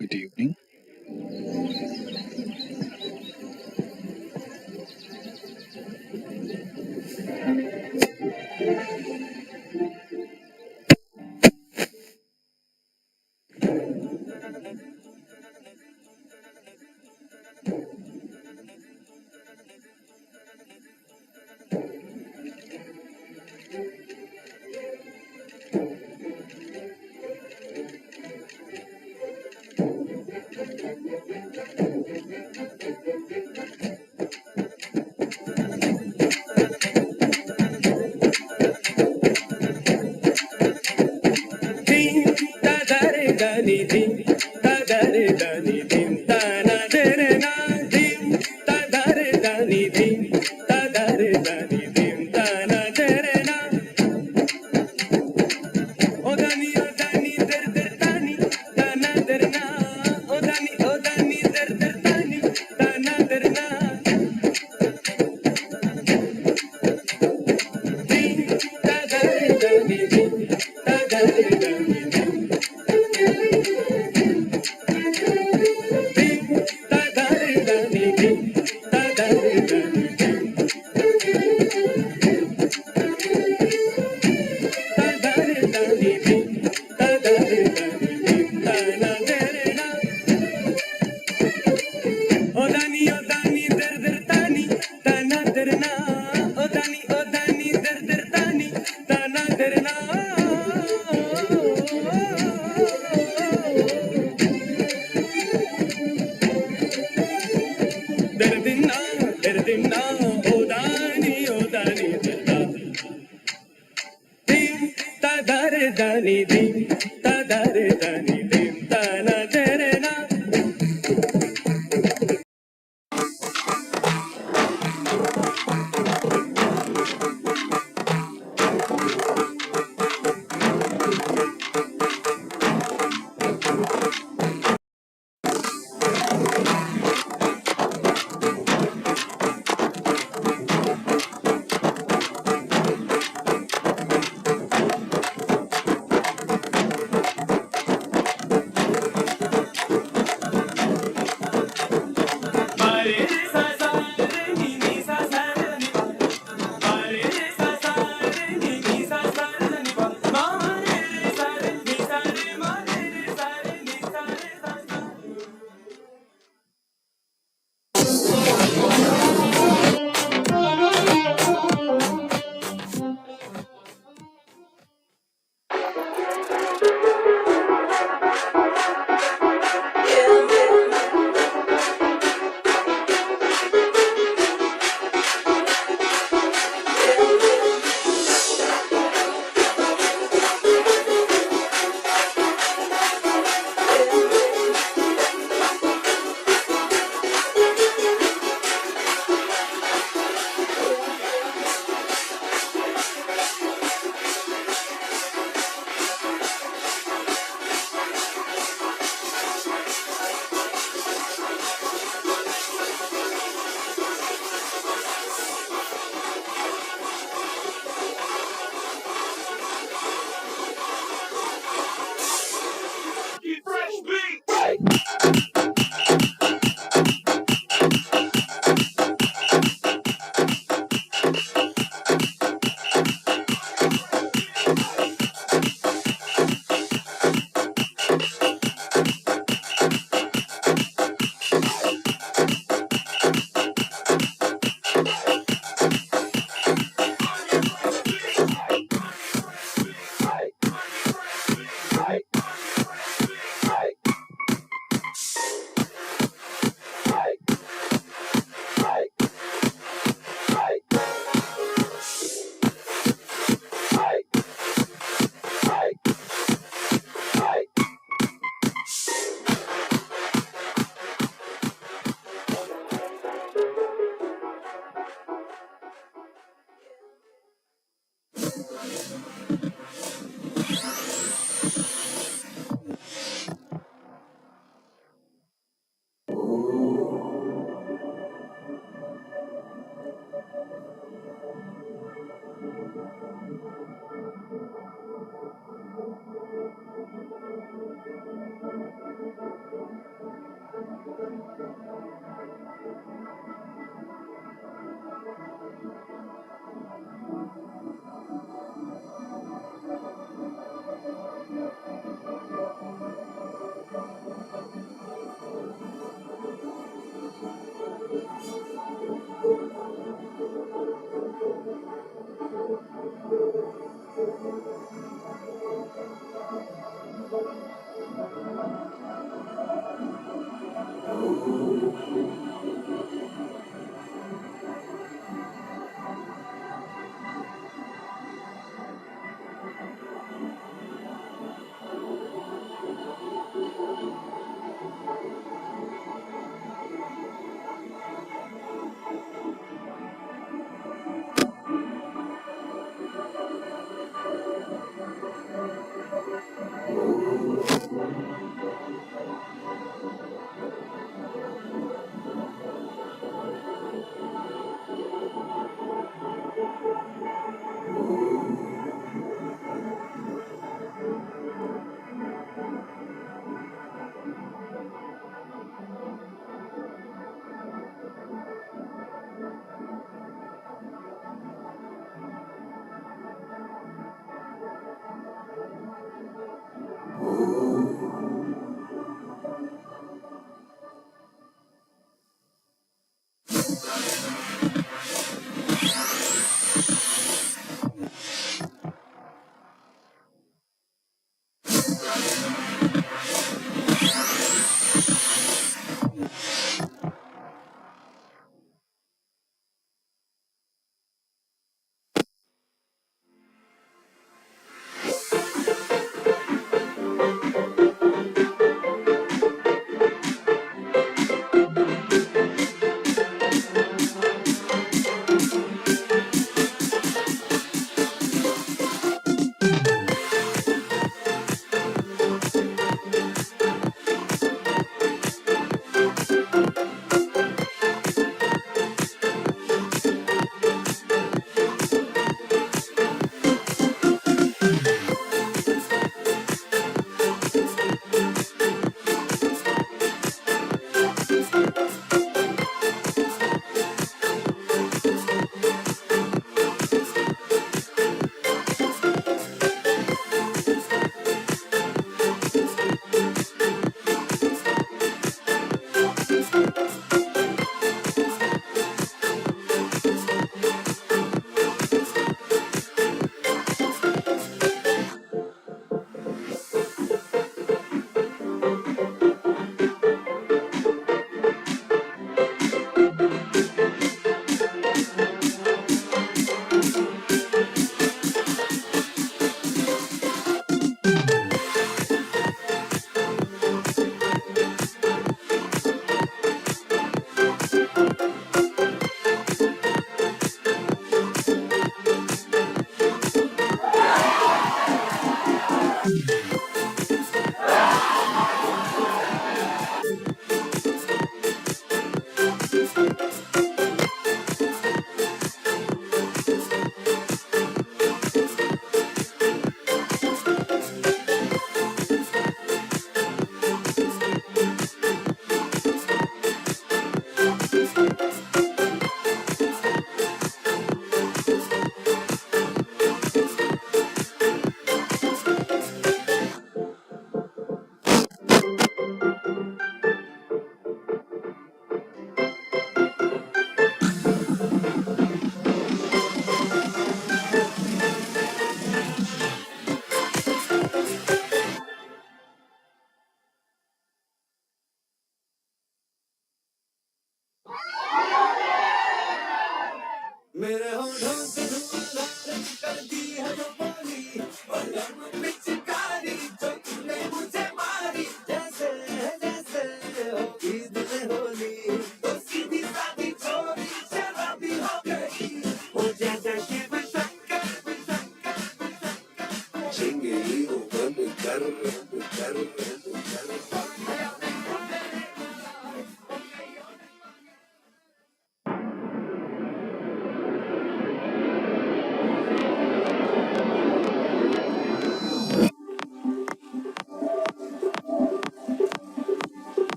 Good evening. Dani dim, ta dare dani dim, ta na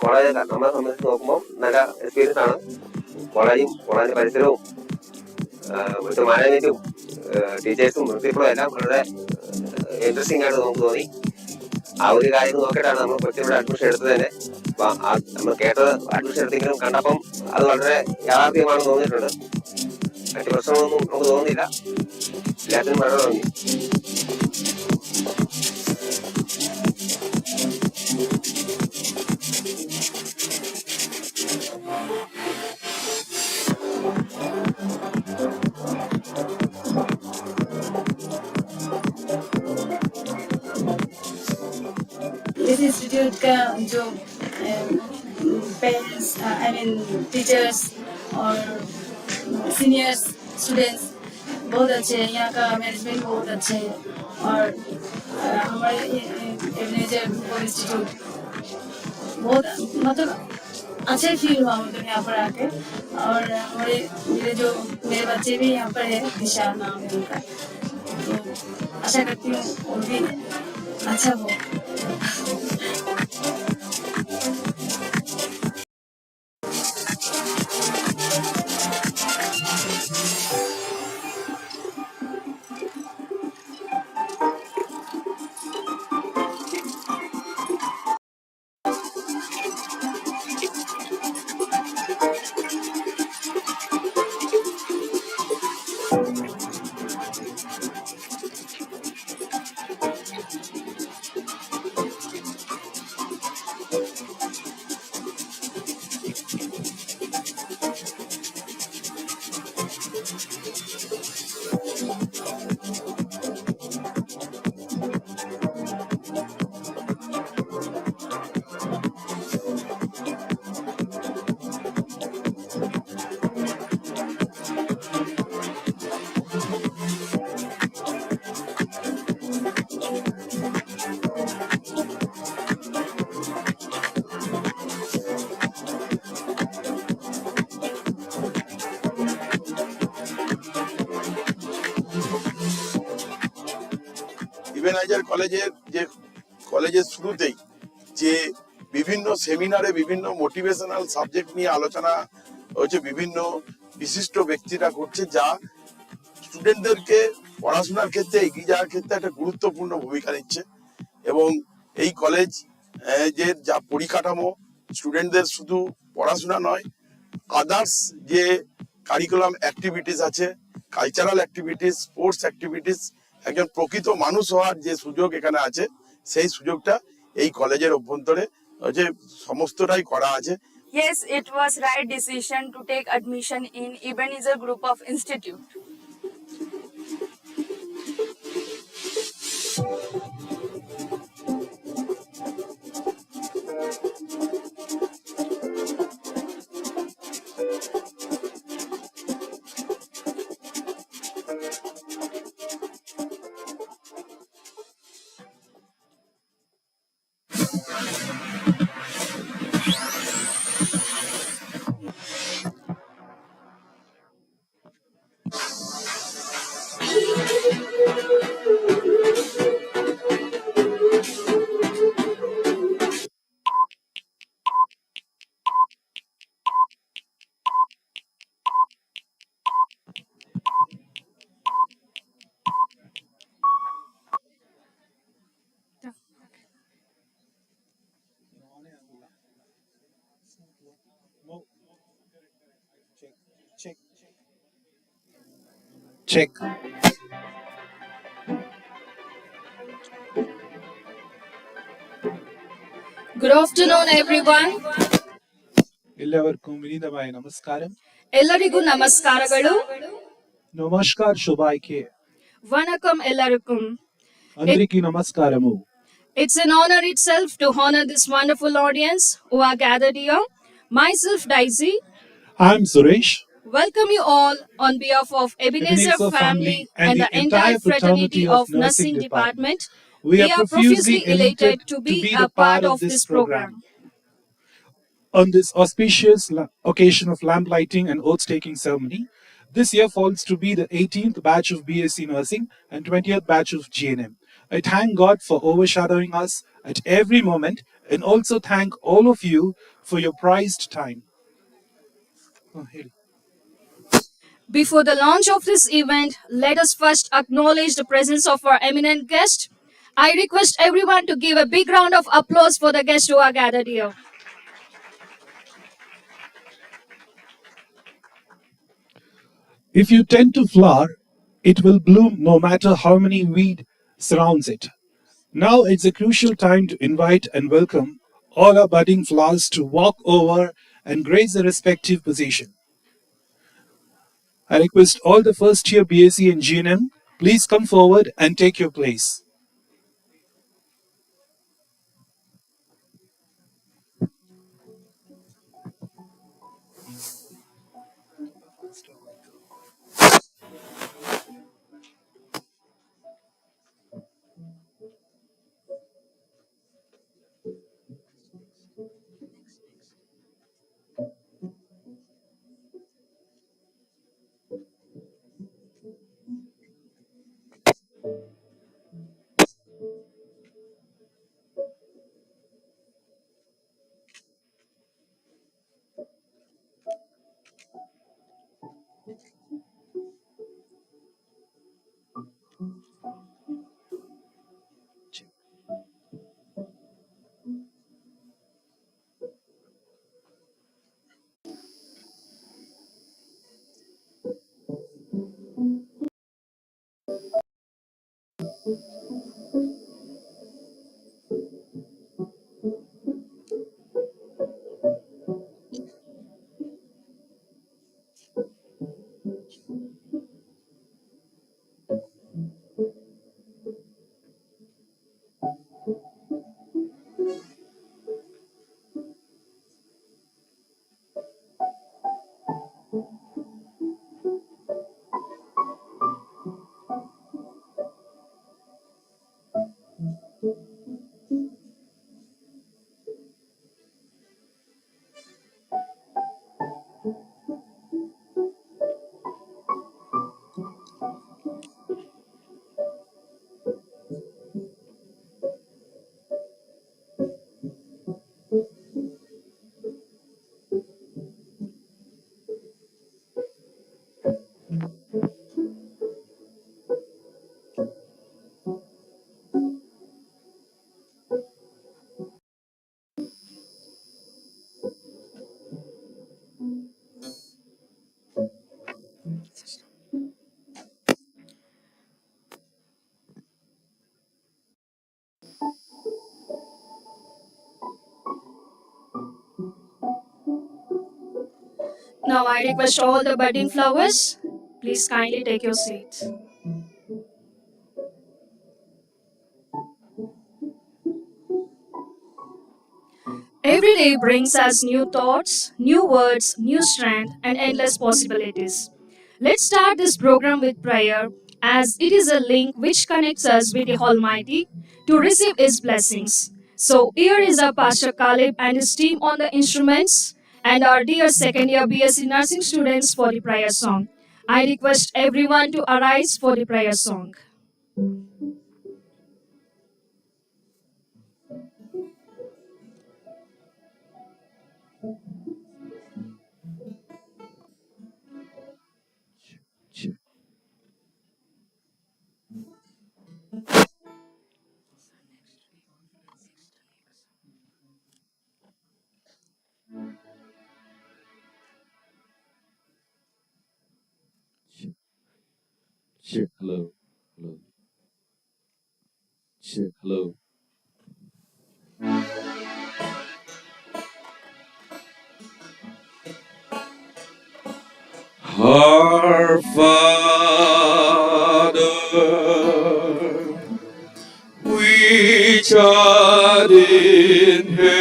വളരെ നമ്മളെ സംബന്ധിച്ച് നോക്കുമ്പോൾ നല്ല എക്സ്പീരിയൻസ് ആണ്. കോളേജും കോളേജിന്റെ പരിസരവും ഇവിടുത്തെ മാനേജ്മെന്റും ടീച്ചേഴ്സും പ്രിൻസിപ്പളും എല്ലാം വളരെ ഇൻട്രസ്റ്റിംഗ് ആയിട്ട് നമുക്ക് തോന്നി. ആ ഒരു കാര്യം നോക്കിയിട്ടാണ് നമ്മൾ കൊച്ചിയുടെ അഡ്മിഷൻ എടുത്തത് തന്നെ. നമ്മൾ കേട്ടത് അഡ്മിഷൻ എടുത്തെങ്കിലും കണ്ടപ്പം അത് വളരെ യാഥാർത്ഥ്യമാണെന്ന് തോന്നിയിട്ടുണ്ട്. മറ്റു പ്രശ്നങ്ങളൊന്നും നമുക്ക് തോന്നുന്നില്ല. എല്ലാത്തിനും വളരെ നന്ദി. इस इंस्टीट्यूट का जो पेरेंट्स टीचर्स और सीनियर्स स्टूडेंट्स बहुत अच्छे हैं. यहाँ का मैनेजमेंट बहुत अच्छे है. और हमारे एबनेजर इंस्टीट्यूट बहुत मतलब अच्छा फील हुआ मुझे यहाँ पर आके. और मेरे बच्चे भी यहाँ पर है, दिशा नाम है उनका. तो आशा करती हूँ वो भी अच्छा हो. ইবেনাইজার কলেজের শুরুতেই যে বিভিন্ন সেমিনারে বিভিন্ন মোটিভেশনাল সাবজেক্ট নিয়ে আলোচনা হচ্ছে, বিভিন্ন বিশিষ্ট ব্যক্তিরা করছে, যা স্টুডেন্টদেরকে পড়াশোনার ক্ষেত্রে এগিয়ে যাওয়ার ক্ষেত্রে একটা গুরুত্বপূর্ণ ভূমিকা নিচ্ছে। এবং এই কলেজ যে যা পরিকাঠামো, স্টুডেন্টদের শুধু পড়াশোনা নয়, আদার্স যে কারিকুলাম অ্যাক্টিভিটিস আছে, কালচারাল অ্যাক্টিভিটিস, স্পোর্টস অ্যাক্টিভিটিস, একজন প্রকৃত মানুষ হওয়ার যে সুযোগ এখানে আছে, সেই সুযোগটা এই কলেজের অভ্যন্তরে যে সমস্তটাই করা আছে। Yes, it was right decision to take admission in Ebenezer group of institute. Check. Good afternoon, everyone. എല്ലാവർക്കും വിനീതമായ നമസ്കാരം. ಎಲ್ಲರಿಗೂ ನಮಸ್ಕಾರಗಳು. ನಮಸ್ಕಾರ ಶುಭಾಯ್ಕೆ. Vanakkam ಎಲ್ಲರಿಗೂ. అందరికీ నమస్కారము. It's an honor itself to honor this wonderful audience who are gathered here. Myself, Daisy. I'm Suresh. Welcome you all on behalf of Ebenezer family and the entire fraternity of Nursing Department. We are profusely elated to be a part of this program. On this auspicious occasion of lamp lighting and oath taking ceremony, this year falls to be the 18th batch of BSc Nursing and 20th batch of GNM. I thank God for overshadowing us at every moment and also thank all of you for your prized time. Oh, Haley. Before the launch of this event, let us first acknowledge the presence of our eminent guest. I request everyone to give a big round of applause for the guests who are gathered here. If you tend to flower, it will bloom no matter how many weed surrounds it. Now it's a crucial time to invite and welcome all our budding flowers to walk over and grace their respective position. I request all the first year BSc and GNM, please come forward and take your place. Now I request all the budding flowers, please kindly take your seats. Every day brings us new thoughts, new words, new strength, and endless possibilities. Let's start this program with prayer, as it is a link which connects us with the Almighty to receive His blessings. So, here is our Pastor Caleb and his team on the instruments, and our dear second year BSc nursing students for the prayer song. I request everyone to arise for the prayer song. Check, hello, hello, check, hello. Our Father, which art in heaven,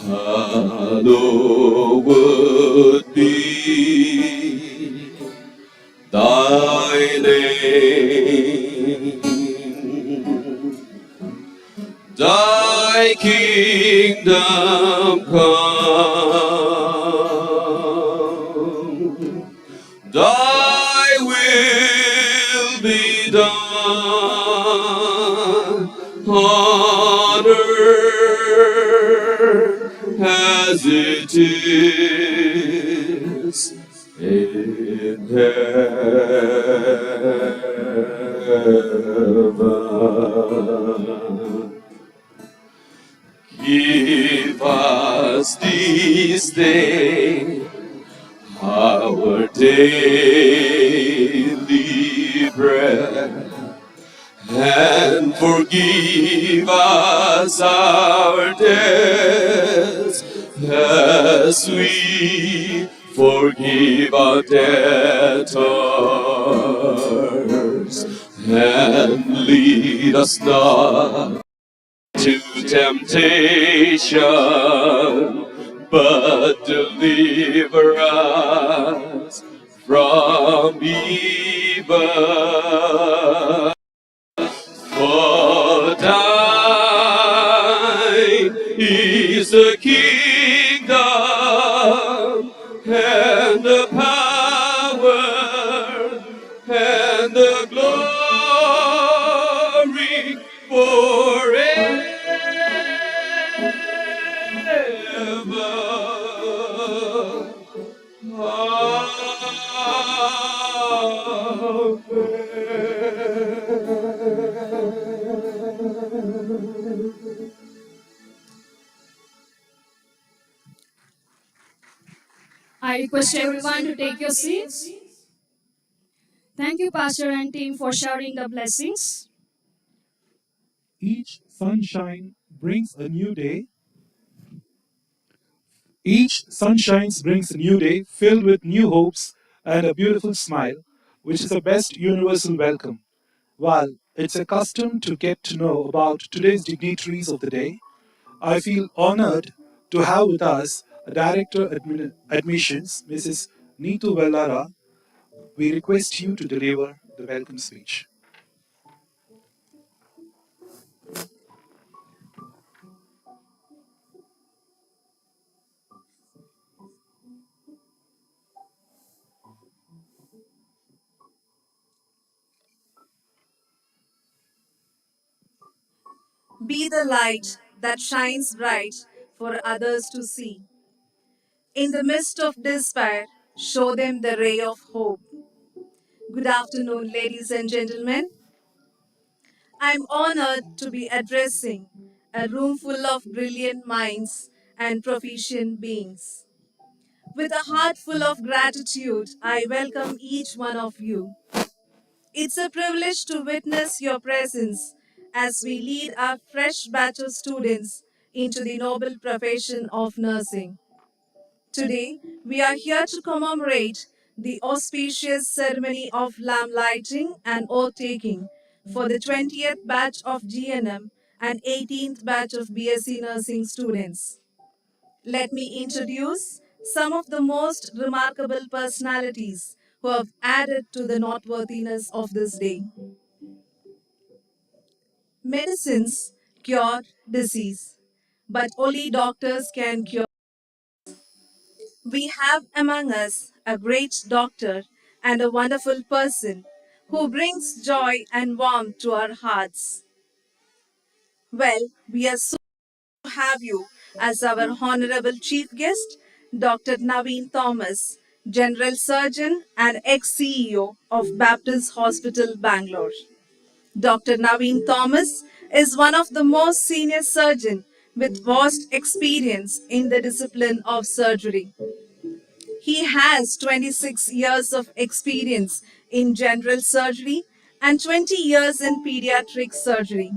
hallowed be thy name. Thy kingdom come, thy will be done on earth as it is in heaven. Give us this day our daily bread, and forgive us our debts as we forgive our debtors, and lead us not to temptation, but deliver us from evil. For thine is the kingdom and the power and the glory forever. I request everyone to take your seats. Thank you, Pastor and team, for sharing the blessings. Each sunshine brings a new day. Each sunshine brings a new day filled with new hopes and a beautiful smile, which is the best universal welcome. While it's a custom to get to know about today's dignitaries of the day, I feel honored to have with us a Director Admissions, Mrs. Neetu Vellara. We request you to deliver the welcome speech. Be the light that shines bright for others to see. In the midst of despair, show them the ray of hope. Good afternoon, ladies and gentlemen. I'm honored to be addressing a room full of brilliant minds and proficient beings. With a heart full of gratitude, I welcome each one of you. It's a privilege to witness your presence as we lead our fresh batch of students into the noble profession of nursing. Today, we are here to commemorate the auspicious ceremony of lamp lighting and oath taking for the 20th batch of GNM and 18th batch of BSc nursing students. Let me introduce some of the most remarkable personalities who have added to the noteworthiness of this day. Medicines cure disease, but only doctors can cure. We have among us a great doctor and a wonderful person who brings joy and warmth to our hearts. Well, we are so to have you as our honorable chief guest, Dr. Naveen Thomas, General Surgeon and ex-CEO of Baptist Hospital, Bangalore. Dr. Naveen Thomas is one of the most senior surgeons with vast experience in the discipline of surgery. He has 26 years of experience in general surgery and 20 years in pediatric surgery.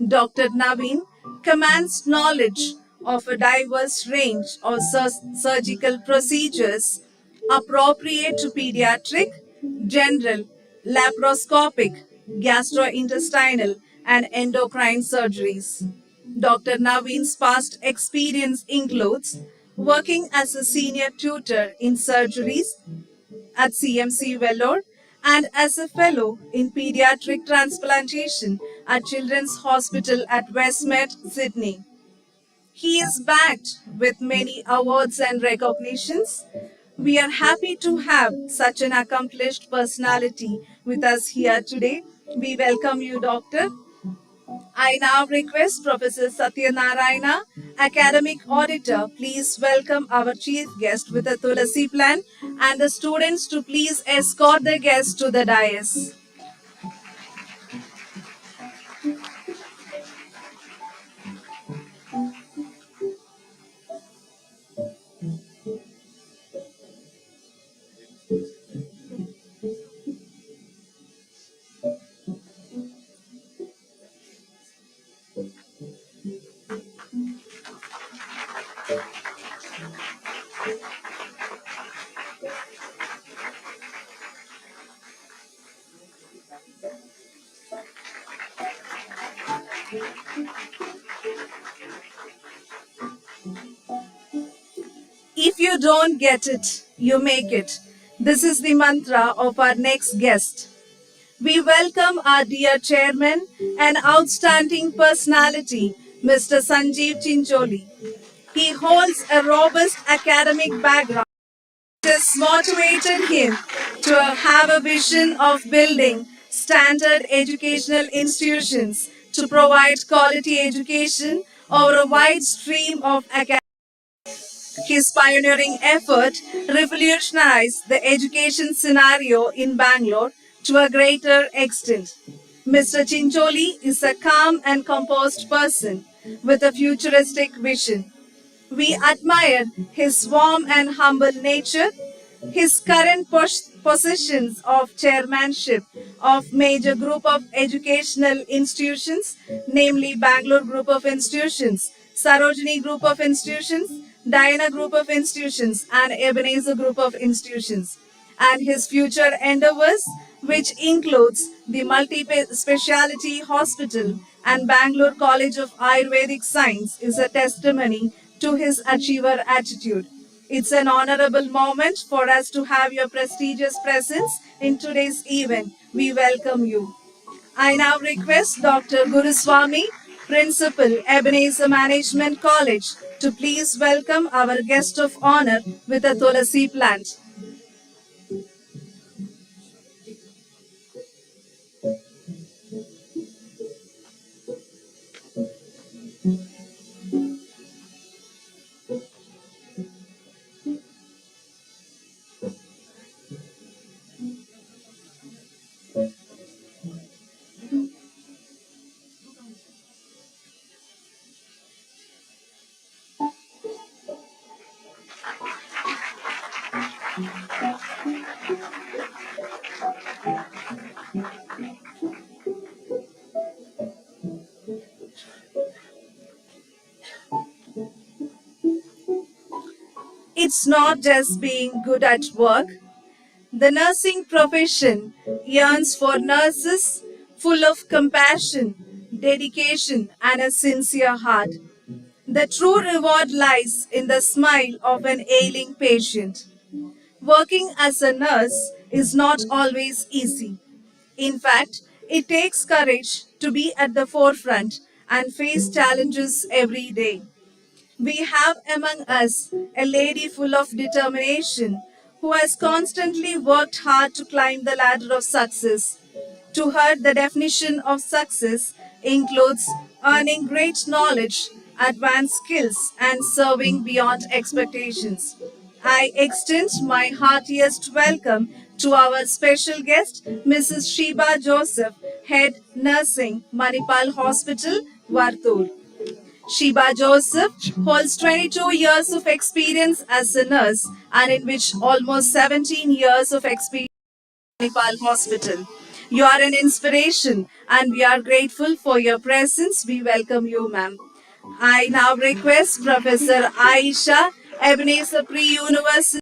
Dr. Naveen commands knowledge of a diverse range of surgical procedures appropriate to pediatric, general, laparoscopic, gastrointestinal, and endocrine surgeries. Dr. Naveen's past experience includes working as a senior tutor in surgeries at CMC Vellore and as a fellow in pediatric transplantation at Children's Hospital at Westmead, Sydney. He is backed with many awards and recognitions. We are happy to have such an accomplished personality with us here today. We welcome you, Doctor. I now request Professor Satyanarayana, Academic Auditor, please welcome our chief guest with a Tulasi plant and the students to please escort the guests to the dais. If you don't get it, you make it. This is the mantra of our next guest. We welcome our dear chairman and outstanding personality, Mr. Sanjeev Chincholi. He holds a robust academic background that has motivated him to have a vision of building standard educational institutions to provide quality education over a wide stream of academic. His pioneering effort revolutionized the education scenario in Bangalore to a greater extent. Mr. Chincholi is a calm and composed person with a futuristic vision. We admire his warm and humble nature, his current positions of chairmanship of major group of educational institutions, namely Bangalore Group of Institutions, Sarojini Group of Institutions, Diana Group of Institutions, and Ebenezer Group of Institutions, and his future endeavors, which includes the multi-speciality hospital and Bangalore College of Ayurvedic Science, is a testimony to his achiever attitude. It's an honorable moment for us to have your prestigious presence in today's event. We welcome you. I now request Dr. Guruswamy, Principal, Ebenezer Management College, to please welcome our guest of honor with a Tulasi plant. It's not just being good at work. The nursing profession yearns for nurses full of compassion, dedication, and a sincere heart. The true reward lies in the smile of an ailing patient. Working as a nurse is not always easy. In fact, it takes courage to be at the forefront and face challenges every day. We have among us a lady full of determination who has constantly worked hard to climb the ladder of success. To her, the definition of success includes earning great knowledge, advanced skills, and serving beyond expectations. I extend my heartiest welcome to our special guest, Mrs. Sheba Joseph, Head Nursing, Manipal Hospital, Vartur. Sheba Joseph holds 22 years of experience as a nurse and in which almost 17 years of experience in Nepal Hospital. You are an inspiration and we are grateful for your presence. We welcome you, ma'am. I now request Professor Aisha, Ebenezer Pre-University,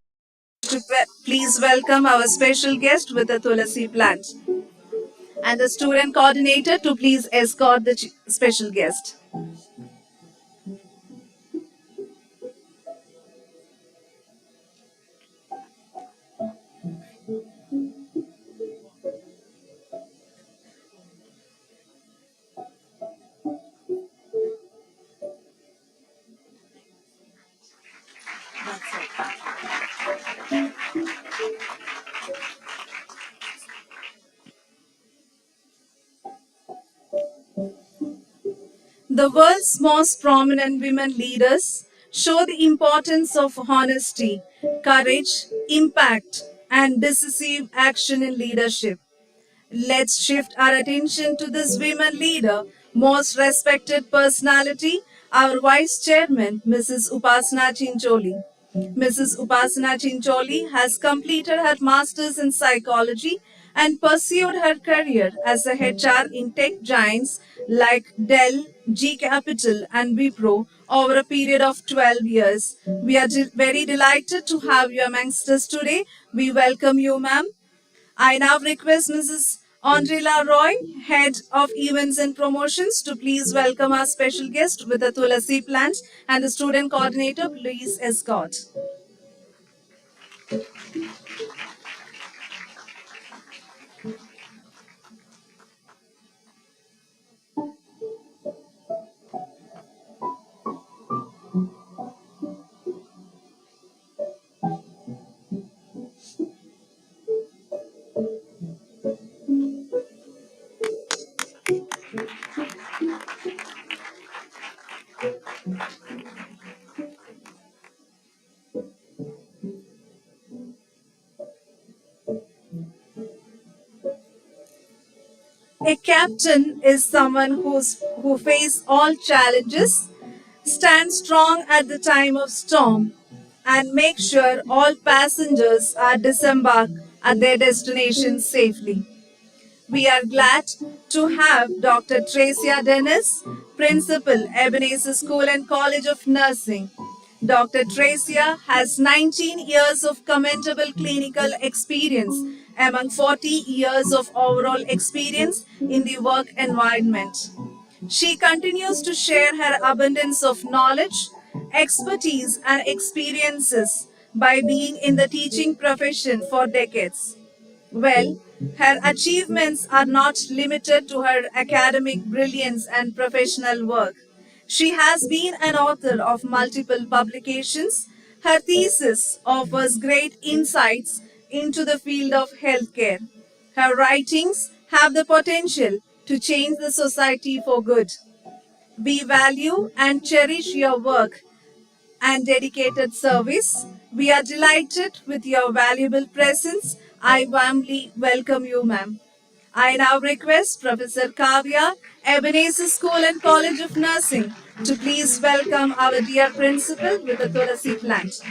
to please welcome our special guest with the Tulasi plant and the student coordinator to please escort the special guest. The world's most prominent women leaders show the importance of honesty, courage, impact, and decisive action in leadership. Let's shift our attention to this women leader, most respected personality, our Vice Chairman, Mrs. Upasana Chincholi. Mrs. Upasana Chincholi has completed her Masters in Psychology and pursued her career as a HR in tech giants like Dell, G Capital, and Wipro over a period of 12 years. We are very delighted to have you amongst us today. We welcome you, ma'am. I now request Mrs. Andrila Roy, Head of Events and Promotions, to please welcome our special guest with a Tulasi plant, and the student coordinator please escort. A captain is someone who faces all challenges, stands strong at the time of storm, and makes sure all passengers are disembarked at their destination safely. We are glad to have Dr. Tracia Dennis, Principal, Ebenezer School and College of Nursing. Dr. Tracia has 19 years of commendable clinical experience among 40 years of overall experience in the work environment. She continues to share her abundance of knowledge, expertise, and experiences by being in the teaching profession for decades. Well, her achievements are not limited to her academic brilliance and professional work. She has been an author of multiple publications. Her thesis offers great insights into the field of healthcare. Her writings have the potential to change the society for good. We value and cherish your work and dedicated service. We are delighted with your valuable presence. I warmly welcome you, ma'am. I now request Professor Kavya, Ebenezer School and College of Nursing, to please welcome our dear principal with a Tulasi plant.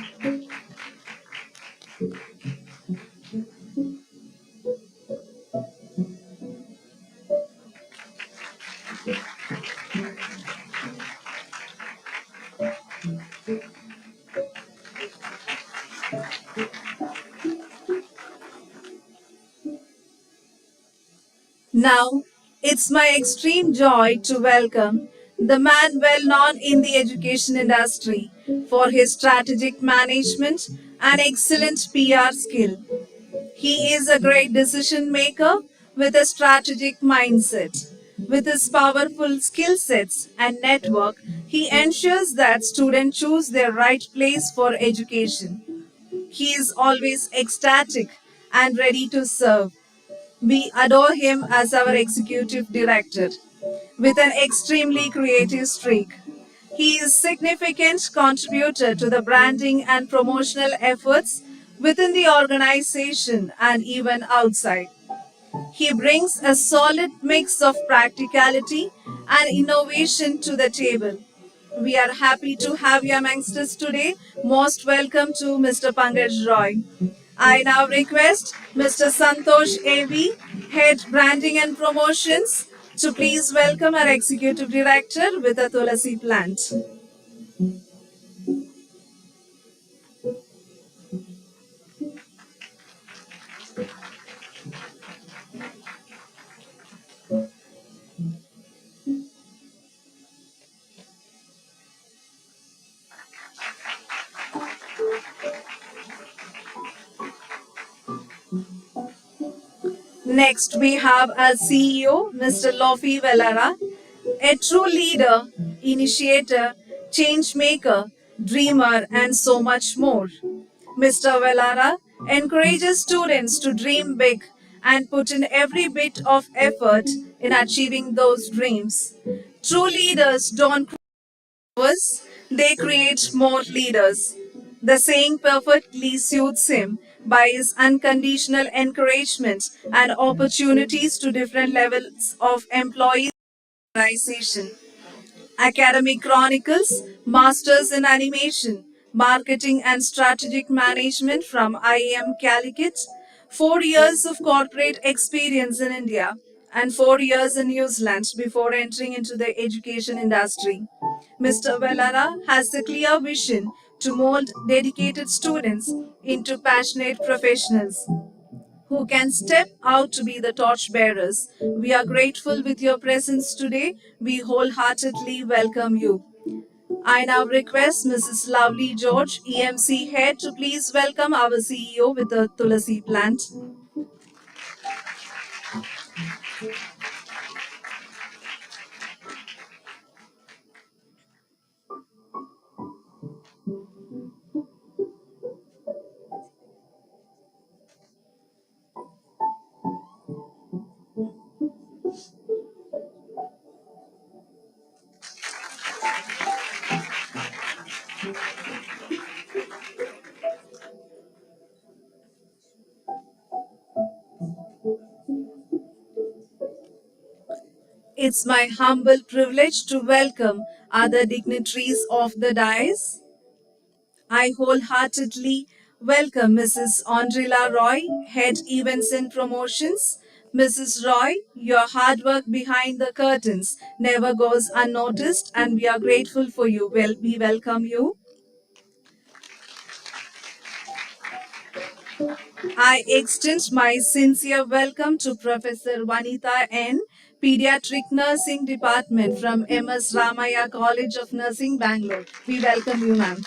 Now, it's my extreme joy to welcome the man well known in the education industry for his strategic management and excellent PR skill. He is a great decision maker with a strategic mindset. With his powerful skill sets and network, he ensures that students choose their right place for education. He is always ecstatic and ready to serve. We adore him as our executive director with an extremely creative streak. He is a significant contributor to the branding and promotional efforts within the organization and even outside. He brings a solid mix of practicality and innovation to the table. We are happy to have you amongst us today. Most welcome to Mr. Pankaj Roy. I now request Mr. Santosh A.V., Head Branding and Promotions, to please welcome our Executive Director with a Tulasi plant. Next, we have our CEO, Mr. Lofi Velara, a true leader, initiator, change maker, dreamer, and so much more. Mr. Velara encourages students to dream big and put in every bit of effort in achieving those dreams. True leaders don't create followers, they create more leaders. The saying perfectly suits him by his unconditional encouragement and opportunities to different levels of employees organization. Academic Chronicles, Masters in Animation, Marketing and Strategic Management from IIM Calicut, 4 years of corporate experience in India, and 4 years in New Zealand before entering into the education industry. Mr. Velara has a clear vision to mold dedicated students into passionate professionals who can step out to be the torchbearers. We are grateful with your presence today. We wholeheartedly welcome you. I now request Mrs. Lovely George, EMC Head, to please welcome our CEO with a Tulasi plant. It's my humble privilege to welcome other dignitaries of the dais. I wholeheartedly welcome Mrs. Andrila Roy, Head Events and Promotions. Mrs. Roy, your hard work behind the curtains never goes unnoticed, and we are grateful for you. Well, we welcome you. I extend my sincere welcome to Professor Vanita N., Pediatric Nursing Department from MS Ramaya College of Nursing, Bangalore. We welcome you, ma'am.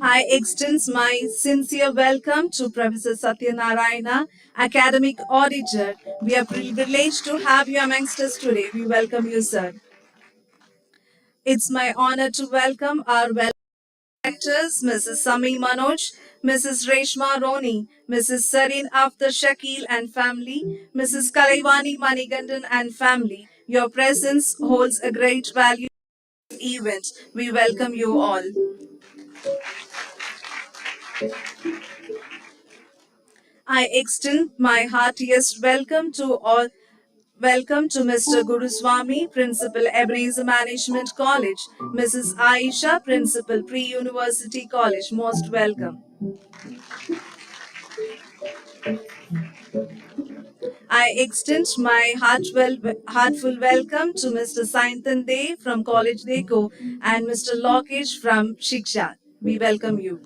I extend my sincere welcome to Professor Satyanarayana, Academic Auditor. We are privileged to have you amongst us today. We welcome you, sir. It's my honor to welcome our directors, Mrs. Sami Manoj, Mrs. Reshma Roni, Mrs. Sarin After Shakil and family, Mrs. Kalaivani Manigandan and family. Your presence holds a great value to the event. We welcome you all. I extend my heartiest welcome to all. Welcome to Mr. Guruswamy, Principal Ebenezer Management College, Mrs. Aisha, Principal Pre-University College. Most welcome. I extend my heartful welcome to Mr. Saintan Dey from College Deco and Mr. Lokesh from Shiksha. We welcome you.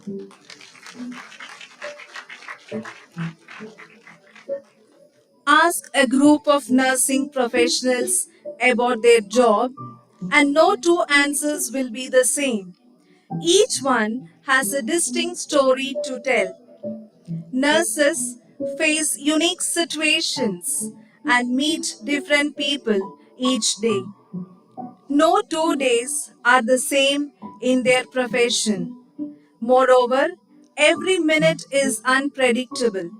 Ask a group of nursing professionals about their job, and no two answers will be the same. Each one has a distinct story to tell. Nurses face unique situations and meet different people each day. No 2 days are the same in their profession. Moreover, every minute is unpredictable.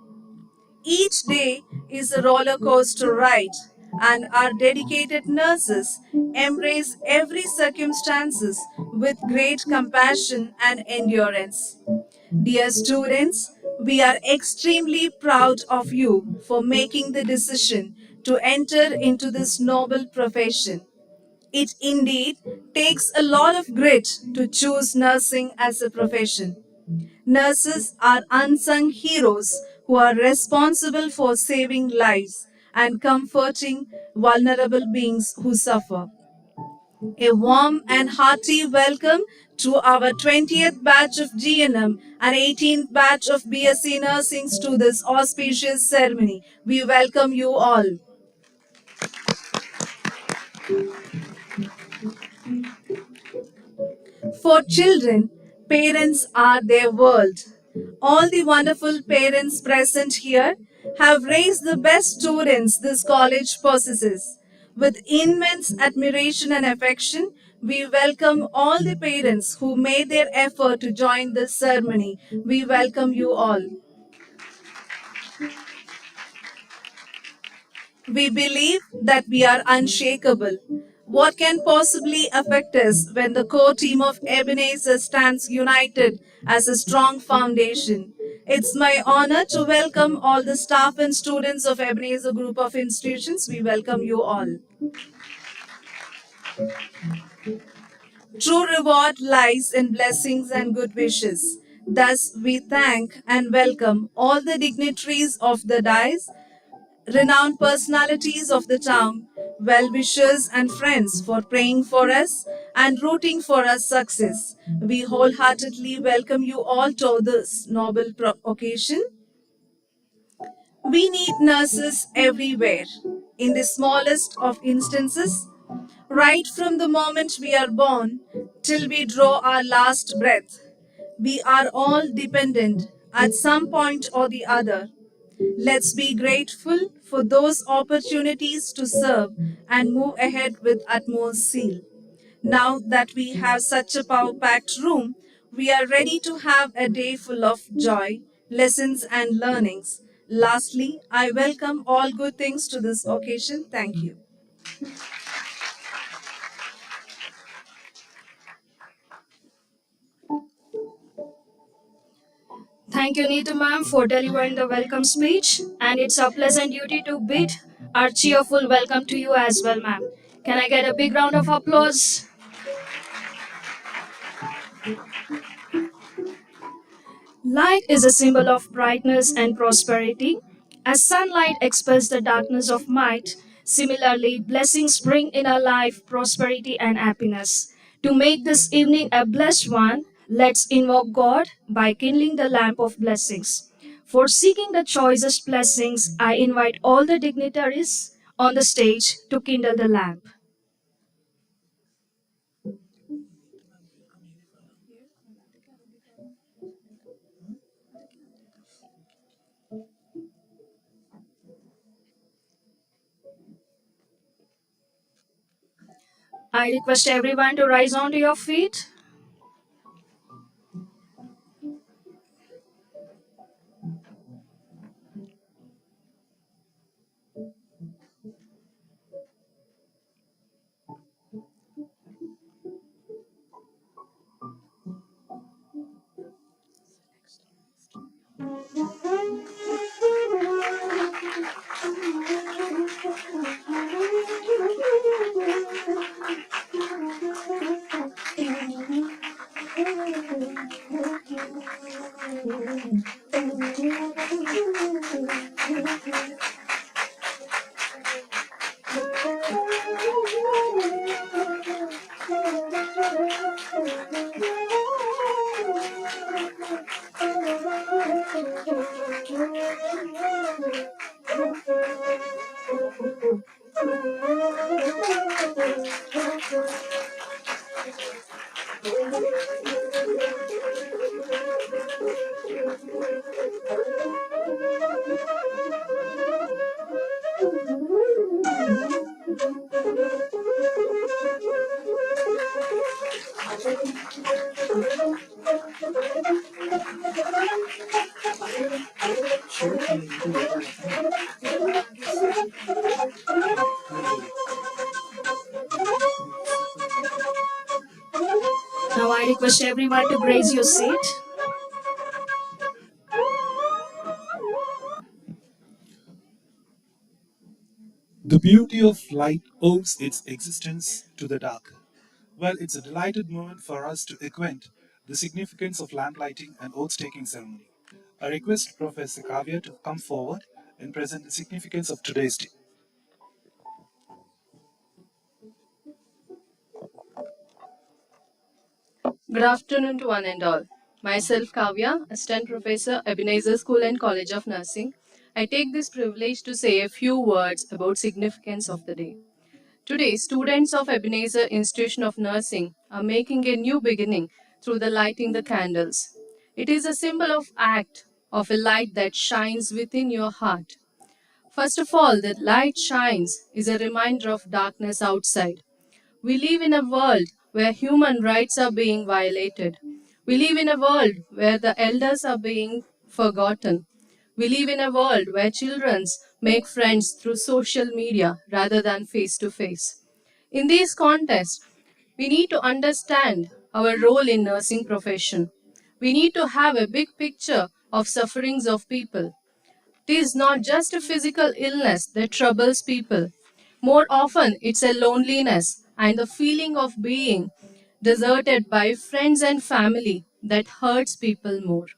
Each day is a roller coaster ride, and our dedicated nurses embrace every circumstances with great compassion and endurance. Dear students, we are extremely proud of you for making the decision to enter into this noble profession. It indeed takes a lot of grit to choose nursing as a profession. Nurses are unsung heroes who are responsible for saving lives and comforting vulnerable beings who suffer. A warm and hearty welcome to our 20th batch of GNM and 18th batch of BSc Nursing to this auspicious ceremony. We welcome you all. For children, parents are their world. All the wonderful parents present here have raised the best students this college possesses. With immense admiration and affection, we welcome all the parents who made their effort to join this ceremony. We welcome you all. We believe that we are unshakable. What can possibly affect us when the core team of Ebenezer stands united as a strong foundation? It's my honor to welcome all the staff and students of Ebenezer Group of Institutions. We welcome you all. True reward lies in blessings and good wishes. Thus, we thank and welcome all the dignitaries of the dais, renowned personalities of the town, well wishers, and friends for praying for us and rooting for our success. We wholeheartedly welcome you all to this noble occasion. We need nurses everywhere. In the smallest of instances, right from the moment we are born till we draw our last breath, we are all dependent at some point or the other. Let's be grateful for those opportunities to serve and move ahead with utmost zeal. Now that we have such a power packed room, we are ready to have a day full of joy, lessons, and learnings. Lastly, I welcome all good things to this occasion. Thank you. Thank you, Neetu ma'am, for delivering the welcome speech. And it's our pleasant duty to bid our cheerful welcome to you as well, ma'am. Can I get a big round of applause? Light is a symbol of brightness and prosperity. As sunlight expels the darkness of night, similarly, blessings bring in our life prosperity and happiness. To make this evening a blessed one, let's invoke God by kindling the lamp of blessings. For seeking the choicest blessings, I invite all the dignitaries on the stage to kindle the lamp. I request everyone to rise onto your feet. Now I request everyone to grace your seat. The beauty of light owes its existence to the dark. Well, it's a delighted moment for us to acquaint the significance of lamplighting and oath taking ceremony. I request Professor Kavya to come forward and present the significance of today's day. Good afternoon to one and all. Myself Kavya, Assistant Professor, Ebenezer School and College of Nursing. I take this privilege to say a few words about significance of the day. Today, students of Ebenezer Institution of Nursing are making a new beginning through the lighting the candles. It is a symbol of act of a light that shines within your heart. First of all, the light shines is a reminder of darkness outside. We live in a world where human rights are being violated. We live in a world where the elders are being forgotten. We live in a world where children make friends through social media rather than face to face. In these contexts, we need to understand our role in nursing profession. We need to have a big picture of sufferings of people. It is not just a physical illness that troubles people. More often, it's a loneliness and the feeling of being deserted by friends and family that hurts people more.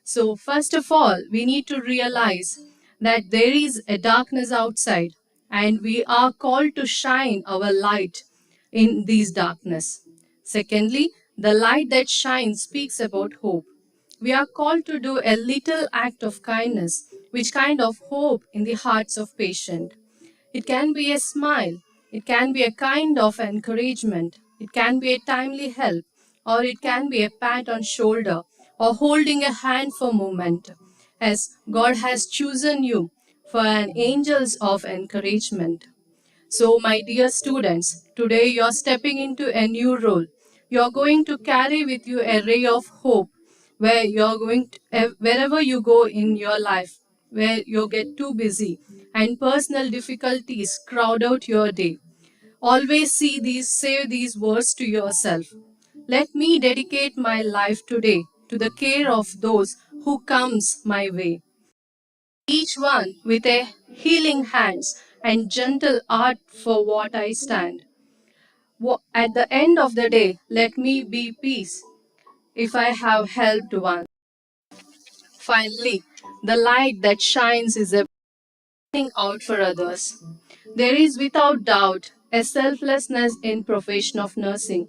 So, first of all, we need to realize that there is a darkness outside, and we are called to shine our light in these darkness. Secondly, the light that shines speaks about hope. We are called to do a little act of kindness, which kind of hope in the hearts of patients. It can be a smile, it can be a kind of encouragement, it can be a timely help, or it can be a pat on shoulder or holding a hand for a moment. As God has chosen you for an angels of encouragement. So, my dear students, today you are stepping into a new role. You are going to carry with you a ray of hope where you are going to, wherever you go in your life, where you get too busy and personal difficulties crowd out your day. Always say these words to yourself. Let me dedicate my life today to the care of those who comes my way, each one with a healing hands and gentle art for what I stand. At the end of the day, let me be peace if I have helped one. Finally, the light that shines is a burning out for others. There is without doubt a selflessness in profession of nursing.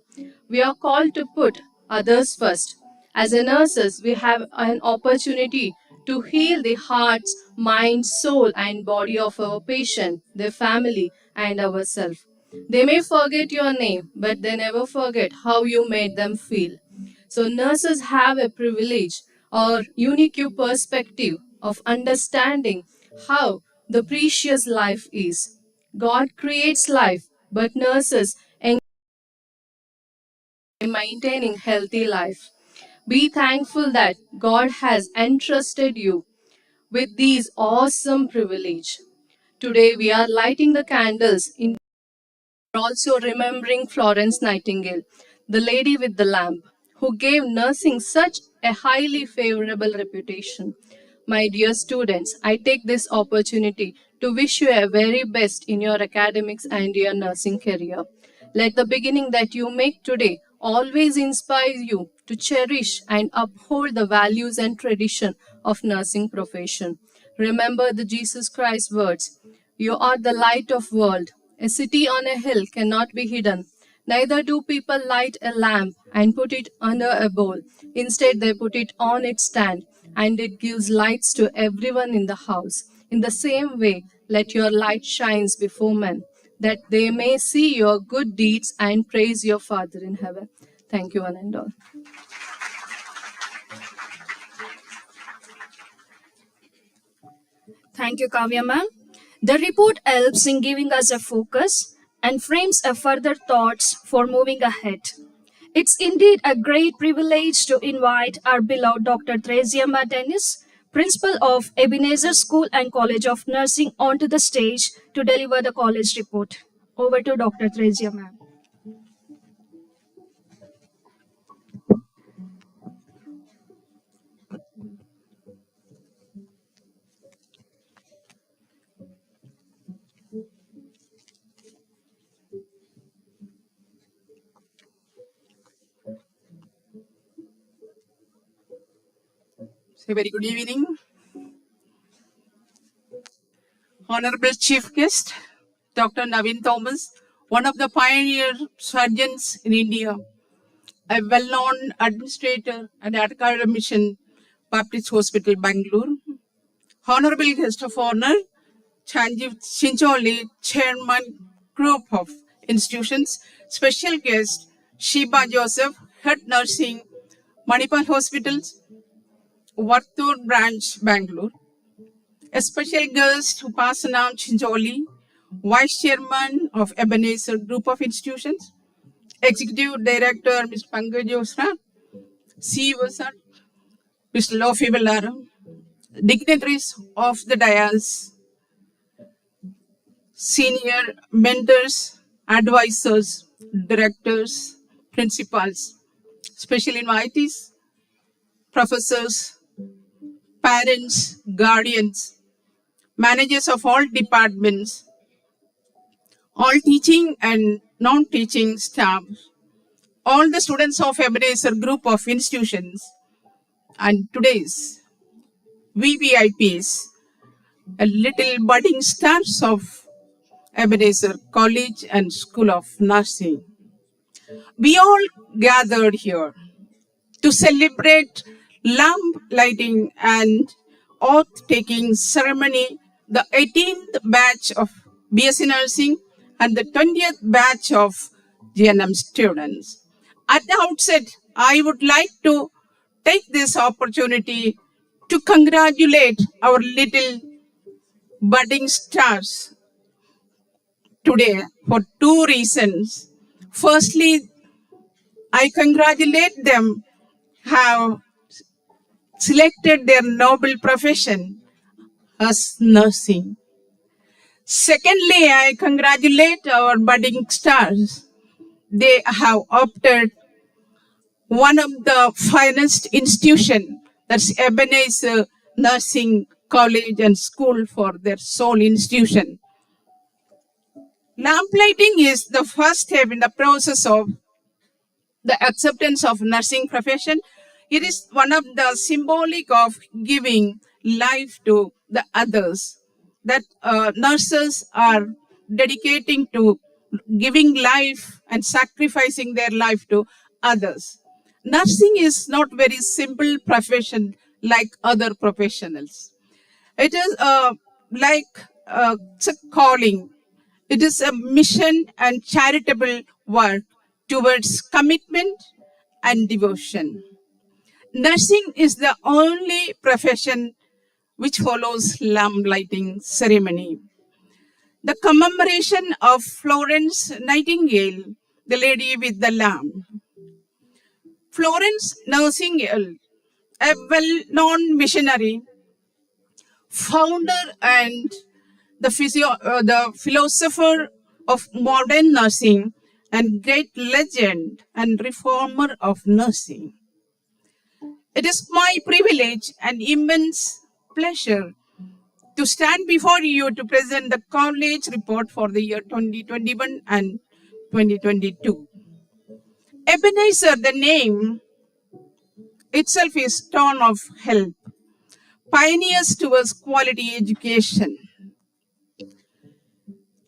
We are called to put others first. As a nurses, we have an opportunity to heal the hearts, mind, soul, and body of our patient, their family, and ourselves. They may forget your name, but they never forget how you made them feel. So nurses have a privilege or unique perspective of understanding how the precious life is. God creates life, but nurses engage in maintaining healthy life. Be thankful that God has entrusted you with these awesome privilege. Today we are lighting the candles in also remembering Florence Nightingale, the lady with the lamp, who gave nursing such a highly favorable reputation. My dear students, I take this opportunity to wish you a very best in your academics and your nursing career. Let the beginning that you make today always inspire you to cherish and uphold the values and tradition of nursing profession. Remember the Jesus Christ words, you are the light of world. A city on a hill cannot be hidden. Neither do people light a lamp and put it under a bowl. Instead, they put it on its stand, and it gives lights to everyone in the house. In the same way, let your light shines before men, that they may see your good deeds and praise your Father in heaven. Thank you, one and all. Thank you, Kavya ma'am. The report helps in giving us a focus and frames a further thoughts for moving ahead. It's indeed a great privilege to invite our beloved Dr. Theresia Dennis, Principal of Ebenezer School and College of Nursing, onto the stage to deliver the college report. Over to Dr. Theresia ma'am. So very good evening, Honorable Chief Guest, Dr. Navin Thomas, one of the pioneer surgeons in India, a well-known administrator and academician, Baptist Hospital, Bangalore. Honorable Guest of Honor, Chanjeev Chincholi, Chairman, Group of Institutions. Special Guest, Sheba Joseph, Head Nursing, Manipal Hospitals, Vartur Branch, Bangalore. A special guest, Upasana Chincholi, Vice Chairman of Ebenezer Group of Institutions, Executive Director, Mr. Pankaj Josra, CEO, Sir, Mr. Lofi Bellaram, dignitaries of the dais, senior mentors, advisors, directors, principals, special invitees, professors, parents, guardians, managers of all departments, all teaching and non-teaching staff, all the students of Ebenezer group of institutions, and today's VVIPs, a little budding stars of Ebenezer College and School of Nursing. We all gathered here to celebrate lamp lighting and oath taking ceremony, the 18th batch of BSc Nursing and the 20th batch of GNM students. At the outset, I would like to take this opportunity to congratulate our little budding stars today for two reasons. Firstly, I congratulate them have selected their noble profession as nursing. Secondly, I congratulate our budding stars. They have opted one of the finest institution, that's Ebenezer Nursing College and School, for their sole institution. Lamplighting is the first step in the process of the acceptance of nursing profession. It is one of the symbolic of giving life to the others, that nurses are dedicating to giving life and sacrificing their life to others. Nursing is not very simple profession like other professionals. It is it's a calling. It is a mission and charitable work towards commitment and devotion. Nursing is the only profession which follows lamp lighting ceremony. The commemoration of Florence Nightingale, the lady with the lamp. Florence Nightingale, a well-known missionary, founder and the philosopher of modern nursing and great legend and reformer of nursing. It is my privilege and immense pleasure to stand before you to present the college report for the year 2021 and 2022. Ebenezer, the name itself is tone of help, pioneers towards quality education.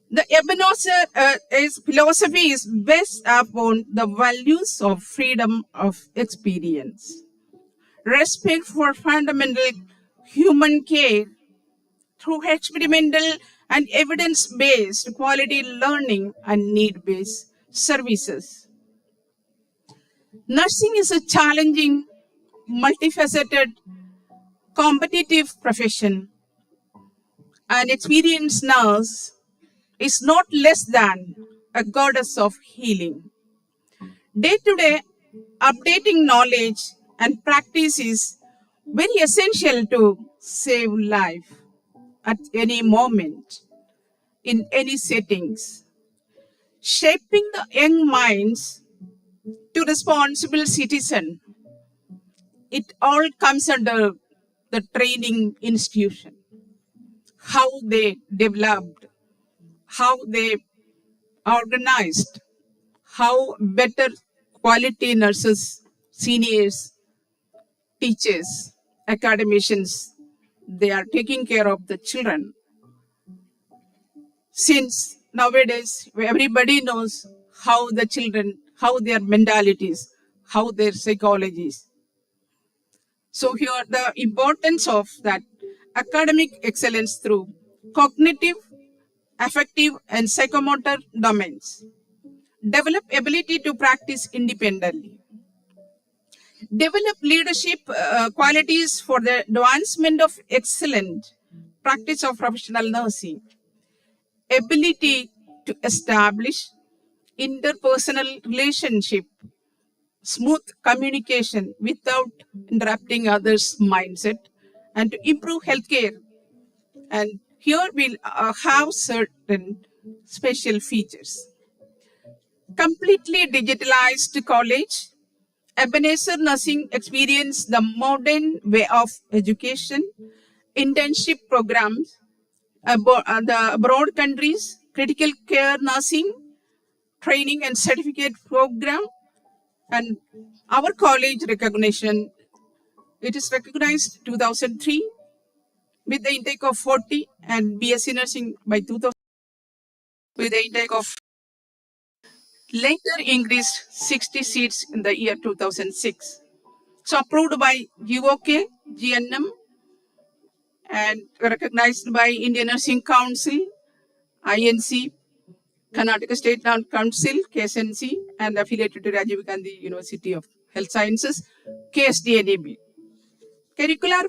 The Ebenezer philosophy is based upon the values of freedom of experience, respect for fundamental human care through experimental and evidence-based quality learning and need-based services. Nursing is a challenging, multifaceted, competitive profession. An experienced nurse is not less than a goddess of healing. Day to day, updating knowledge and practice is very essential to save life at any moment, in any settings. Shaping the young minds to responsible citizen, it all comes under the training institution. How they developed, how they organized, how better quality nurses, seniors, teachers, academicians, they are taking care of the children. Since nowadays everybody knows how the children, how their mentalities, how their psychologies. So here the importance of that academic excellence through cognitive, affective, and psychomotor domains. Develop ability to practice independently. Develop leadership qualities for the advancement of excellent practice of professional nursing. Ability to establish interpersonal relationship, smooth communication without interrupting others' mindset and to improve healthcare. And here we'll have certain special features. Completely digitalized college. Ebenezer Nursing experienced the modern way of education, internship programs, the abroad countries, critical care nursing, training and certificate program, and our college recognition. It is recognized 2003 with the intake of 40 and BSc Nursing by 2000 with the intake of later increased 60 seats in the year 2006. So approved by GOK, GNM, and recognized by Indian Nursing Council, INC, Karnataka State Council, KSNC, and affiliated to Rajiv Gandhi University of Health Sciences, KSDNAB. Curricular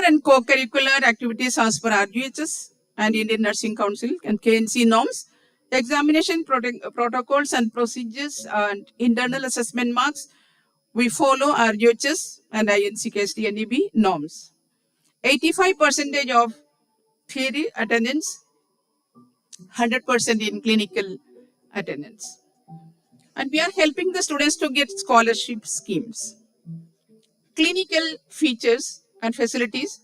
and co-curricular activities as per RGHS and Indian Nursing Council and KNC norms, examination protocols and procedures and internal assessment marks, we follow RGHS and INC KSDNEB norms. 85% of theory attendance, 100% in clinical attendance. And we are helping the students to get scholarship schemes. Clinical features and facilities,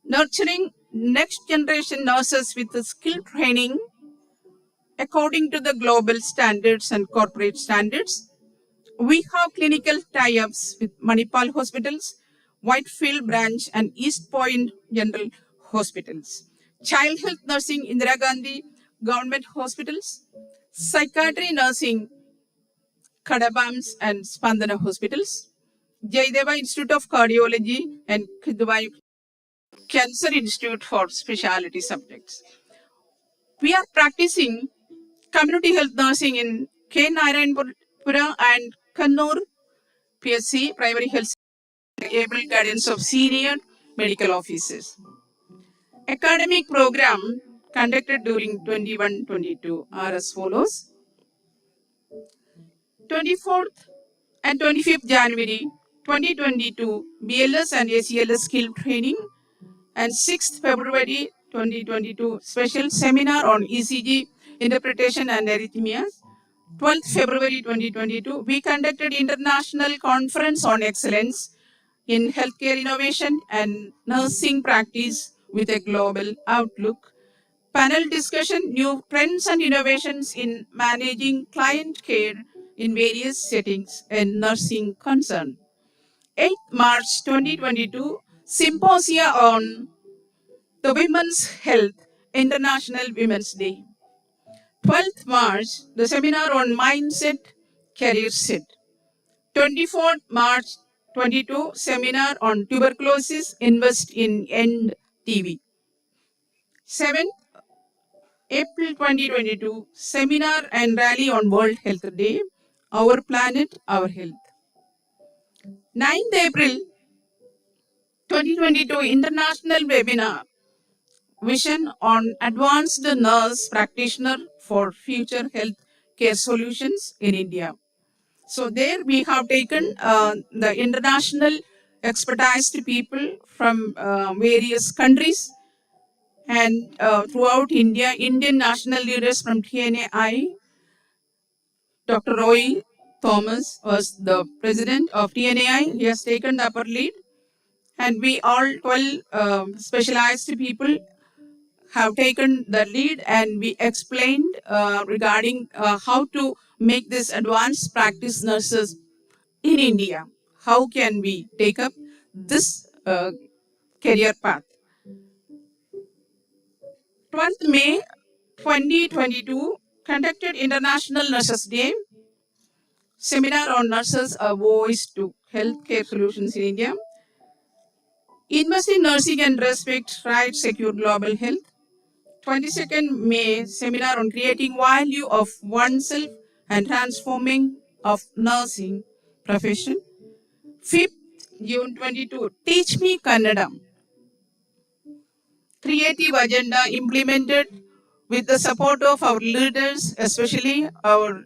nurturing next generation nurses with the skill training according to the global standards and corporate standards. We have clinical tie-ups with Manipal hospitals, Whitefield branch and East Point General hospitals. Child health nursing, Indira Gandhi government hospitals. Psychiatry nursing, Kadabams and Spandana hospitals. Jaideva Institute of Cardiology and Kidwai Cancer Institute for specialty subjects. We are practicing community health nursing in K. Narayanpura and Kannur PSC, primary health, able guidance of senior medical officers. Academic program conducted during 21-22 are as follows. 24th and 25th January 2022, BLS and ACLS skill training, and 6th February 2022, special seminar on ECG interpretation and arrhythmias. 12th February 2022, we conducted international conference on excellence in healthcare innovation and nursing practice with a global outlook. Panel discussion, new trends and innovations in managing client care in various settings and nursing concern. 8th March 2022, symposia on the Women's Health, International Women's Day. 12th March, the seminar on Mindset, Career Set. 24th March 22, seminar on tuberculosis, Invest in End TV. 7th April 2022, seminar and rally on World Health Day, Our Planet, Our Health. 9th April 2022, international webinar, Vision on Advanced Nurse Practitioner for Future Health Care Solutions in India. So there we have taken the international expertised people from various countries and throughout India, Indian national leaders from TNAI. Dr. Roy Thomas was the president of TNAI. He has taken the upper lead. And we all 12 specialized people have taken the lead, and we explained regarding how to make this advanced practice nurses in India. How can we take up this career path? 12th May 2022, conducted International Nurses Day, seminar on nurses, a voice to healthcare solutions in India. Invest in nursing and respect, right, secure global health. 22nd May, seminar on creating value of oneself and transforming of nursing profession. 5th June 22, Teach Me Kannada. Creative agenda implemented with the support of our leaders, especially our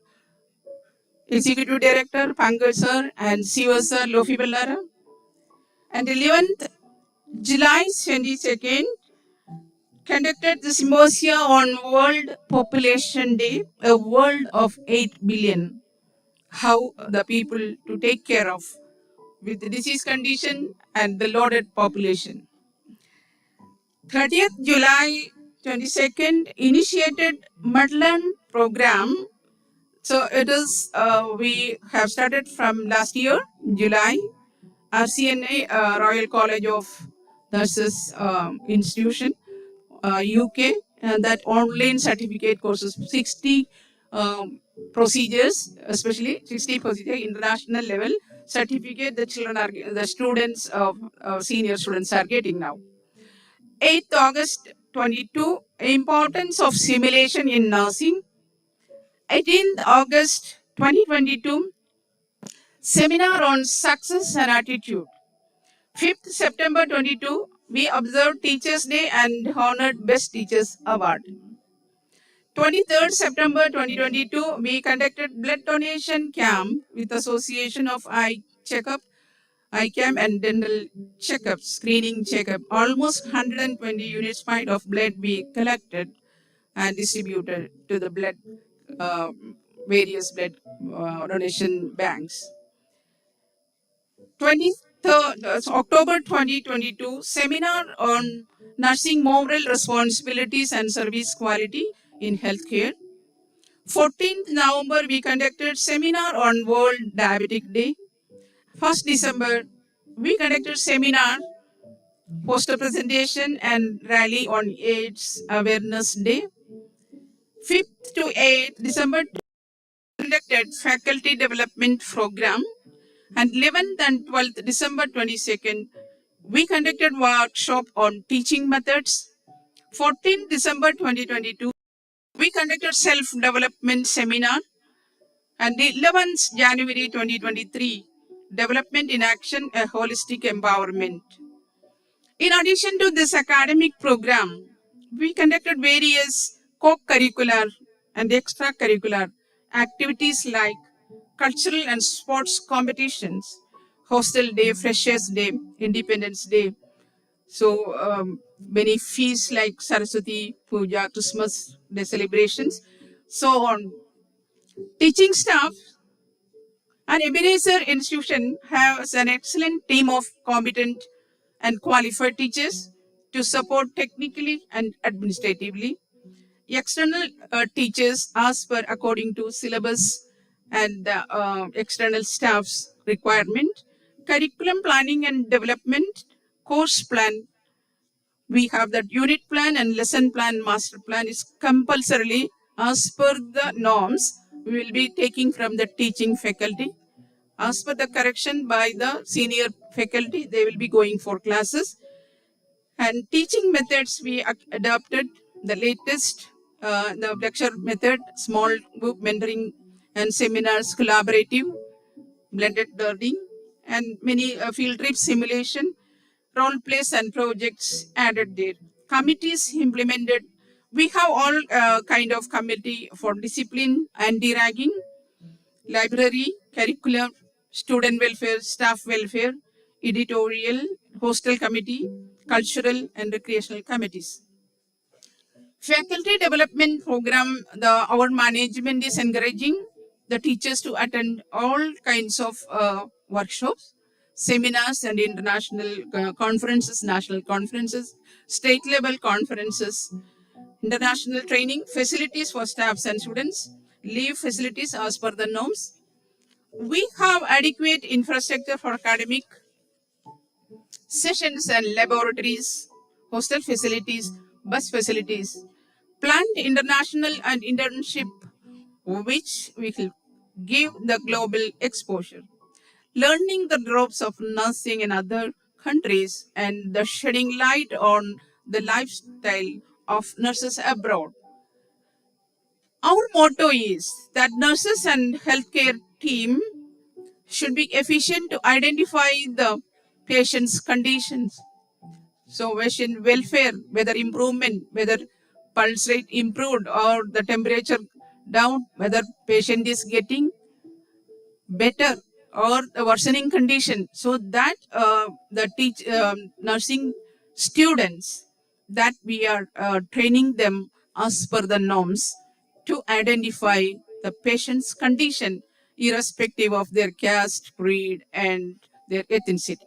Executive Director, Pankaj Sir, and CEO Sir, Lofi Bellara. And 11th July 22nd, conducted the symposium on World Population Day, a world of 8 billion. How the people to take care of with the disease condition and the loaded population. 30th July 22nd, initiated Mudland program. So it is, we have started from last year, July, RCNA, Royal College of Nurses Institution, UK, and that online certificate courses, 60 procedures, especially 60 procedure, international level certificate the children are, the students of senior students are getting now. 8th August 22, importance of simulation in nursing. 18th August 2022, seminar on success and attitude. 5th September 22, we observed Teachers' Day and honored Best Teachers Award. 23rd September 2022, we conducted blood donation camp with Association of Eye Checkup, Eye Camp and Dental Checkup, screening checkup. Almost 120 units pint of blood we collected and distributed to the blood, various blood donation banks. 23rd October 2022, seminar on nursing moral responsibilities and service quality in healthcare. 14th November, we conducted seminar on World Diabetic Day. 1st December, we conducted seminar, poster presentation and rally on AIDS Awareness Day. 5th to 8th December, conducted faculty development program. And 11th and 12th December 22nd, we conducted workshop on teaching methods. 14th December 2022, we conducted self-development seminar. And 11th January 2023, Development in Action, a Holistic Empowerment. In addition to this academic program, we conducted various co-curricular and extracurricular activities like cultural and sports competitions, Hostel Day, Freshers Day, Independence Day. So many feasts like Saraswati Puja, Christmas Day celebrations, so on. Teaching staff and Ebenezer institution has an excellent team of competent and qualified teachers to support technically and administratively. External teachers as per according to syllabus and external staff's requirement. Curriculum planning and development, course plan. We have that unit plan and lesson plan, master plan is compulsorily as per the norms. We will be taking from the teaching faculty. As per the correction by the senior faculty, they will be going for classes. And teaching methods, we adopted the latest, the lecture method, small group mentoring and seminars, collaborative, blended learning, and many field trip simulation, role plays and projects added there. Committees implemented. We have all kind of committee for discipline, anti-ragging, library, curriculum, student welfare, staff welfare, editorial, hostel committee, cultural and recreational committees. Faculty development program, our management is encouraging the teachers to attend all kinds of workshops, seminars and international conferences, national conferences, state level conferences, international training, facilities for staffs and students, leave facilities as per the norms. We have adequate infrastructure for academic sessions and laboratories, hostel facilities, bus facilities, planned international and internship, which will give the global exposure. Learning the ropes of nursing in other countries and the shedding light on the lifestyle of nurses abroad. Our motto is that nurses and healthcare team should be efficient to identify the patient's conditions. So patient welfare, whether improvement, whether pulse rate improved or the temperature down, whether patient is getting better or a worsening condition, so that the nursing students, that we are training them as per the norms to identify the patient's condition irrespective of their caste, creed, and their ethnicity.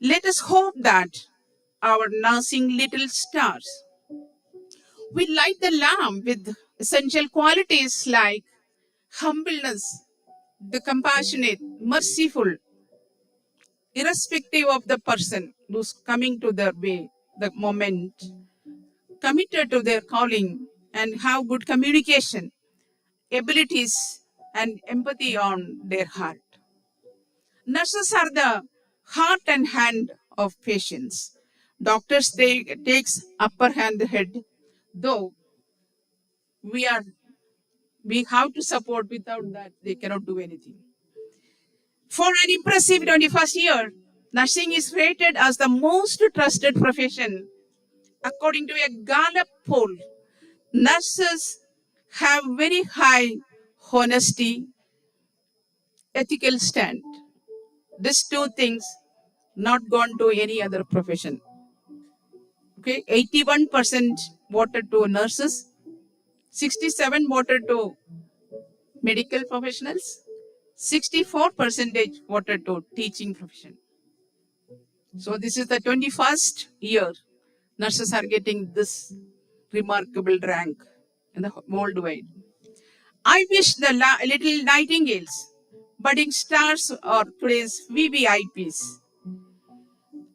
Let us hope that our nursing little stars will light the lamp with essential qualities like humbleness, the compassionate, merciful, irrespective of the person who's coming to their way, the moment, committed to their calling, and have good communication, abilities, and empathy on their heart. Nurses are the heart and hand of patients. Doctors takes upper hand head, though we are we have to support. Without that, they cannot do anything. For an impressive 21st year, nursing is rated as the most trusted profession. According to a Gallup poll, nurses have very high honesty, ethical stand. These two things not gone to any other profession. Okay, 81% voted to nurses, 67 voted to medical professionals, 64% voted to teaching profession. So this is the 21st year nurses are getting this remarkable rank in the worldwide. I wish the little nightingales, budding stars, or today's VVIPs,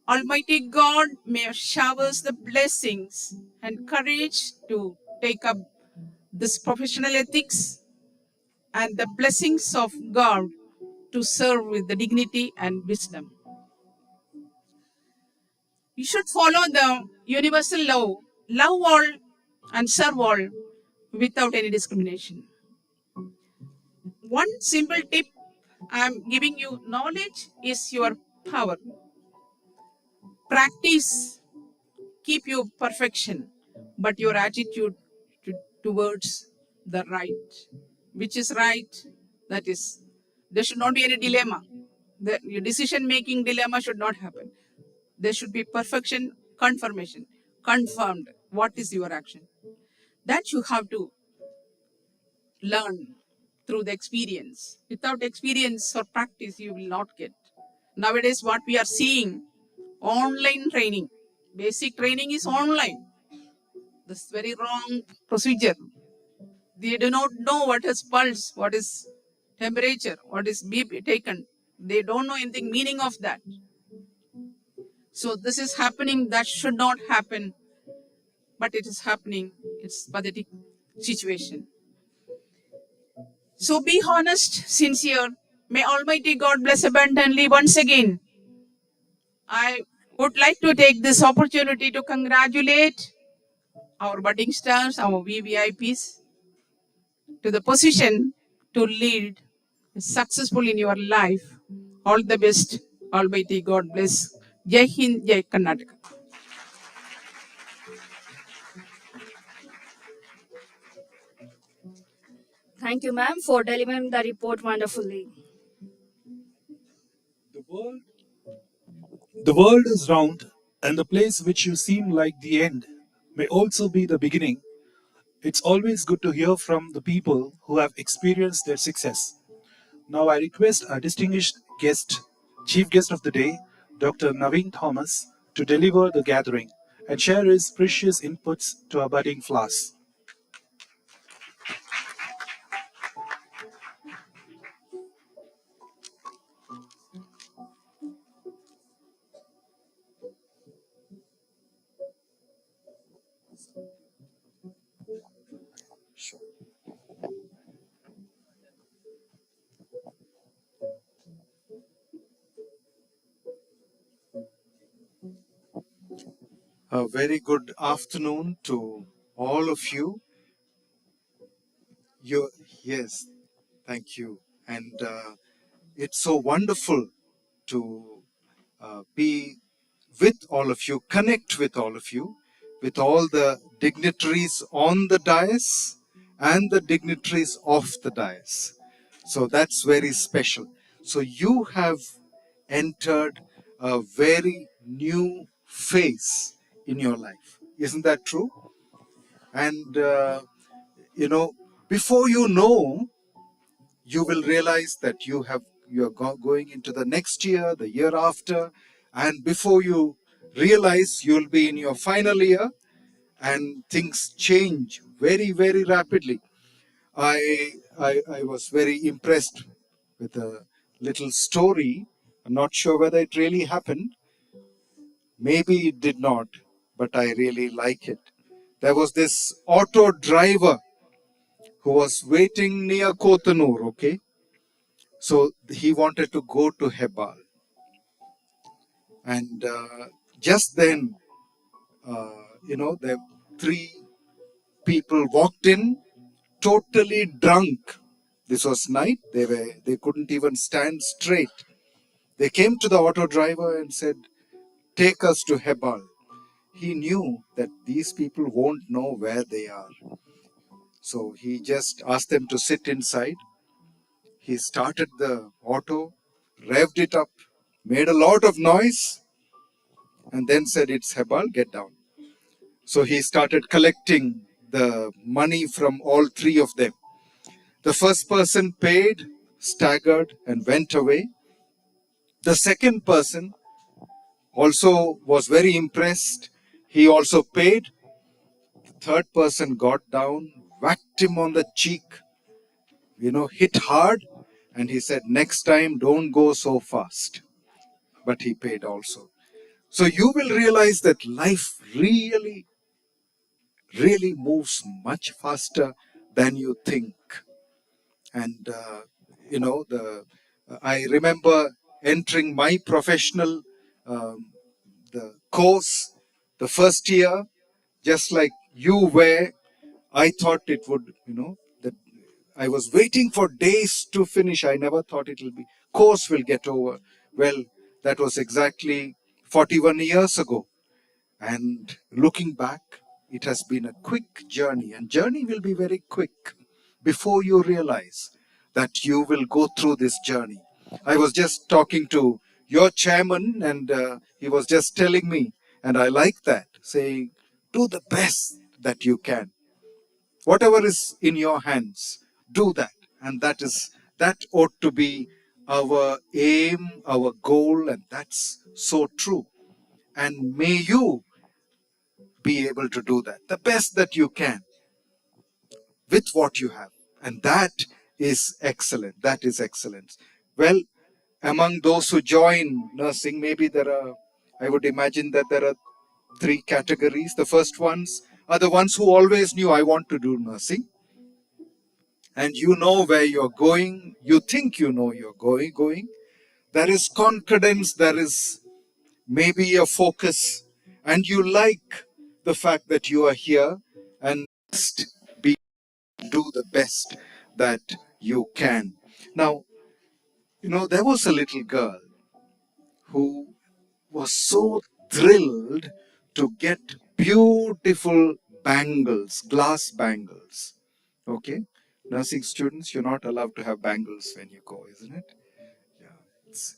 Almighty God may showers the blessings and courage to take up this professional ethics and the blessings of God to serve with the dignity and wisdom. You should follow the universal law, love all and serve all without any discrimination. One simple tip I'm giving you: knowledge is your power. Practice keep you perfection, but your attitude towards the right, which is right, that is, there should not be any dilemma. Your decision making dilemma should not happen. There should be perfection, confirmation, confirmed what is your action. That you have to learn through the experience. Without experience or practice, you will not get. Nowadays, what we are seeing, online training, basic training is online. This is very wrong procedure. They do not know what is pulse, what is temperature, what is BP taken. They don't know anything meaning of that. So this is happening. That should not happen, but it is happening. It's pathetic situation. So be honest, sincere. May Almighty God bless abundantly once again. I would like to take this opportunity to congratulate our budding stars, our VVIPs, to the position to lead successful in your life. All the best. Almighty God bless. Jai Hind, Jai Karnataka. Thank you, ma'am, for delivering the report wonderfully. The world is round, and the place which you seem like the end may also be the beginning. It's always good to hear from the people who have experienced their success. Now I request our distinguished guest, chief guest of the day, Dr. Naveen Thomas, to deliver the gathering and share his precious inputs to our budding class. A very good afternoon to all of you. Yes, thank you. And it's so wonderful to be with all of you, connect with all of you, with all the dignitaries on the dais and the dignitaries off the dais. So that's very special. So you have entered a very new phase in your life. Isn't that true? And, before you know, you will realize that you're going into the next year, the year after, and before you realize, you'll be in your final year, and things change very, very rapidly. I was very impressed with a little story. I'm not sure whether it really happened. Maybe it did not, but I really like it. There was this auto driver who was waiting near Kotanur, okay? So he wanted to go to Hebal. And just then, the three people walked in, totally drunk. This was night. They couldn't even stand straight. They came to the auto driver and said, "Take us to Hebal." He knew that these people won't know where they are. So he just asked them to sit inside. He started the auto, revved it up, made a lot of noise, and then said, "It's Hebal, get down." So he started collecting the money from all three of them. The first person paid, staggered, and went away. The second person also was very impressed. He also paid. The third person got down, whacked him on the cheek, hit hard, and he said, "Next time, don't go so fast." But he paid also. So you will realize that life really, really moves much faster than you think. And, I remember entering my professional um, the course the first year, just like you were. I thought it would, that I was waiting for days to finish. I never thought it will be, course will get over. Well, that was exactly 41 years ago. And looking back, it has been a quick journey, and journey will be very quick before you realize that you will go through this journey. I was just talking to your chairman, and he was just telling me, and I like that, saying, do the best that you can. Whatever is in your hands, do that. And that ought to be our aim, our goal, and that's so true. And may you be able to do that, the best that you can with what you have. And that is excellent. That is excellence. Well, among those who join nursing, maybe I would imagine that there are three categories. The first ones are the ones who always knew, I want to do nursing. And you know where you're going. You think you know you're going. There is confidence. There is maybe a focus. And you like the fact that you are here, and just do the best that you can. Now, there was a little girl who was so thrilled to get beautiful bangles, glass bangles. Okay? Nursing students, you're not allowed to have bangles when you go, isn't it? Yeah.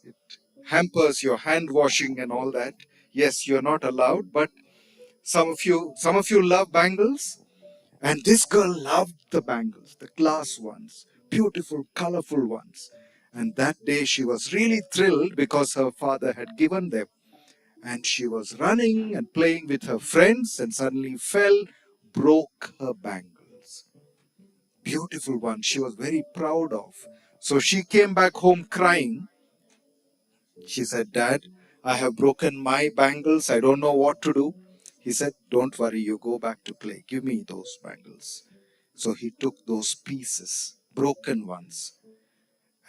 It hampers your hand washing and all that. Yes, you're not allowed, but some of you love bangles. And this girl loved the bangles, the glass ones, beautiful, colorful ones. And that day she was really thrilled because her father had given them. And she was running and playing with her friends and suddenly fell, broke her bangles. Beautiful one, she was very proud of. So she came back home crying. She said, "Dad, I have broken my bangles. I don't know what to do." He said, "Don't worry, you go back to play. Give me those bangles." So he took those pieces, broken ones,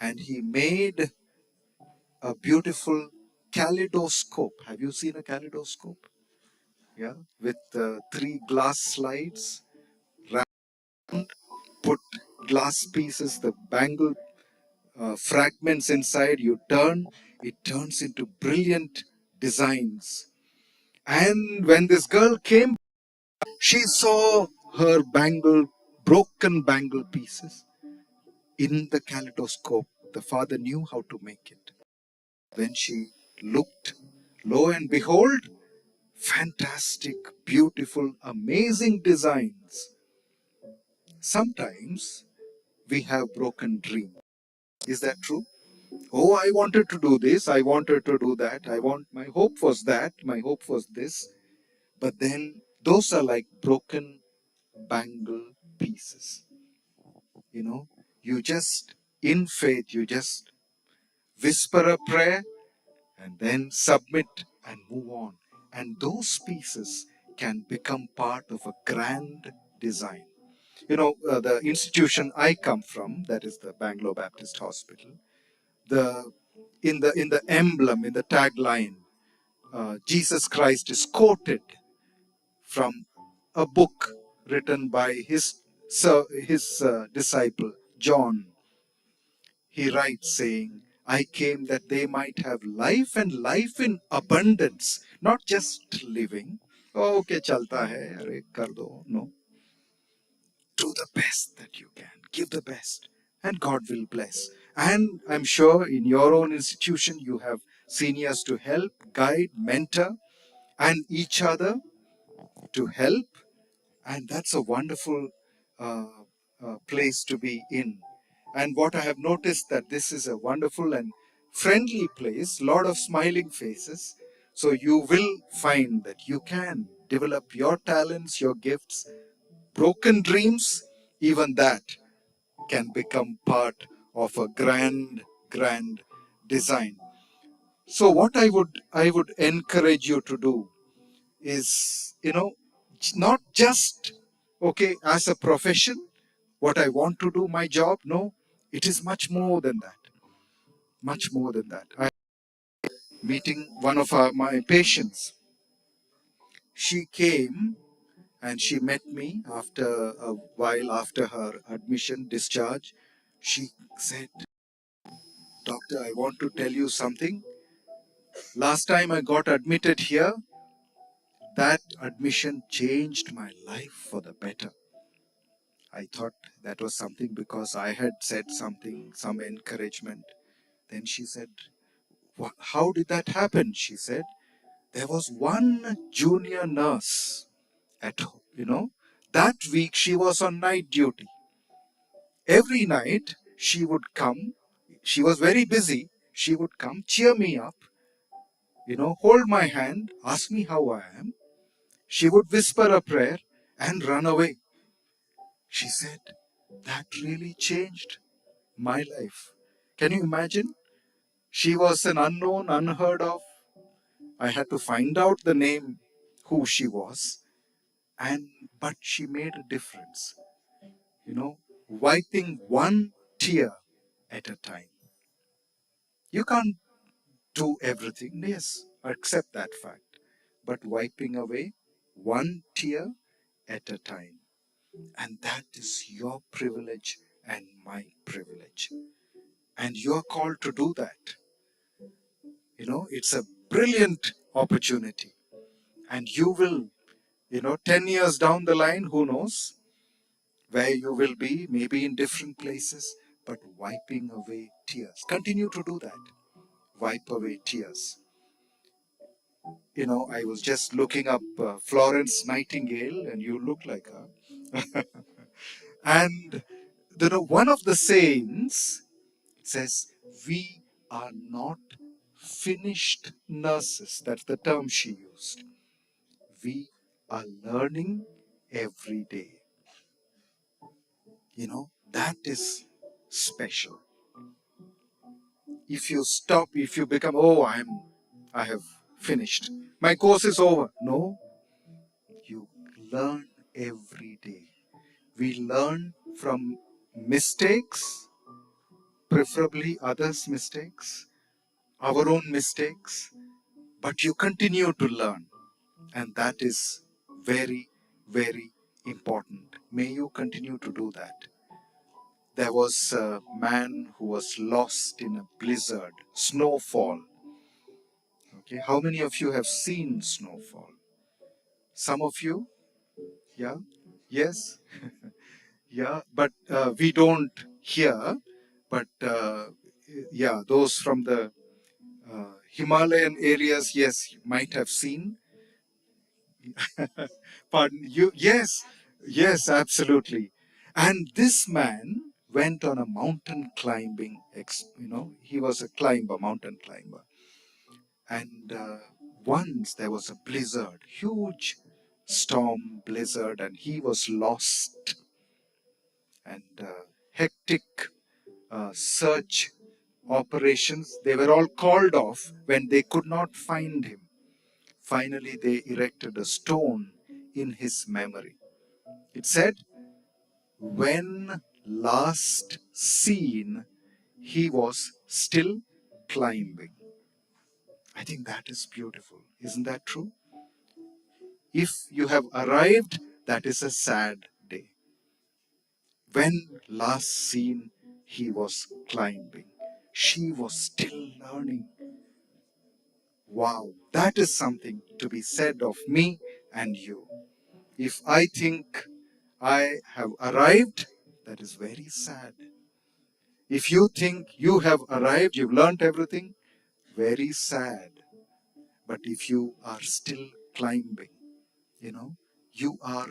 and he made a beautiful kaleidoscope. Have you seen a kaleidoscope? Yeah, with three glass slides, round, put glass pieces, the bangle fragments inside, you turn, it turns into brilliant designs. And when this girl came, she saw her broken bangle pieces. in the kaleidoscope. The Father knew how to make it. When she looked, lo and behold, fantastic, beautiful, amazing designs. Sometimes we have broken dreams. Is that true? Oh, I wanted to do this, I wanted to do that, my hope was that, my hope was this. But then those are like broken bangle pieces. You know, you just, in faith, you just whisper a prayer and then submit and move on. And those pieces can become part of a grand design. You know, the institution I come from, that is the Bangalore Baptist Hospital, in the emblem, in the tagline, Jesus Christ is quoted from a book written by his disciple John. He writes saying, I came that they might have life and life in abundance, not just living. Oh, okay, chalta hai, arre, kar do. No. Do the best that you can. Give the best. And God will bless. And I'm sure in your own institution, you have seniors to help, guide, mentor, and each other to help. And that's a wonderful uh, place to be in. And what I have noticed that this is a wonderful and friendly place, lot of smiling faces. So you will find that you can develop your talents, your gifts, broken dreams, even that can become part of a grand design. So what I would encourage you to do is, not just, okay, as a profession, what I want to do, my job. No, it is much more than that. Much more than that. I meeting one of my patients. She came and she met me after a while after her admission, discharge. She said, Doctor, I want to tell you something. Last time I got admitted here, that admission changed my life for the better. I thought that was something because I had said something, some encouragement. Then she said, how did that happen? She said, there was one junior nurse at home, that week she was on night duty. Every night she would come, she was very busy, she would come, cheer me up, hold my hand, ask me how I am. She would whisper a prayer and run away. She said, that really changed my life. Can you imagine? She was an unknown, unheard of. I had to find out the name, who she was. But she made a difference, wiping one tear at a time. You can't do everything, yes, accept that fact. But wiping away one tear at a time. And that is your privilege and my privilege. And you're called to do that. It's a brilliant opportunity. And you will, 10 years down the line, who knows where you will be, maybe in different places, but wiping away tears. Continue to do that. Wipe away tears. I was just looking up Florence Nightingale, and you look like her. And, one of the sayings says, we are not finished nurses. That's the term she used. We are learning every day. That is special. If you stop, if you become, I have finished. My course is over. No, you learn every day. We learn from mistakes, preferably others' mistakes, our own mistakes, but you continue to learn. And that is very, very important. May you continue to do that. There was a man who was lost in a blizzard, snowfall. Okay, how many of you have seen snowfall? Some of you? Yeah? Yes? Yeah, but we don't here. But yeah, those from the Himalayan areas, yes, you might have seen. Pardon you? Yes, yes, absolutely. And this man went on a mountain climbing. He was a climber, mountain climber. And once there was a blizzard, huge storm blizzard, and he was lost. And hectic search operations, they were all called off when they could not find him. Finally, they erected a stone in his memory. It said, when last seen, he was still climbing. I think that is beautiful. Isn't that true? If you have arrived, that is a sad day. When last seen, he was climbing. She was still learning. Wow, that is something to be said of me and you. If I think I have arrived, that is very sad. If you think you have arrived, you've learned everything, very sad. But if you are still climbing, you are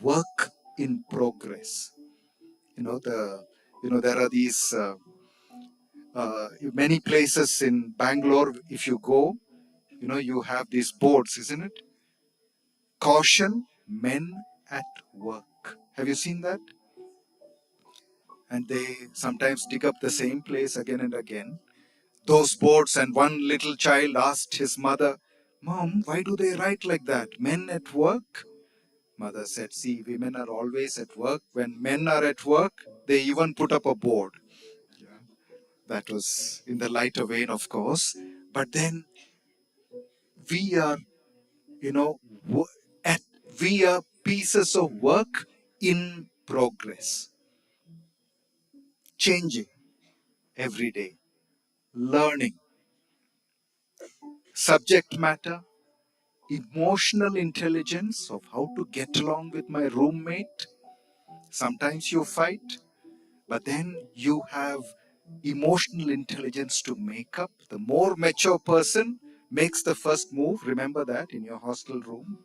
work in progress. There are these many places in Bangalore. If you go, you have these boards, isn't it? Caution, men at work. Have you seen that? And they sometimes dig up the same place again and again. Those boards, and one little child asked his mother, Mom, why do they write like that? Men at work? Mother said, see, women are always at work. When men are at work, they even put up a board. Yeah. That was in the lighter vein, of course. But then we are, at we are pieces of work in progress, changing every day, learning subject matter, emotional intelligence of how to get along with my roommate. Sometimes you fight, but then you have emotional intelligence to make up. The more mature person makes the first move. Remember that in your hostel room.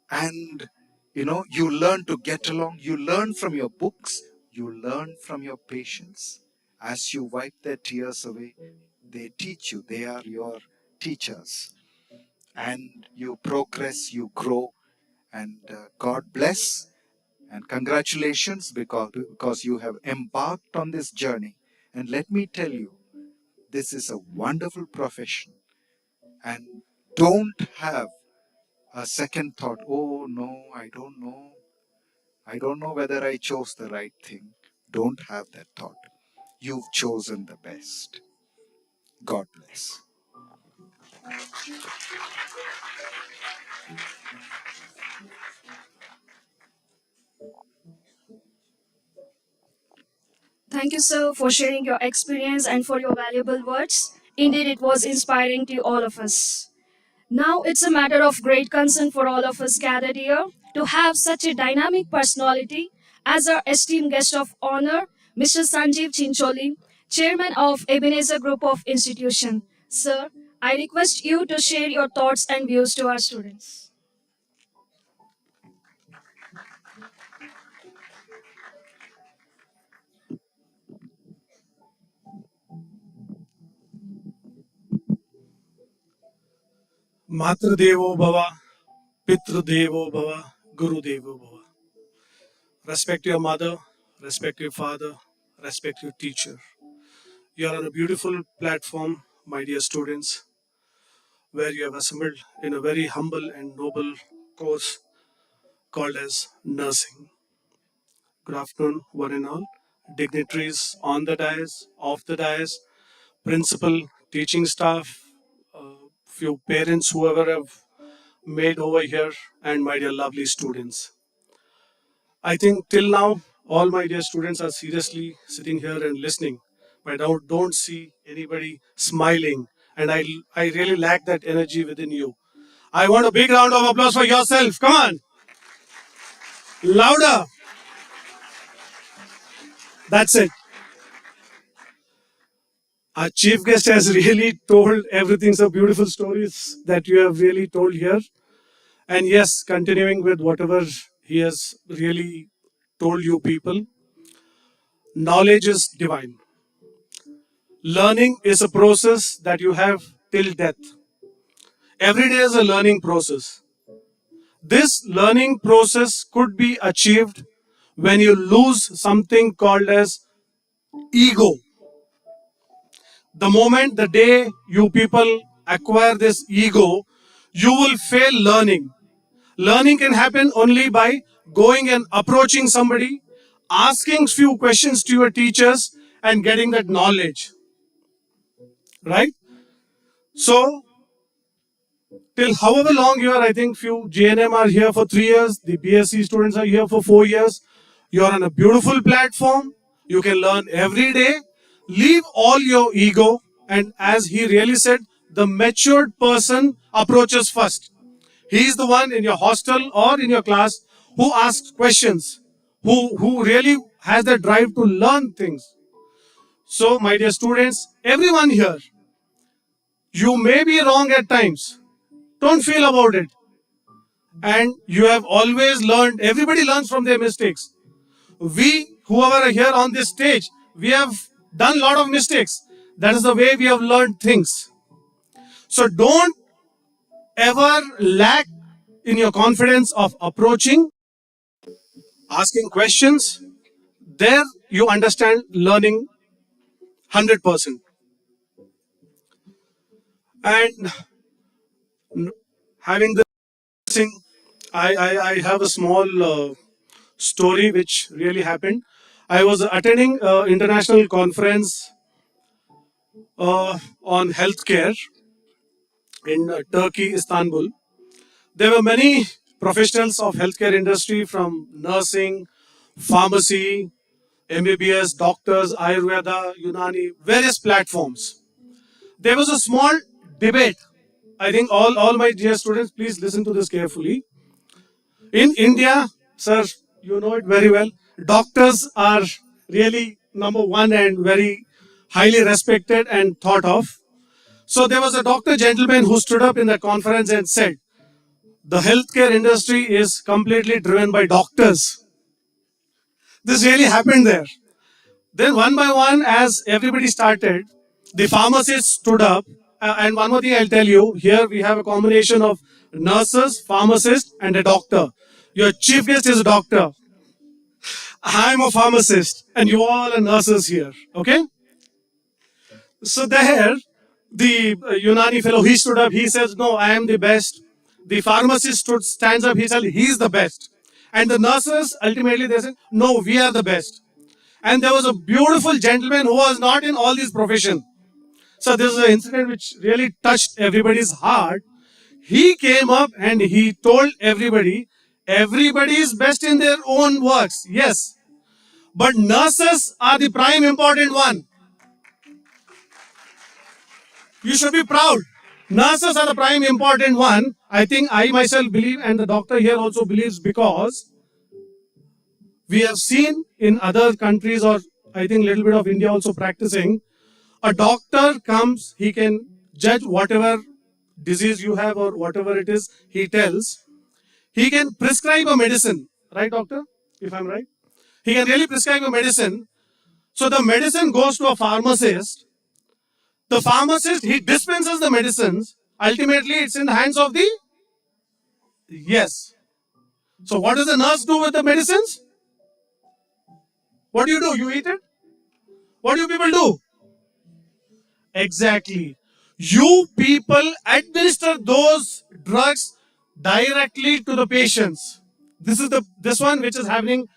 And you learn to get along. You learn from your books. You learn from your patients. As you wipe their tears away, they teach you. They are your teachers. And you progress, you grow, and God bless and congratulations because you have embarked on this journey. And let me tell you, this is a wonderful profession. And don't have a second thought, oh no, I don't know. I don't know whether I chose the right thing. Don't have that thought. You've chosen the best. God bless. Thank you, sir, for sharing your experience and for your valuable words. Indeed, it was inspiring to all of us. Now it's a matter of great concern for all of us gathered here to have such a dynamic personality as our esteemed guest of honor, Mr. Sanjeev Chincholi, Chairman of Ebenezer Group of Institution. Sir, I request you to share your thoughts and views to our students. Matradevo Bhava, Pitradevo Bhava, Guru Devo Bhava. Respect your mother, respect your father, respect your teacher. You are on a beautiful platform, my dear students, where you have assembled in a very humble and noble course called as nursing. Good afternoon, one and all. Dignitaries on the dais, off the dais, principal, teaching staff, few parents, whoever have made over here, and my dear lovely students. I think till now, all my dear students are seriously sitting here and listening, but I don't see anybody smiling, and I really lack that energy within you. I want a big round of applause for yourself. Come on, louder. That's it. Our chief guest has really told everything, so beautiful stories that you have really told here. And yes, continuing with whatever he has really told you people, knowledge is divine. Learning is a process that you have till death. Every day is a learning process. This learning process could be achieved when you lose something called as ego. The moment, the day you people acquire this ego, you will fail learning. Learning can happen only by going and approaching somebody, asking few questions to your teachers and getting that knowledge. Right? So, till however long you are, I think few JNM are here for 3 years, the BSc students are here for 4 years. You are on a beautiful platform. You can learn every day. Leave all your ego, and as he really said, the matured person approaches first. He is the one in your hostel or in your class who asks questions, who really has the drive to learn things. So, my dear students, everyone here, you may be wrong at times. Don't feel about it. And you have always learned, everybody learns from their mistakes. We, whoever are here on this stage, we have done a lot of mistakes. That is the way we have learned things. So don't ever lack in your confidence of approaching, asking questions. There you understand learning 100%. And having this thing, I have a small story which really happened. I was attending an international conference on healthcare in Turkey, Istanbul. There were many professionals of healthcare industry from nursing, pharmacy, MBBS, doctors, Ayurveda, Unani, various platforms. There was a small debate. I think all my dear students, please listen to this carefully. In India, sir, you know it very well, doctors are really number one and very highly respected and thought of. So there was a doctor gentleman who stood up in the conference and said, the healthcare industry is completely driven by doctors. This really happened there. Then one by one, as everybody started, the pharmacists stood up. And one more thing I'll tell you, here we have a combination of nurses, pharmacists, and a doctor. Your chief guest is a doctor. I'm a pharmacist, and you all are nurses here. Okay? So there, the Unani fellow, he stood up, he says, no, I am the best. The pharmacist stands up, he says, he's the best. And the nurses, ultimately, they said, no, we are the best. And there was a beautiful gentleman who was not in all these professions. So this is an incident which really touched everybody's heart. He came up and he told everybody, everybody is best in their own works, yes. But nurses are the prime important one. You should be proud. Nurses are the prime important one. I think I myself believe, and the doctor here also believes, because we have seen in other countries, or I think a little bit of India also practicing, a doctor comes, he can judge whatever disease you have or whatever it is, he tells. He can prescribe a medicine, right doctor, if I'm right? He can really prescribe a medicine. So the medicine goes to a pharmacist. The pharmacist, he dispenses the medicines. Ultimately, it's in the hands of the... Yes. So what does the nurse do with the medicines? What do? You eat it? What do you people do? Exactly. You people administer those drugs directly to the patients. This one which is happening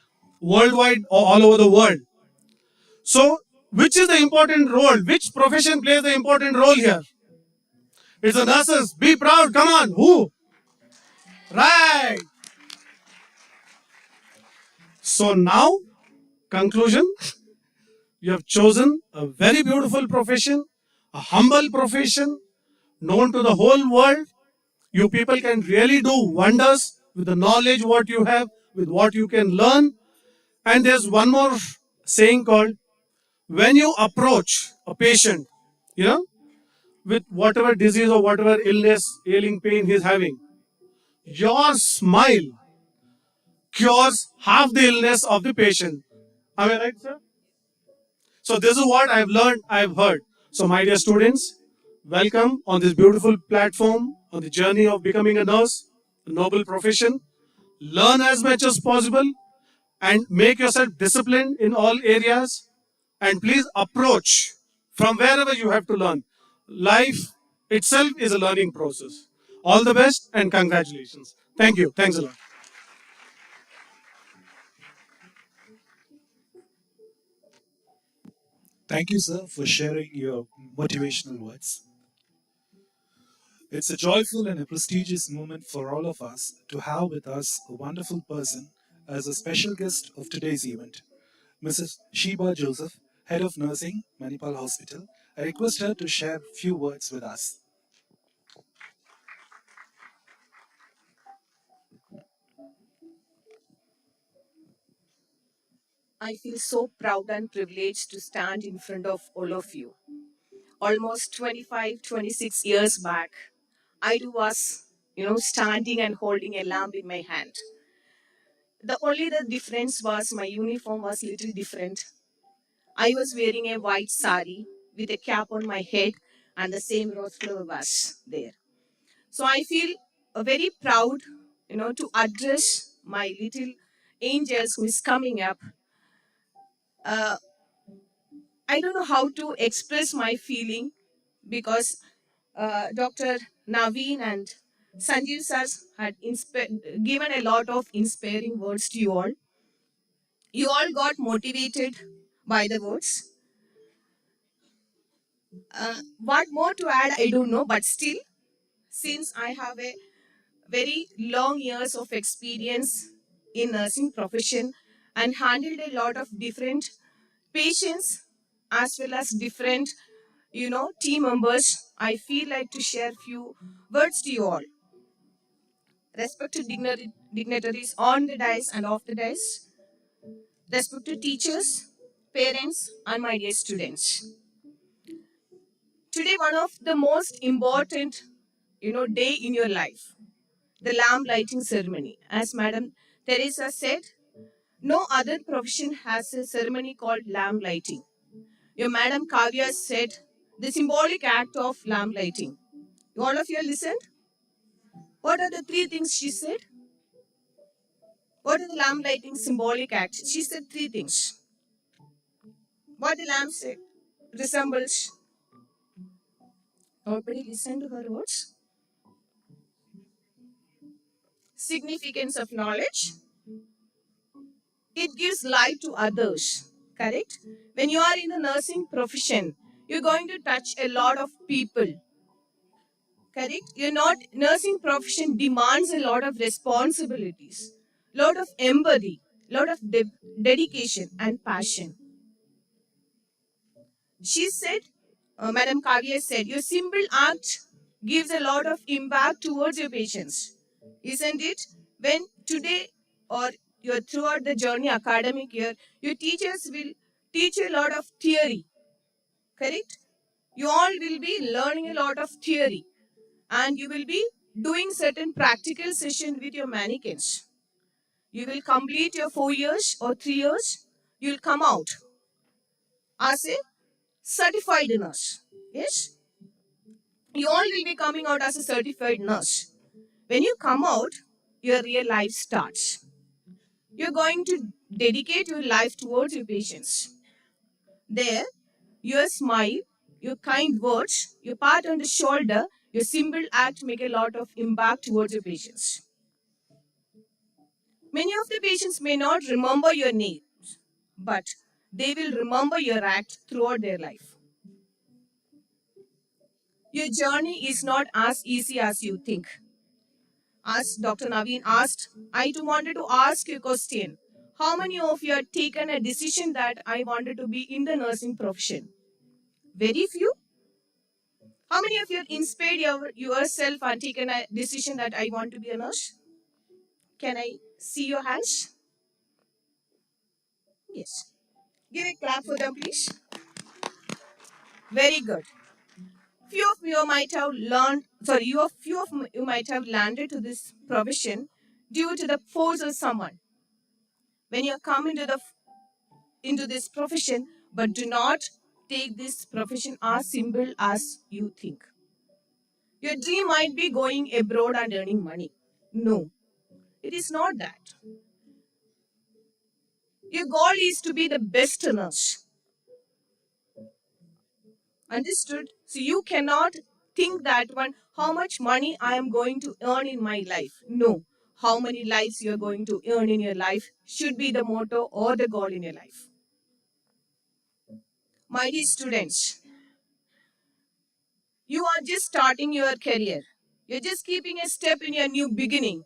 worldwide or all over the world. So, which is the important role? Which profession plays the important role here? It's the nurses. Be proud. Come on. Who? Right. So now, conclusion. You have chosen a very beautiful profession, a humble profession, known to the whole world. You people can really do wonders with the knowledge what you have, with what you can learn. And there's one more saying called, when you approach a patient, you know, with whatever disease or whatever illness, ailing pain he's having. Your smile cures half the illness of the patient. Am I right, sir? So this is what I've learned, I've heard. So my dear students, welcome on this beautiful platform on the journey of becoming a nurse, a noble profession. Learn as much as possible and make yourself disciplined in all areas. And please approach from wherever you have to learn. Life itself is a learning process. All the best and congratulations. Thank you. Thanks a lot. Thank you, sir, for sharing your motivational words. It's a joyful and a prestigious moment for all of us to have with us a wonderful person as a special guest of today's event. Mrs. Sheba Joseph, Head of Nursing, Manipal Hospital. I request her to share a few words with us. I feel so proud and privileged to stand in front of all of you. Almost 25, 26 years back, I too was, standing and holding a lamp in my hand. The difference was my uniform was little different. I was wearing a white sari with a cap on my head and the same rose flower was there. So I feel very proud, to address my little angels who is coming up. Uh, I don't know how to express my feeling because Dr. Naveen and Sanjeev Sars had given a lot of inspiring words to you all. You all got motivated by the words. What more to add, I don't know, but still, since I have a very long years of experience in nursing profession and handled a lot of different patients as well as different team members, I feel like to share few words to you all. Respected dignitaries on the dais and off the dais, respected teachers, parents, and my dear students. Today, one of the most important, day in your life, the lamp lighting ceremony. As Madam Teresa said, no other profession has a ceremony called lamp lighting. Your Madam Kavya said the symbolic act of lamp lighting. All of you listened? What are the three things she said? What is the lamp lighting symbolic act? She said three things. What the lamp said resembles. Nobody listened to her words. Significance of knowledge. It gives light to others. Correct? When you are in the nursing profession, you're going to touch a lot of people. Correct? You're not nursing profession demands a lot of responsibilities, lot of empathy, lot of dedication and passion. She said, Madam Kavya said, your simple act gives a lot of impact towards your patients. Isn't it? When today or your throughout the journey academic year, your teachers will teach you a lot of theory. Correct? You all will be learning a lot of theory and you will be doing certain practical session with your mannequins. You will complete your 4 years or 3 years. You will come out as a certified nurse. Yes? You all will be coming out as a certified nurse. When you come out, your real life starts. You're going to dedicate your life towards your patients. There, your smile, your kind words, your pat on the shoulder, your simple act make a lot of impact towards your patients. Many of the patients may not remember your name, but they will remember your act throughout their life. Your journey is not as easy as you think. As Dr. Naveen asked, I too wanted to ask you a question. How many of you have taken a decision that I wanted to be in the nursing profession? Very few. How many of you have inspired yourself and taken a decision that I want to be a nurse? Can I see your hands? Yes. Give a clap for them, please. Very good. few of you might have landed to this profession due to the force of someone. When you come into this profession, but do not take this profession as simple as you think. Your dream might be going abroad and earning money. No, it is not that. Your goal is to be the best nurse. Understood? So you cannot think that one, how much money I am going to earn in my life. No. How many lives you are going to earn in your life should be the motto or the goal in your life. My dear students, you are just starting your career. You're just keeping a step in your new beginning.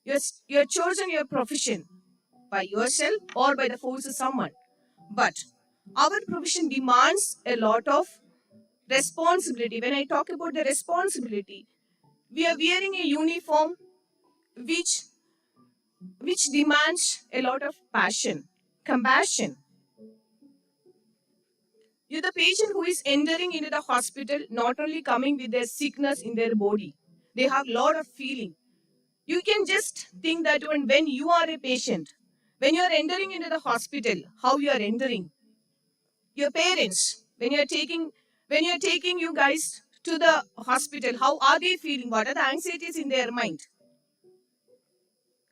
You're chosen your profession by yourself or by the force of someone. But our profession demands a lot of responsibility. When I talk about the responsibility, we are wearing a uniform which demands a lot of passion, compassion. You're the patient who is entering into the hospital, not only coming with their sickness in their body. They have a lot of feeling. You can just think that when you are a patient, when you are entering into the hospital, how you are entering. Your parents, when you are taking you guys to the hospital, how are they feeling? What are the anxieties in their mind?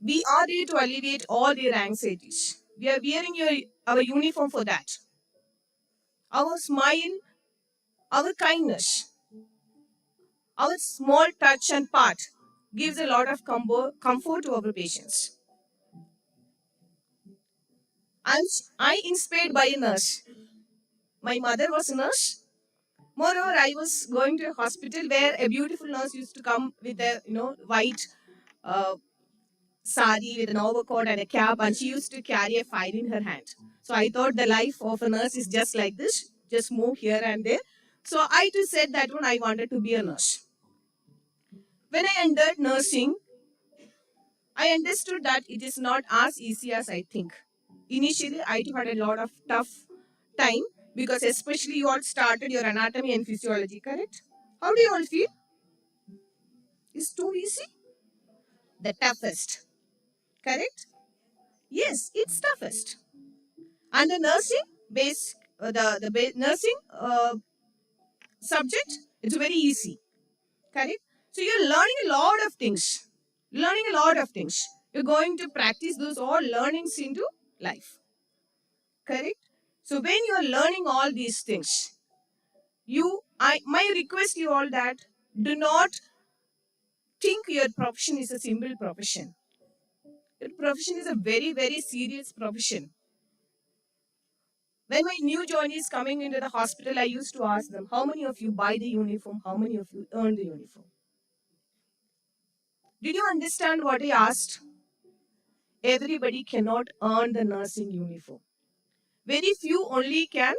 We are there to alleviate all their anxieties. We are wearing our uniform for that. Our smile, our kindness, our small touch and part gives a lot of comfort to our patients. I inspired by a nurse. My mother was a nurse. Moreover, I was going to a hospital where a beautiful nurse used to come with a white sari with an overcoat and a cap, and she used to carry a file in her hand. So I thought the life of a nurse is just like this, just move here and there. So I too said that when I wanted to be a nurse. When I entered nursing, I understood that it is not as easy as I think. Initially, I too had a lot of tough time because especially you all started your anatomy and physiology, correct? How do you all feel? It's too easy? The toughest, correct? Yes, it's toughest. And the nursing nursing subject, it's very easy, correct? So you're learning a lot of things. You're going to practice those all learnings into life, correct? So when you're learning all these things, my request you all that do not think your profession is a simple profession. Your profession is a very, very serious profession. When my new joinees coming into the hospital, I used to ask them, how many of you buy the uniform? How many of you earn the uniform? Did you understand what I asked? Everybody cannot earn the nursing uniform. Very few only can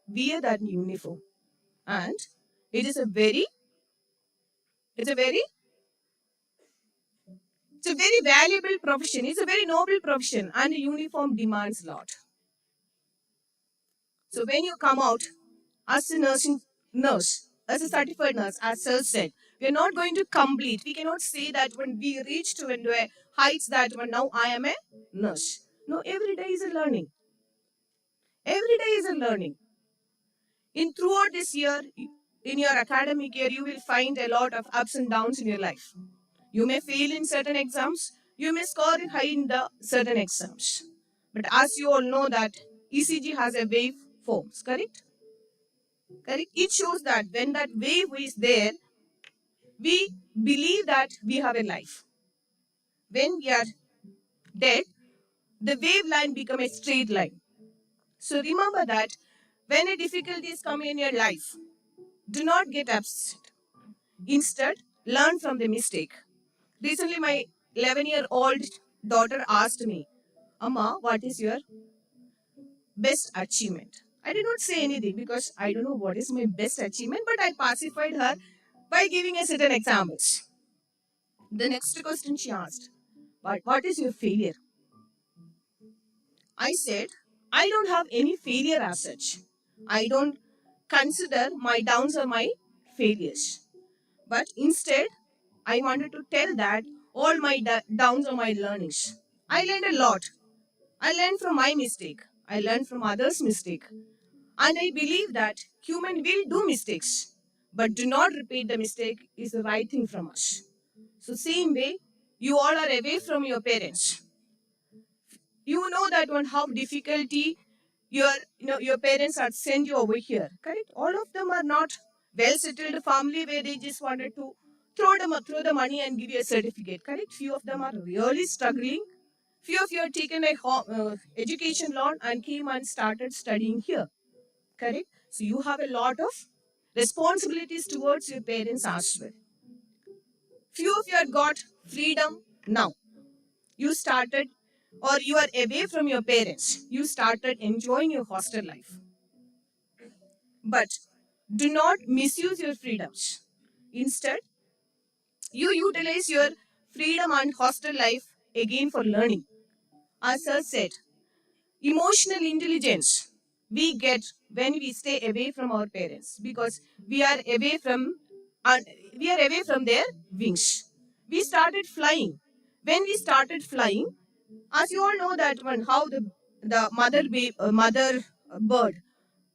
wear that uniform. And it's a very valuable profession. It's a very noble profession, and the uniform demands a lot. So when you come out as a nurse, as a certified nurse, as Sir said, we are not going to complete. We cannot say that when we reach to a heights that when now I am a nurse. No, every day is a learning. Every day is a learning. Throughout this year, in your academic year, you will find a lot of ups and downs in your life. You may fail in certain exams. You may score high in the certain exams. But as you all know that ECG has a wave forms, correct? Correct. It shows that when that wave is there, we believe that we have a life. When we are dead, the wave line becomes a straight line. So remember that when a difficulty is coming in your life, do not get upset. Instead, learn from the mistake. Recently, my 11-year-old daughter asked me, Amma, what is your best achievement? I did not say anything because I don't know what is my best achievement, but I pacified her by giving a certain examples. The next question she asked, but what is your failure? I said, I don't have any failure as such. I don't consider my downs are my failures. But instead, I wanted to tell that all my downs are my learnings. I learned a lot. I learned from my mistake. I learned from others' mistake. And I believe that human will do mistakes, but do not repeat the mistake is the right thing from us. So same way, you all are away from your parents. You know that one how difficulty your parents are sent you over here. Correct? All of them are not well settled family where they just wanted to throw the money and give you a certificate. Correct? Few of them are really struggling. Few of you have taken a education loan and came and started studying here. Correct? So you have a lot of responsibilities towards your parents as well. Few of you have got freedom now. You started or you are away from your parents. You started enjoying your hostel life. But do not misuse your freedoms. Instead, you utilize your freedom and hostel life again for learning. As I said, emotional intelligence we get when we stay away from our parents because we are away from uh, we are away from their wings. We started flying. When we started flying, as you all know that one how the mother bird,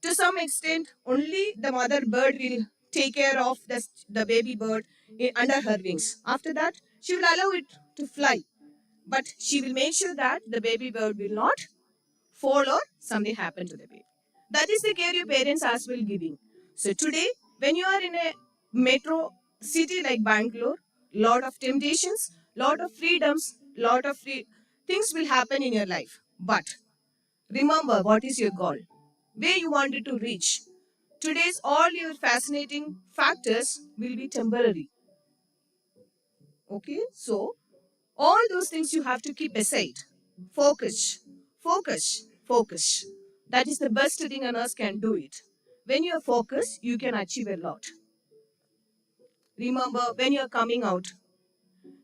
to some extent only the mother bird will take care of the baby bird under her wings. After that, she will allow it to fly, but she will make sure that the baby bird will not fall or something happen to the baby. That is the care your parents as well giving. So today, when you are in a metro city like Bangalore, lot of temptations, lot of freedoms, lot of things will happen in your life. But remember what is your goal, where you wanted to reach. Today's all your fascinating factors will be temporary. Okay, so all those things you have to keep aside. Focus, focus, focus. That is the best thing a nurse can do it. When you are focused, you can achieve a lot. Remember, when you are coming out,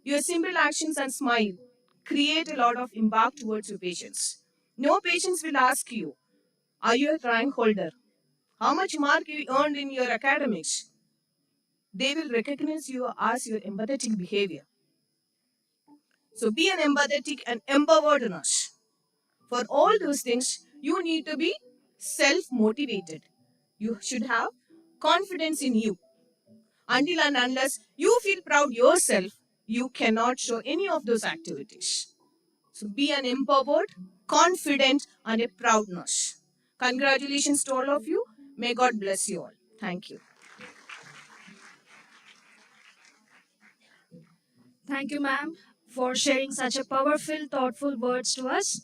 your simple actions and smile create a lot of impact towards your patients. No patients will ask you, are you a rank holder? How much mark you earned in your academics? They will recognize you as your empathetic behavior. So be an empathetic and empowered nurse. For all those things, you need to be self motivated. You should have confidence in you. Until and unless you feel proud yourself, you cannot show any of those activities. So be an empowered, confident, and a proud nurse. Congratulations to all of you. May God bless you all. Thank you. Thank you, ma'am, for sharing such a powerful, thoughtful words to us.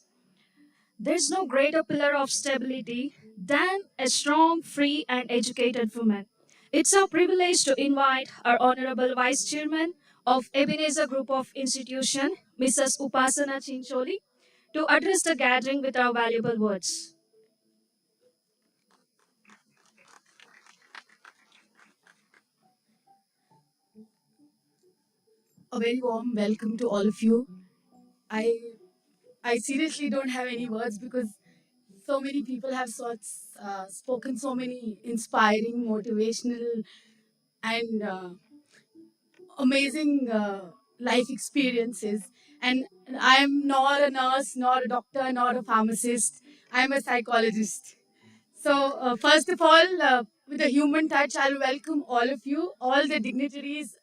There's no greater pillar of stability than a strong, free, and educated woman. It's our privilege to invite our Honorable Vice Chairman of Ebenezer Group of Institution, Mrs. Upasana Chincholi, to address the gathering with our valuable words. A very warm welcome to all of you. I I seriously don't have any words because so many people have spoken so many inspiring, motivational, and amazing life experiences. And I am not a nurse, not a doctor, not a pharmacist. I am a psychologist. So, first of all, with a human touch, I'll welcome all of you, all the dignitaries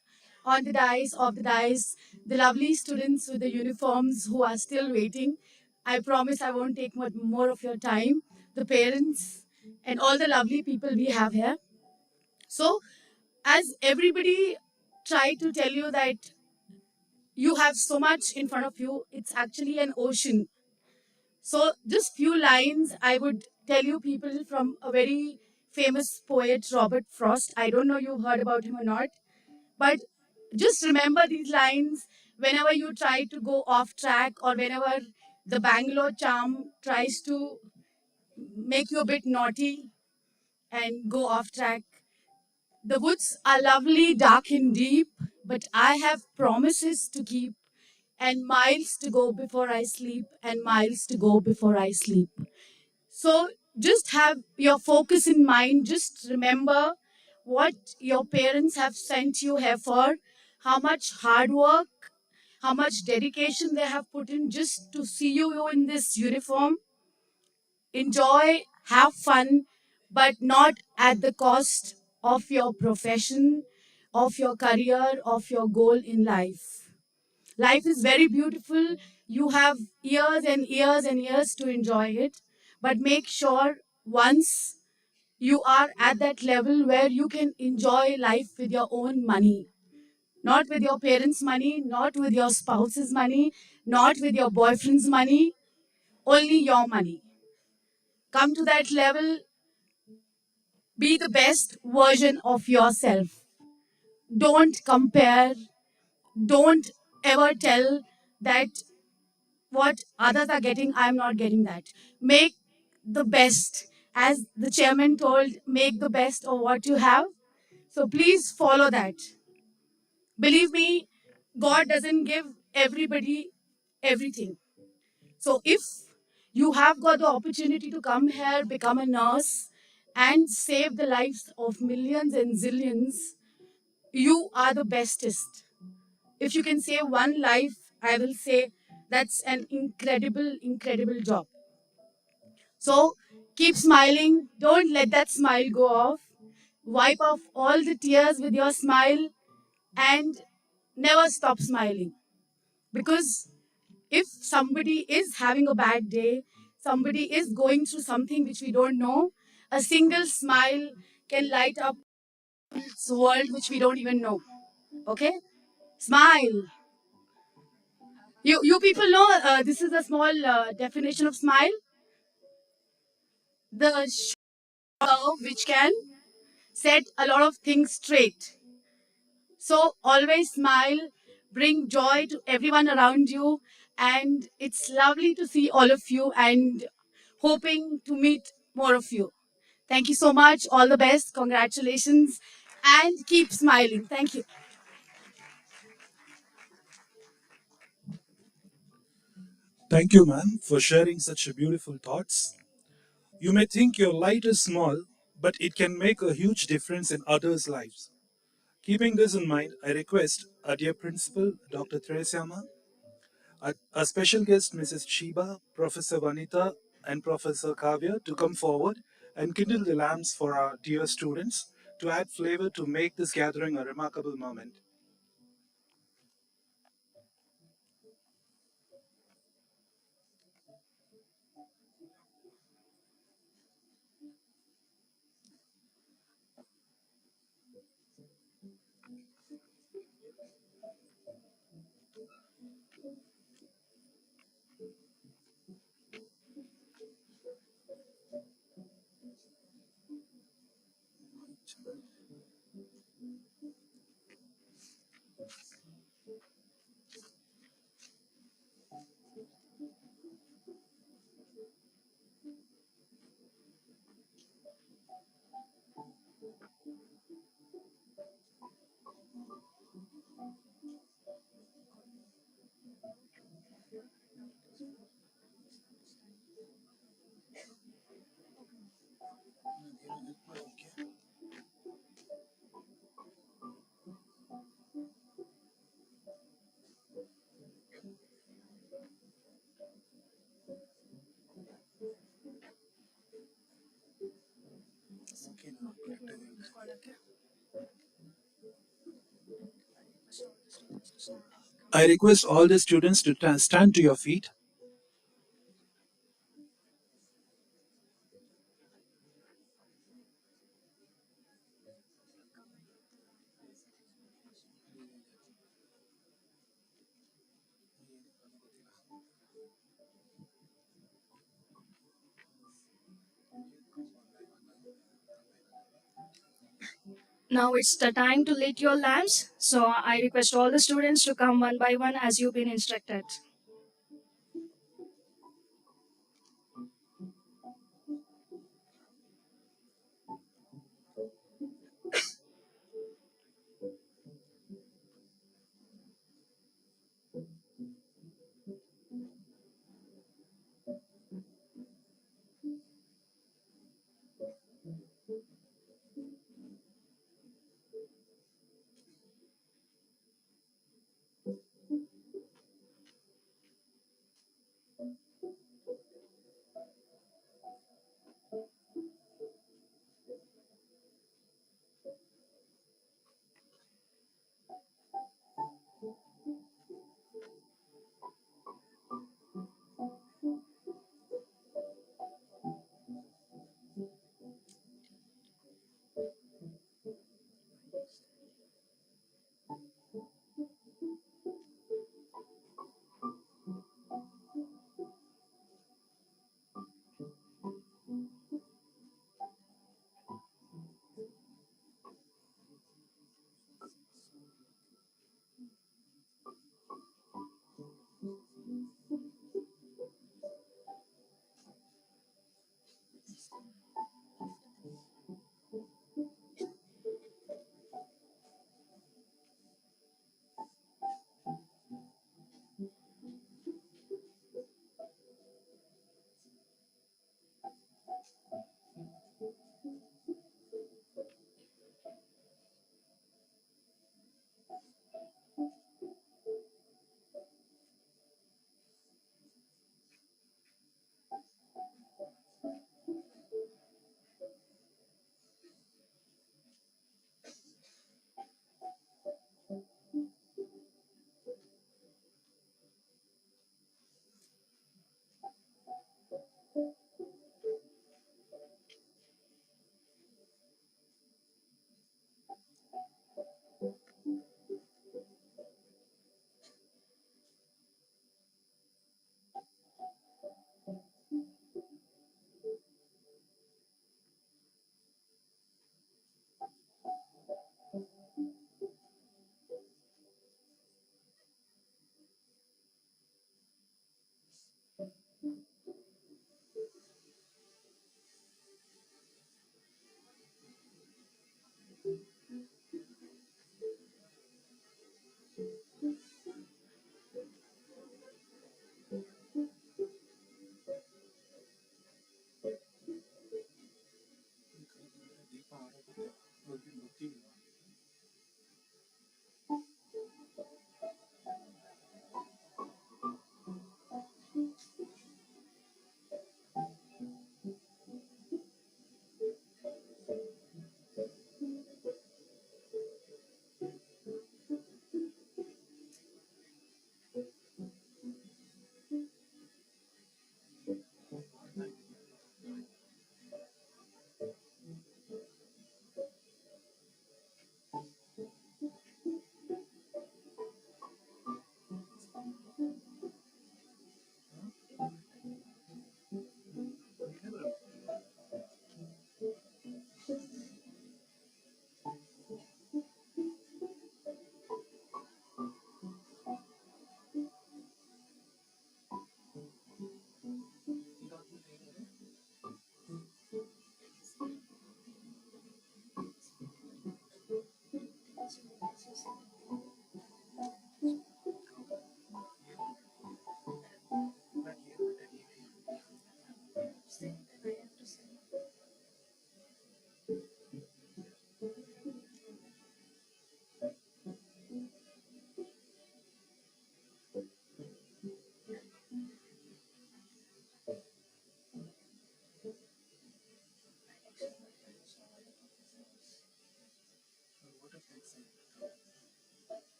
on the dais, off the dais, the lovely students with the uniforms who are still waiting. I promise I won't take much more of your time, the parents, and all the lovely people we have here. So, as everybody tried to tell you that you have so much in front of you, it's actually an ocean. So, just few lines I would tell you people from a very famous poet, Robert Frost. I don't know you've heard about him or not, but just remember these lines whenever you try to go off track or whenever the Bangalore charm tries to make you a bit naughty and go off track. The woods are lovely, dark and deep, but I have promises to keep and miles to go before I sleep and miles to go before I sleep. So just have your focus in mind. Just remember what your parents have sent you here for, how much hard work, how much dedication they have put in just to see you in this uniform. Enjoy, have fun, but not at the cost of your profession, of your career, of your goal in life. Life is very beautiful. You have years and years and years to enjoy it, but make sure once you are at that level where you can enjoy life with your own money, not with your parents' money, not with your spouse's money, not with your boyfriend's money, only your money. Come to that level, be the best version of yourself. Don't compare, don't ever tell that what others are getting, I'm not getting that. Make the best. As the chairman told, make the best of what you have. So please follow that. Believe me, God doesn't give everybody everything. So if you have got the opportunity to come here, become a nurse, and save the lives of millions and zillions, you are the bestest. If you can save one life, I will say that's an incredible, incredible job. So keep smiling. Don't let that smile go off. Wipe off all the tears with your smile and never stop smiling. Because if somebody is having a bad day, somebody is going through something which we don't know, a single smile can light up this world which we don't even know. Okay? Smile. You people know this is a small definition of smile. The curve which can set a lot of things straight. So always smile, bring joy to everyone around you, and it's lovely to see all of you and hoping to meet more of you. Thank you so much. All the best. Congratulations. And keep smiling. Thank you. Thank you, ma'am, for sharing such a beautiful thoughts. You may think your light is small, but it can make a huge difference in others' lives. Keeping this in mind, I request our dear principal, Dr. Theresyama, a special guest, Mrs. Shiba, Professor Vanita, and Professor Kavya to come forward and kindle the lamps for our dear students to add flavor to make this gathering a remarkable moment. I request all the students to stand to your feet. Now it's the time to lit your lamps. So I request all the students to come one by one as you've been instructed.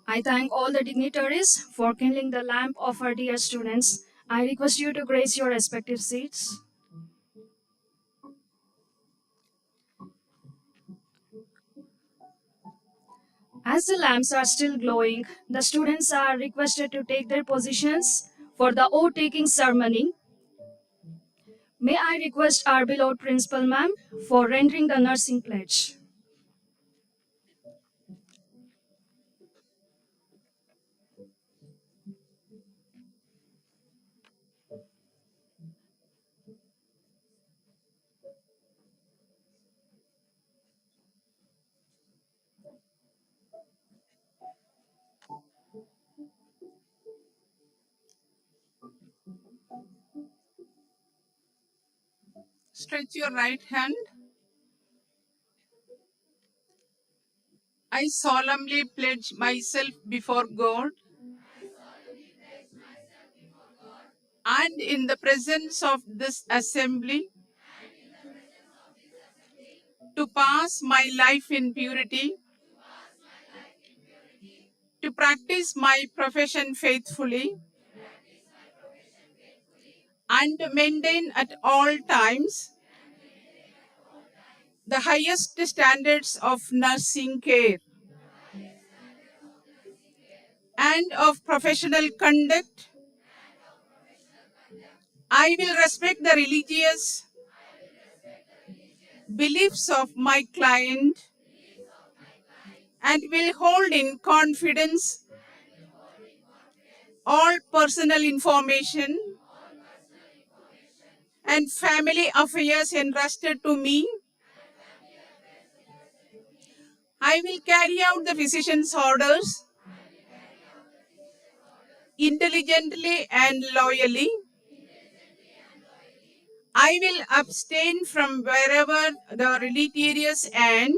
I thank all the dignitaries for kindling the lamp of our dear students. I request you to grace your respective seats. As the lamps are still glowing, the students are requested to take their positions for the oath taking ceremony. May I request our beloved principal ma'am for rendering the nursing pledge. Stretch your right hand. I solemnly pledge myself before God and in the presence of this assembly to pass my life in purity, to practice my profession faithfully, and to maintain at all times the highest standards of nursing care and of professional conduct. I will respect the religious beliefs of my client and will hold in confidence all personal information and family affairs entrusted to me. I will carry out the physician's orders intelligently and loyally. I will abstain from wherever the deleterious and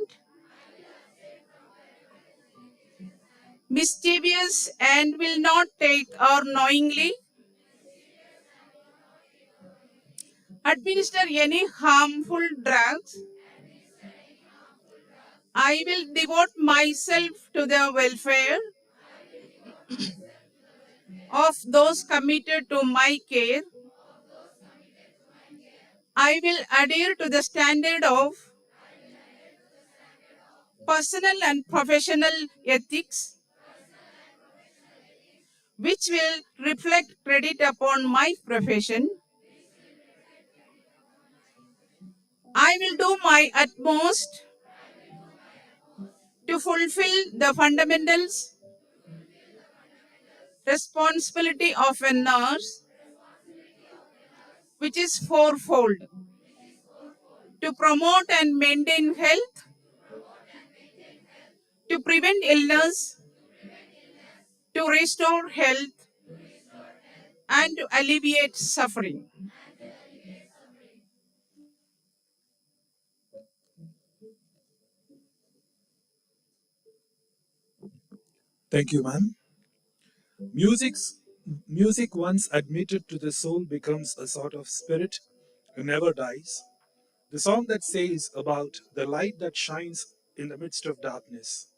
mischievous and will not take or knowingly administer any harmful drugs. I will devote myself to the welfare of those committed to my care. I will adhere to the standard of personal and professional ethics, which will reflect credit upon my profession. I will do my utmost to fulfill the fundamentals responsibility of a nurse, which is fourfold: to promote and maintain health, to prevent illness, to restore health, and to alleviate suffering. Thank you, ma'am. Music's, music once admitted to the soul becomes a sort of spirit who never dies. The song that says about the light that shines in the midst of darkness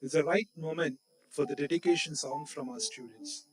is the right moment for the dedication song from our students.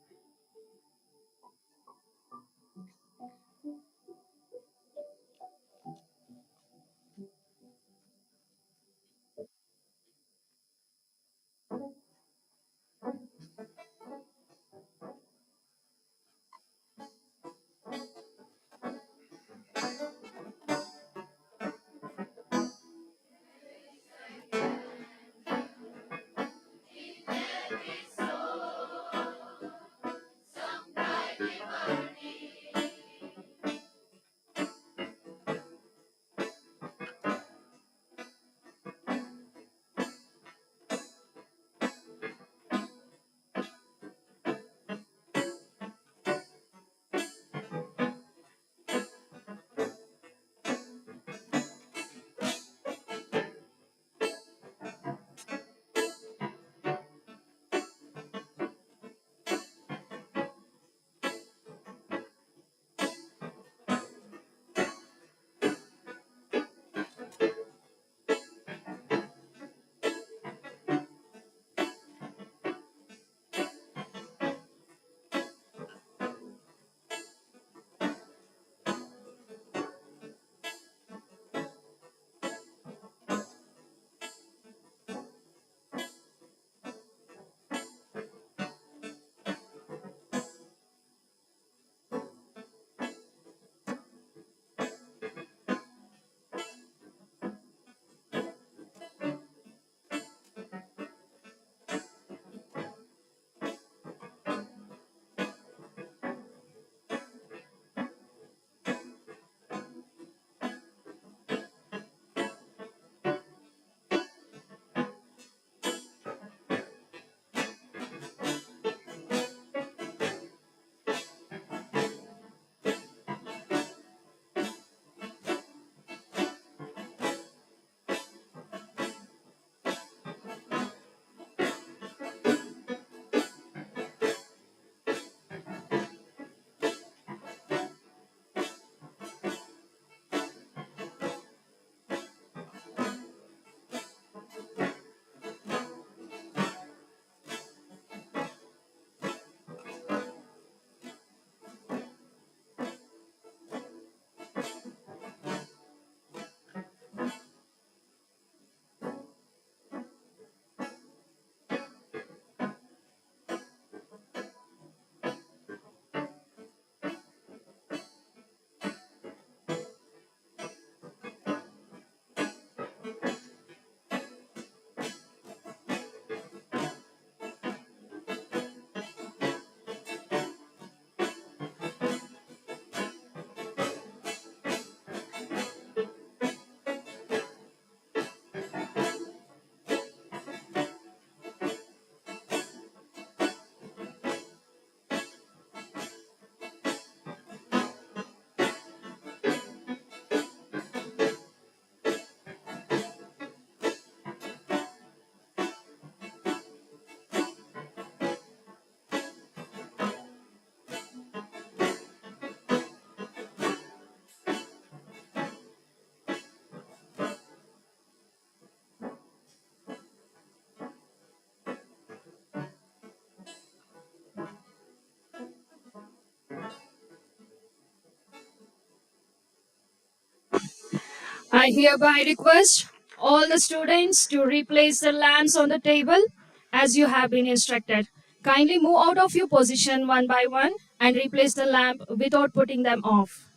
I hereby request all the students to replace the lamps on the table as you have been instructed. Kindly move out of your position one by one and replace the lamp without putting them off.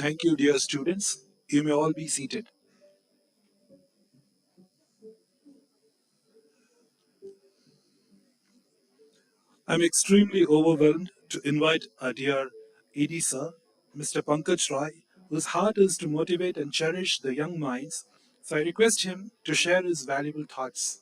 Thank you, dear students. You may all be seated. I'm extremely overwhelmed to invite our dear ED sir, Mr. Pankaj Roy, whose heart is to motivate and cherish the young minds. So I request him to share his valuable thoughts.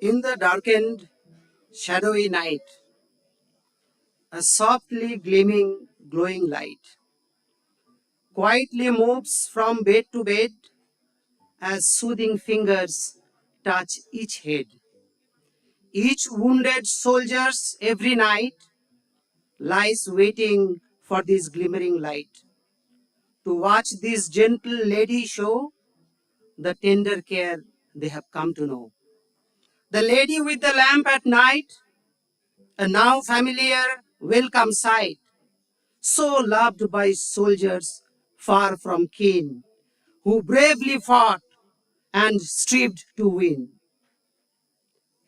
In the darkened, shadowy night, a softly gleaming, glowing light quietly moves from bed to bed as soothing fingers touch each head. Each wounded soldier's every night lies waiting for this glimmering light to watch this gentle lady show the tender care they have come to know. The lady with the lamp at night, a now familiar, welcome sight, so loved by soldiers far from kin, who bravely fought and strived to win.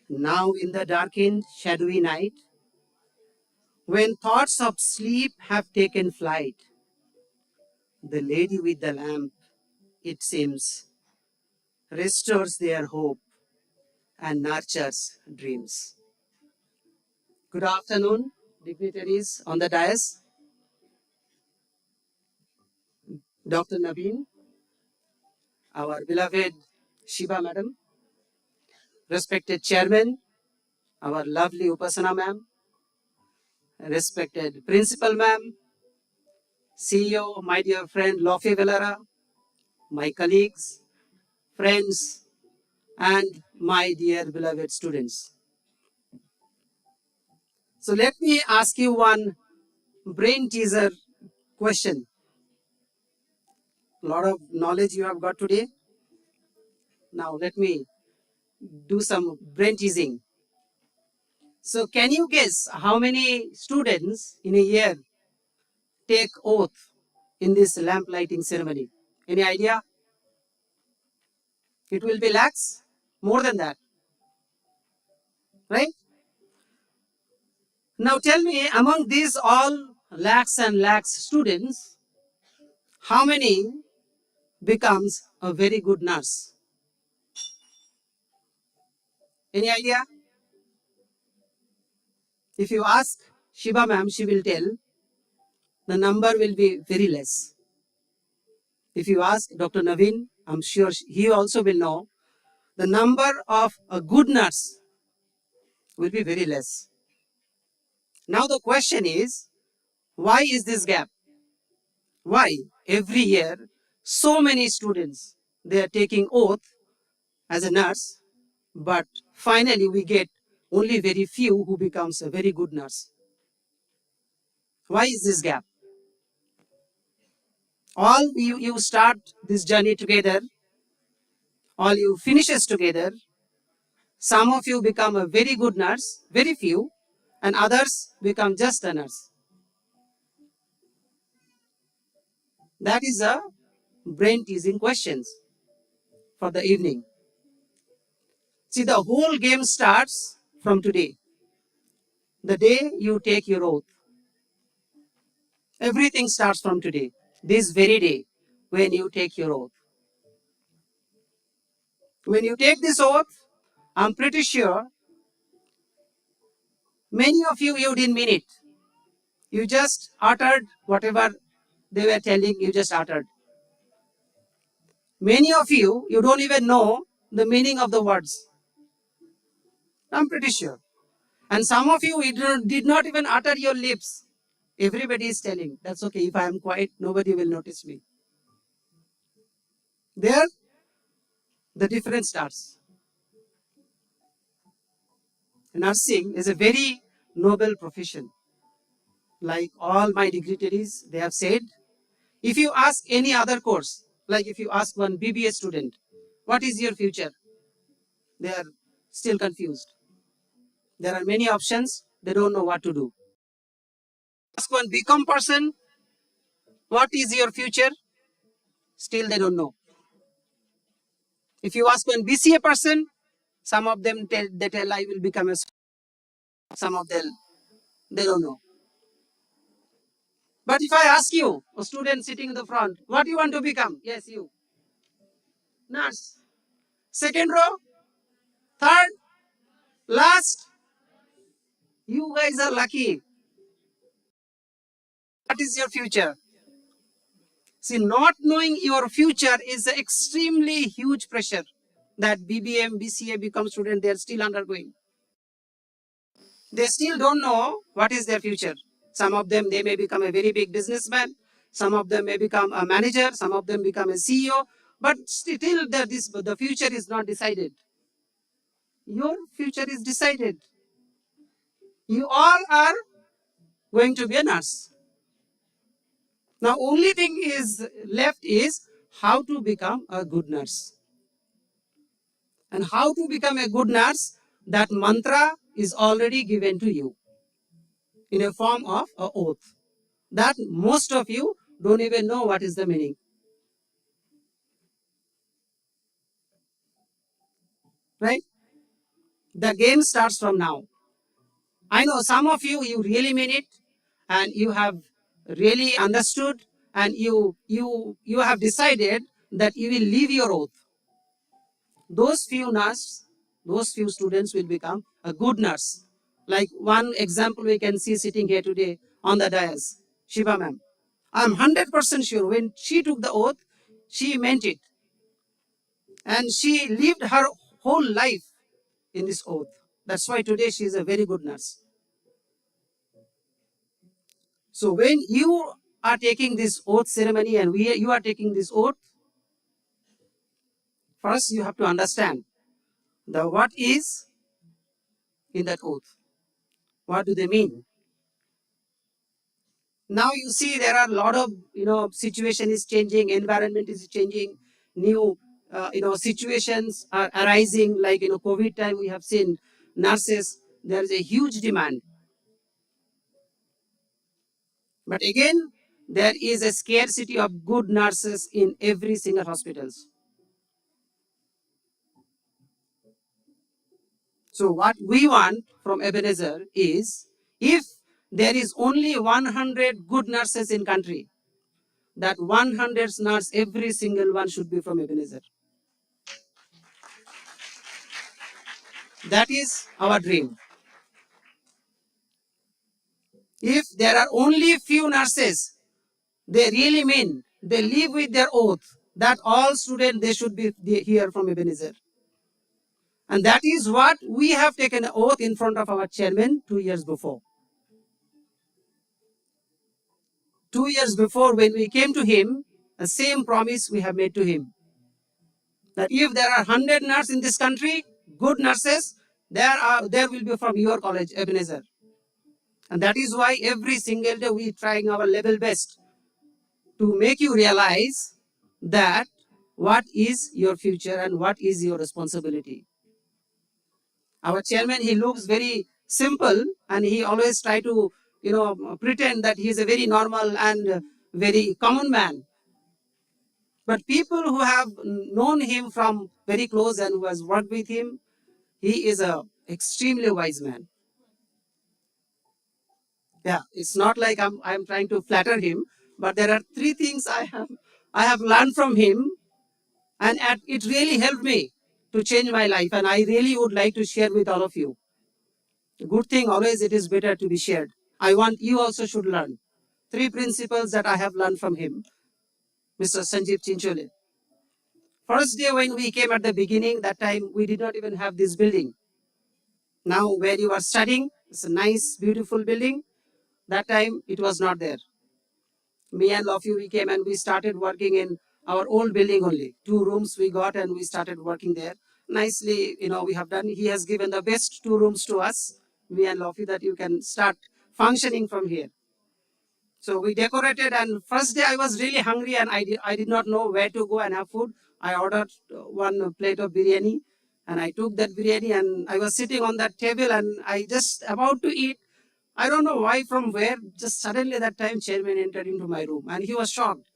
Now in the darkened, shadowy night, when thoughts of sleep have taken flight, the lady with the lamp, it seems, restores their hope and nurtures dreams. Good afternoon, dignitaries on the dais, Dr. Naveen, our beloved Shiba Madam, respected Chairman, our lovely Upasana Ma'am, respected Principal Ma'am, CEO, my dear friend Lofi Velara, my colleagues, friends, and my dear beloved students. So let me ask you one brain teaser question. A lot of knowledge you have got today. Now let me do some brain teasing. So can you guess how many students in a year take oath in this lamp lighting ceremony? Any idea? It will be lakhs, more than that, right? Now tell me, among these all lakhs and lakhs students, how many becomes a very good nurse? Any idea? If you ask Shiba ma'am, she will tell the number will be very less. If you ask Dr. Naveen, I'm sure he also will know the number of a good nurse will be very less. Now the question is, why is this gap? Why every year so many students they are taking oath as a nurse, but finally we get only very few who becomes a very good nurse? Why is this gap? All you start this journey together, all you finishes together. Some of you become a very good nurse, very few, and others become just a nurse. That is a brain teasing questions for the evening. See, the whole game starts from today. The day you take your oath. Everything starts from today. This very day when you take your oath. When you take this oath, I'm pretty sure many of you, you didn't mean it. You just uttered whatever they were telling, you just uttered. Many of you, you don't even know the meaning of the words. I'm pretty sure. And some of you, it did not even utter your lips. Everybody is telling, that's okay, if I am quiet, nobody will notice me. There, the difference starts. Nursing is a very noble profession. Like all my dignitaries, they have said, if you ask any other course, like if you ask one BBA student, what is your future? They are still confused. There are many options. they don't know what to do. Ask one become person, what is your future? Still they don't know. If you ask one BCA person, some of them they tell I will become a, some of them they don't know. But if I ask you, a student sitting in the front, what do you want to become? Yes, you. Nurse. Second row, third, last. You guys are lucky. What is your future? See, not knowing your future is an extremely huge pressure that BBM, BCA become student, they are still undergoing. They still don't know what is their future. Some of them, they may become a very big businessman. Some of them may become a manager. Some of them become a CEO. But still, the future is not decided. Your future is decided. You all are going to be a nurse. Now, only thing is left is how to become a good nurse. And how to become a good nurse, that mantra is already given to you in a form of an oath that most of you don't even know what is the meaning. Right? The game starts from now. I know some of you, you really mean it and you have really understood and you have decided that you will leave your oath. Those few nurses, those few students will become a good nurse. Like one example we can see sitting here today on the dais, Shiva ma'am. I'm 100% sure when she took the oath, she meant it. And she lived her whole life in this oath. That's why today she is a very good nurse. So when you are taking this oath ceremony and you are taking this oath, first you have to understand the what is in that oath. What do they mean? Now you see there are a lot of situation is changing, environment is changing, new situations are arising. Like COVID time we have seen nurses. There is a huge demand. But again, there is a scarcity of good nurses in every single hospitals. So what we want from Ebenezer is, if there is only 100 good nurses in country, that 100 nurse, every single one should be from Ebenezer. That is our dream. If there are only few nurses, they really mean, they live with their oath that all students, they should be here from Ebenezer. And that is what we have taken an oath in front of our chairman 2 years before. 2 years before, when we came to him, the same promise we have made to him. That if there are 100 nurses in this country, good nurses, there will be from your college, Ebenezer. And that is why every single day we trying our level best to make you realize that what is your future and what is your responsibility. Our chairman, he looks very simple and he always try to, pretend that he is a very normal and very common man. But people who have known him from very close and who has worked with him, he is a extremely wise man. Yeah, it's not like I'm trying to flatter him, but there are 3 things I have learned from him, and it really helped me to change my life, and I really would like to share with all of you. Good thing always it is better to be shared. I want you also should learn 3 principles that I have learned from him, Mr. Sanjeev Chinchole. First day when we came at the beginning, that time we did not even have this building. Now where you are studying, it's a nice, beautiful building. That time it was not there. Me and Lofi, we came and we started working in our old building only. 2 rooms we got and we started working there. Nicely, we have done. He has given the best 2 rooms to us, me and Lofi, that you can start functioning from here. So we decorated, and first day I was really hungry and I did not know where to go and have food. I ordered 1 plate of biryani and I took that biryani and I was sitting on that table and I just about to eat. I don't know why, from where, just suddenly that time chairman entered into my room and he was shocked.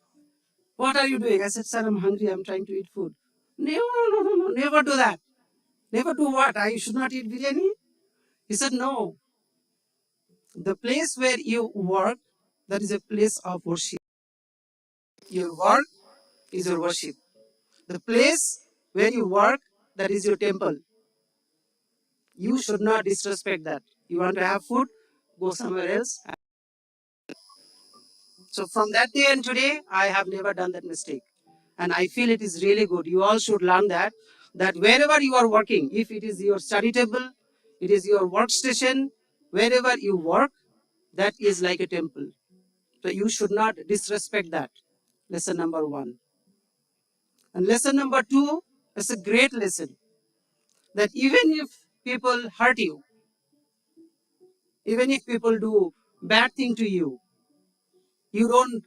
What are you doing? I said, sir, I'm hungry. I'm trying to eat food. No, never do that. Never do what? I should not eat biryani? He said, no. The place where you work, that is a place of worship. Your work is your worship. The place where you work, that is your temple. You should not disrespect that. You want to have food, go somewhere else. So from that day and today, I have never done that mistake. And I feel it is really good. You all should learn that wherever you are working, if it is your study table, it is your workstation, wherever you work, that is like a temple. So you should not disrespect that. Lesson number 1. And lesson number 2 is a great lesson. That even if people hurt you, even if people do bad thing to you, you don't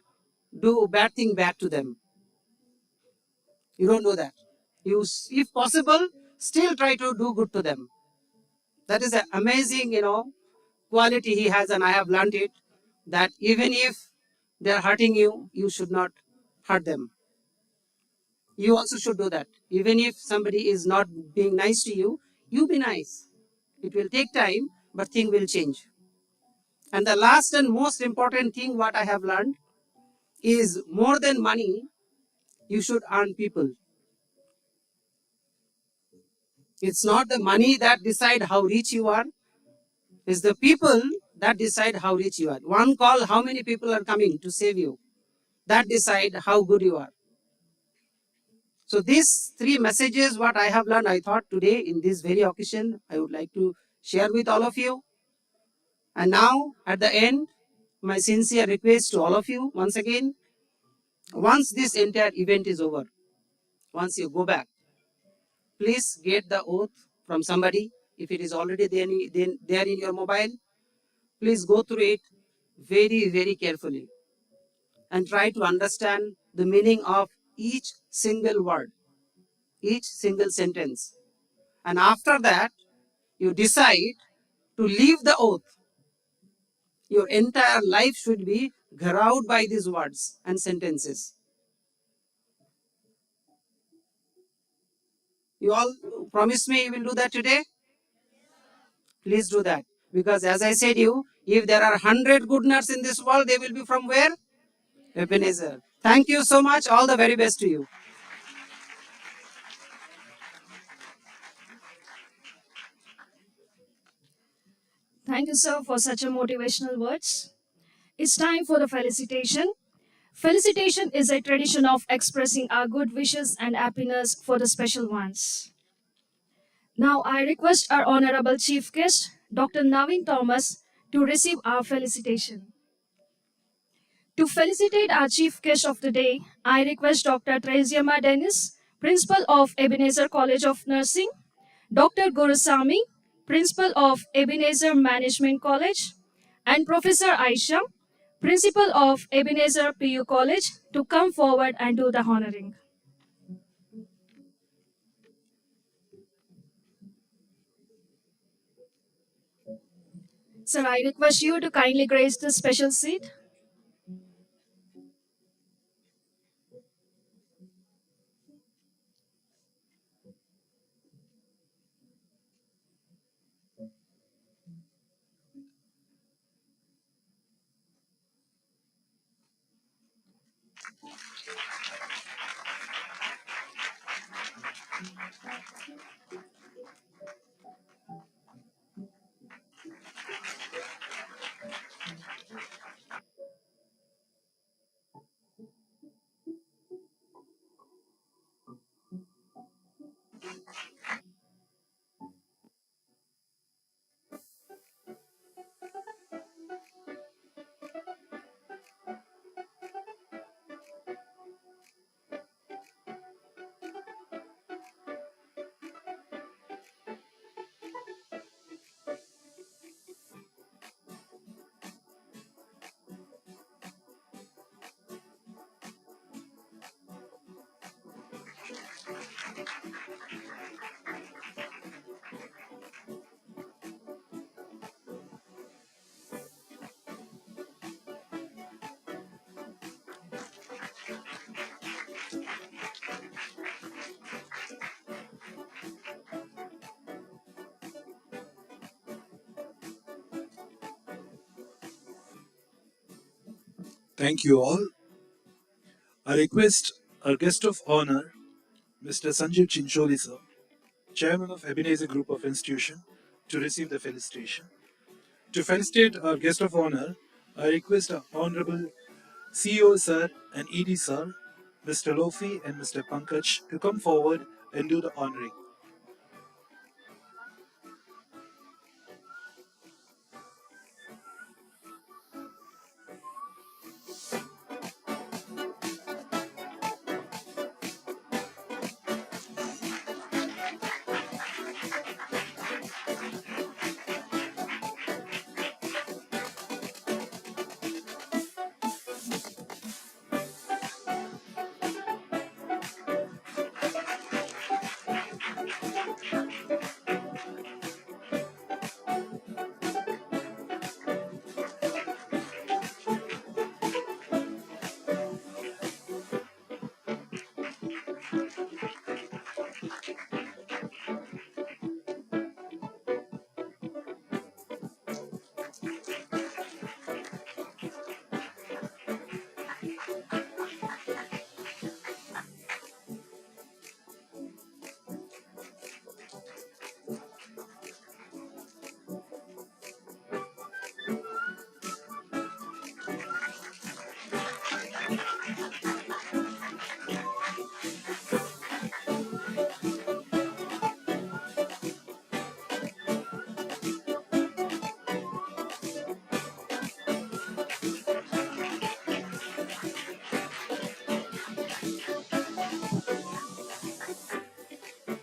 do bad thing back to them. You don't do that. You, if possible, still try to do good to them. That is an amazing, quality he has, and I have learned it. That even if they are hurting you, you should not hurt them. You also should do that. Even if somebody is not being nice to you, you be nice. It will take time, but thing will change. And the last and most important thing what I have learned is more than money, you should earn people. It's not the money that decide how rich you are. It's the people that decide how rich you are. One call, how many people are coming to save you? That decide how good you are. So these 3 messages, what I have learned, I thought today in this very occasion, I would like to share with all of you. And now, at the end, my sincere request to all of you, once again, once this entire event is over, once you go back, please get the oath from somebody. If it is already there in your mobile, please go through it very, very carefully and try to understand the meaning of each single word, each single sentence. And after that, you decide to leave the oath. Your entire life should be graved by these words and sentences. You all promise me you will do that today? Please do that. Because as I said you, if there are 100 good nuts in this world, they will be from where? Ebenezer. Thank you so much. All the very best to you. Thank you, sir, for such a motivational words. It's time for the felicitation. Felicitation is a tradition of expressing our good wishes and happiness for the special ones. Now I request our Honorable Chief Guest, Dr. Naveen Thomas, to receive our felicitation. To felicitate our Chief Guest of the day, I request Dr. Treziama Dennis, Principal of Ebenezer College of Nursing, Dr. Gurusamy, Principal of Ebenezer Management College, and Professor Aisha, Principal of Ebenezer PU College, to come forward and do the honoring. Sir, I request you to kindly grace the special seat. Thank you all. I request our guest of honor, Mr. Sanjeev Chincholi, sir, Chairman of Ebenezer Group of Institution, to receive the felicitation. To felicitate our guest of honor, I request our Honorable CEO sir and ED sir, Mr. Lofi and Mr. Pankaj, to come forward and do the honoring.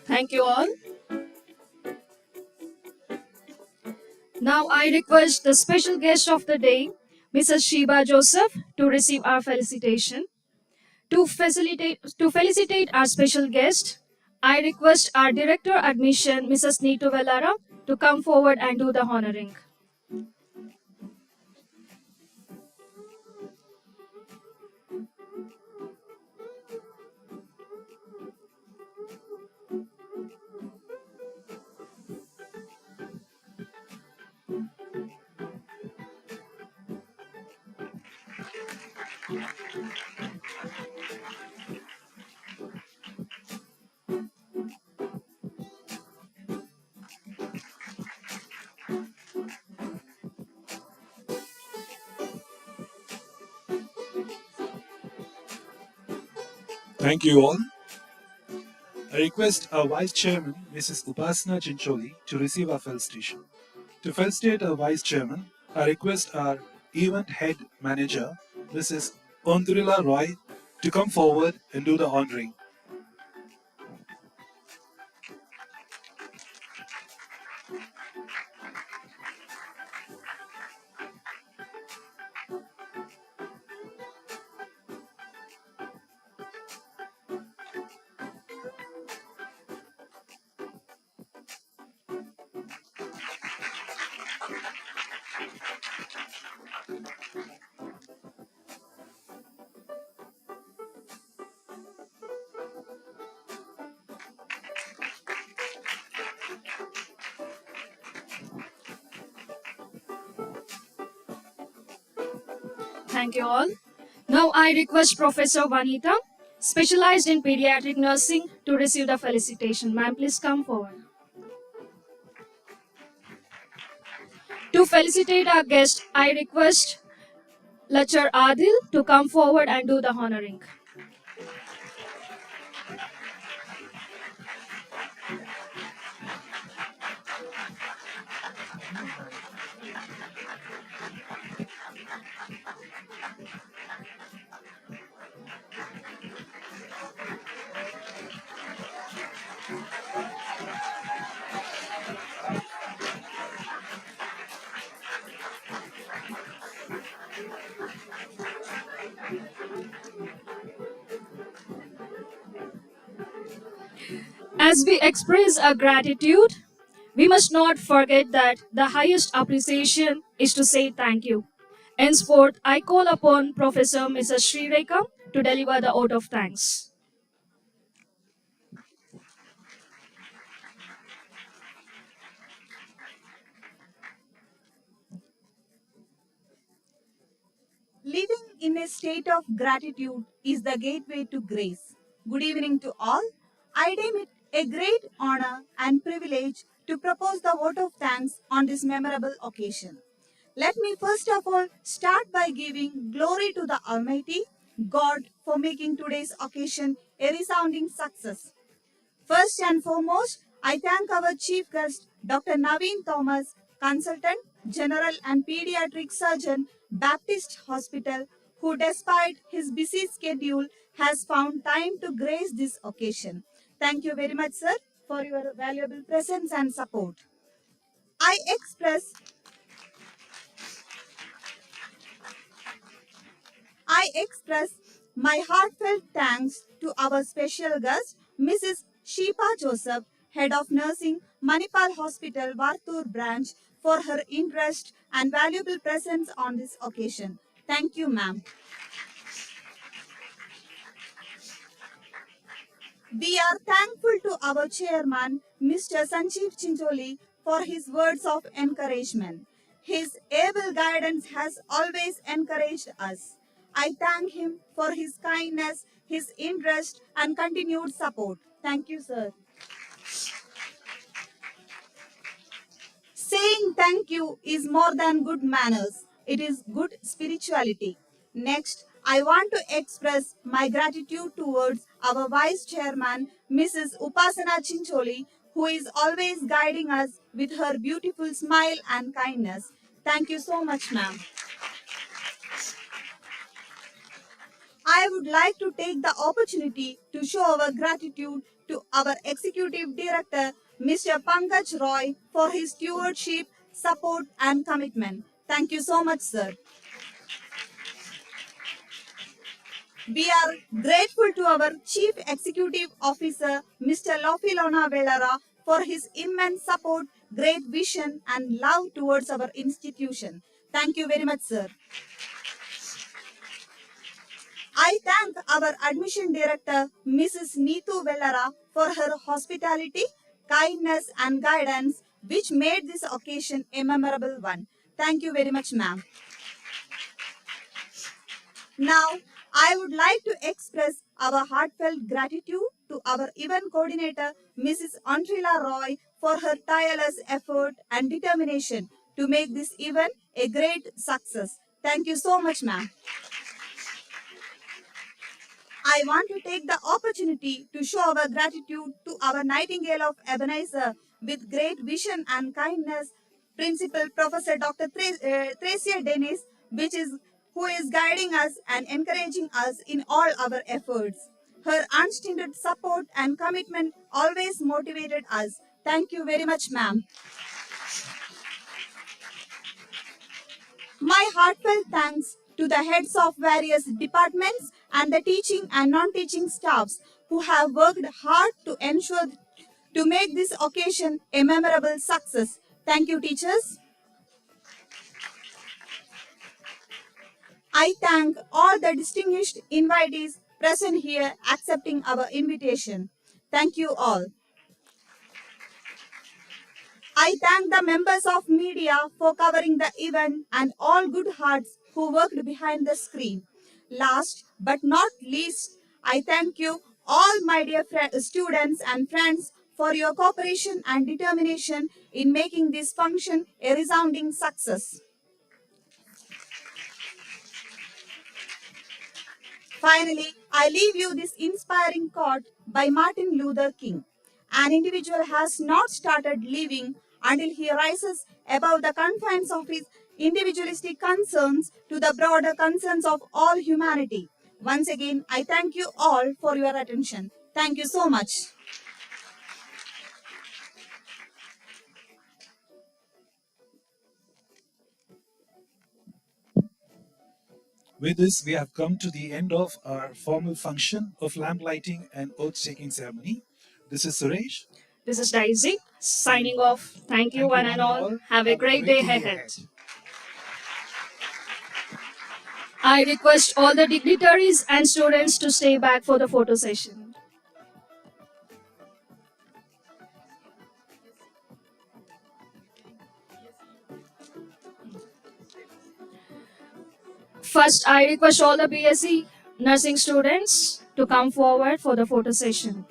Thank you all. Now I request the special guest of the day, Mrs. Sheba Joseph, to receive our felicitation. To felicitate our special guest, I request our Director Admission, Mrs. Neetu Velara, to come forward and do the honoring. Thank you all. I request our Vice Chairman, Mrs. Upasana Chincholi, to receive our felicitation. To felicitate our Vice Chairman, I request our Event Head Manager, Mrs. Ondrila Roy, to come forward and do the honoring. Thank you all. Now I request Professor Vanita, specialized in pediatric nursing, to receive the felicitation. Ma'am, please come forward. To felicitate our guest, I request Lachar Adil to come forward and do the honoring. As we express our gratitude, we must not forget that the highest appreciation is to say thank you. Henceforth, I call upon Professor Mrs. Srireka to deliver the oath of thanks. Living in a state of gratitude is the gateway to grace. Good evening to all. I deem it a great honor and privilege to propose the vote of thanks on this memorable occasion. Let me first of all start by giving glory to the Almighty God for making today's occasion a resounding success. First and foremost, I thank our chief guest, Dr. Naveen Thomas, consultant, general and pediatric surgeon, Baptist Hospital, who despite his busy schedule has found time to grace this occasion. Thank you very much, sir, for your valuable presence and support. I express I express my heartfelt thanks to our special guest, Mrs. Sheepa Joseph, Head of Nursing, Manipal Hospital, Vartur branch, for her interest and valuable presence on this occasion. Thank you, ma'am. We are thankful to our chairman, Mr. Sanjeev Chincholi, for his words of encouragement. His able guidance has always encouraged us. I thank him for his kindness, his interest, and continued support. Thank you, sir. Saying thank you is more than good manners. It is good spirituality. Next, I want to express my gratitude towards our Vice Chairman, Mrs. Upasana Chincholi, who is always guiding us with her beautiful smile and kindness. Thank you so much, ma'am. I would like to take the opportunity to show our gratitude to our Executive Director, Mr. Pankaj Roy, for his stewardship, support, and commitment. Thank you so much, sir. We are grateful to our Chief Executive Officer, Mr. Lofilona Velara, for his immense support, great vision, and love towards our institution. Thank you very much, sir. I thank our Admission Director, Mrs. Neetu Velara, for her hospitality, kindness, and guidance, which made this occasion a memorable one. Thank you very much, ma'am. Now, I would like to express our heartfelt gratitude to our event coordinator, Mrs. Andrila Roy, for her tireless effort and determination to make this event a great success. Thank you so much, ma'am. I want to take the opportunity to show our gratitude to our Nightingale of Ebenezer with great vision and kindness, Principal Professor Dr. Tracia Dennis, who is guiding us and encouraging us in all our efforts. Her unstinted support and commitment always motivated us. Thank you very much, ma'am. My heartfelt thanks to the heads of various departments and the teaching and non-teaching staffs who have worked hard to make this occasion a memorable success. Thank you, teachers. I thank all the distinguished invitees present here accepting our invitation. Thank you all. I thank the members of media for covering the event and all good hearts who worked behind the screen. Last but not least, I thank you all my dear students and friends for your cooperation and determination in making this function a resounding success. Finally, I leave you this inspiring quote by Martin Luther King. An individual has not started living until he rises above the confines of his individualistic concerns to the broader concerns of all humanity. Once again, I thank you all for your attention. Thank you so much. With this, we have come to the end of our formal function of lamp lighting and oath-taking ceremony. This is Suresh. This is Daisy, signing off. Thank you, one and all. Have a great day ahead. I request all the dignitaries and students to stay back for the photo session. First, I request all the BSc nursing students to come forward for the photo session.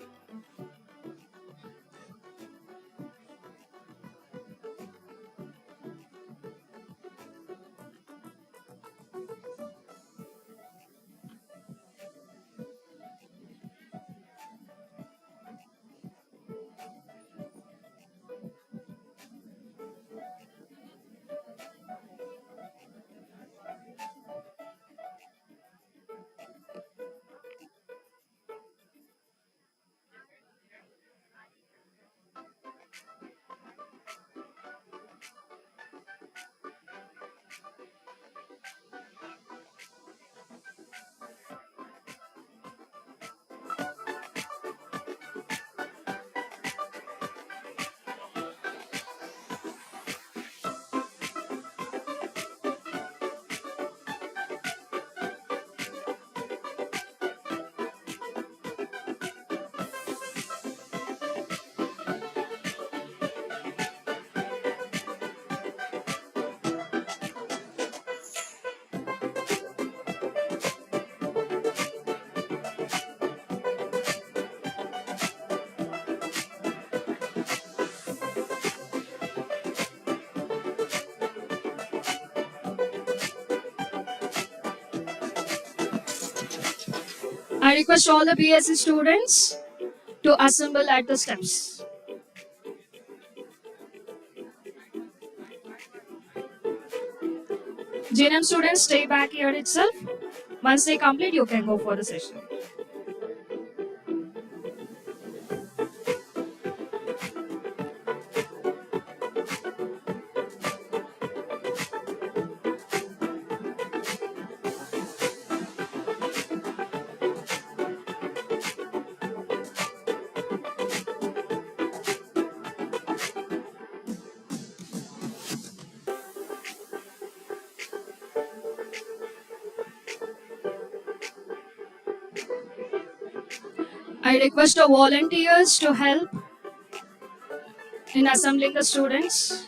I request all the BSc students to assemble at the steps. GNM students, stay back here itself. Once they complete, you can go for the session. I request the volunteers to help in assembling the students.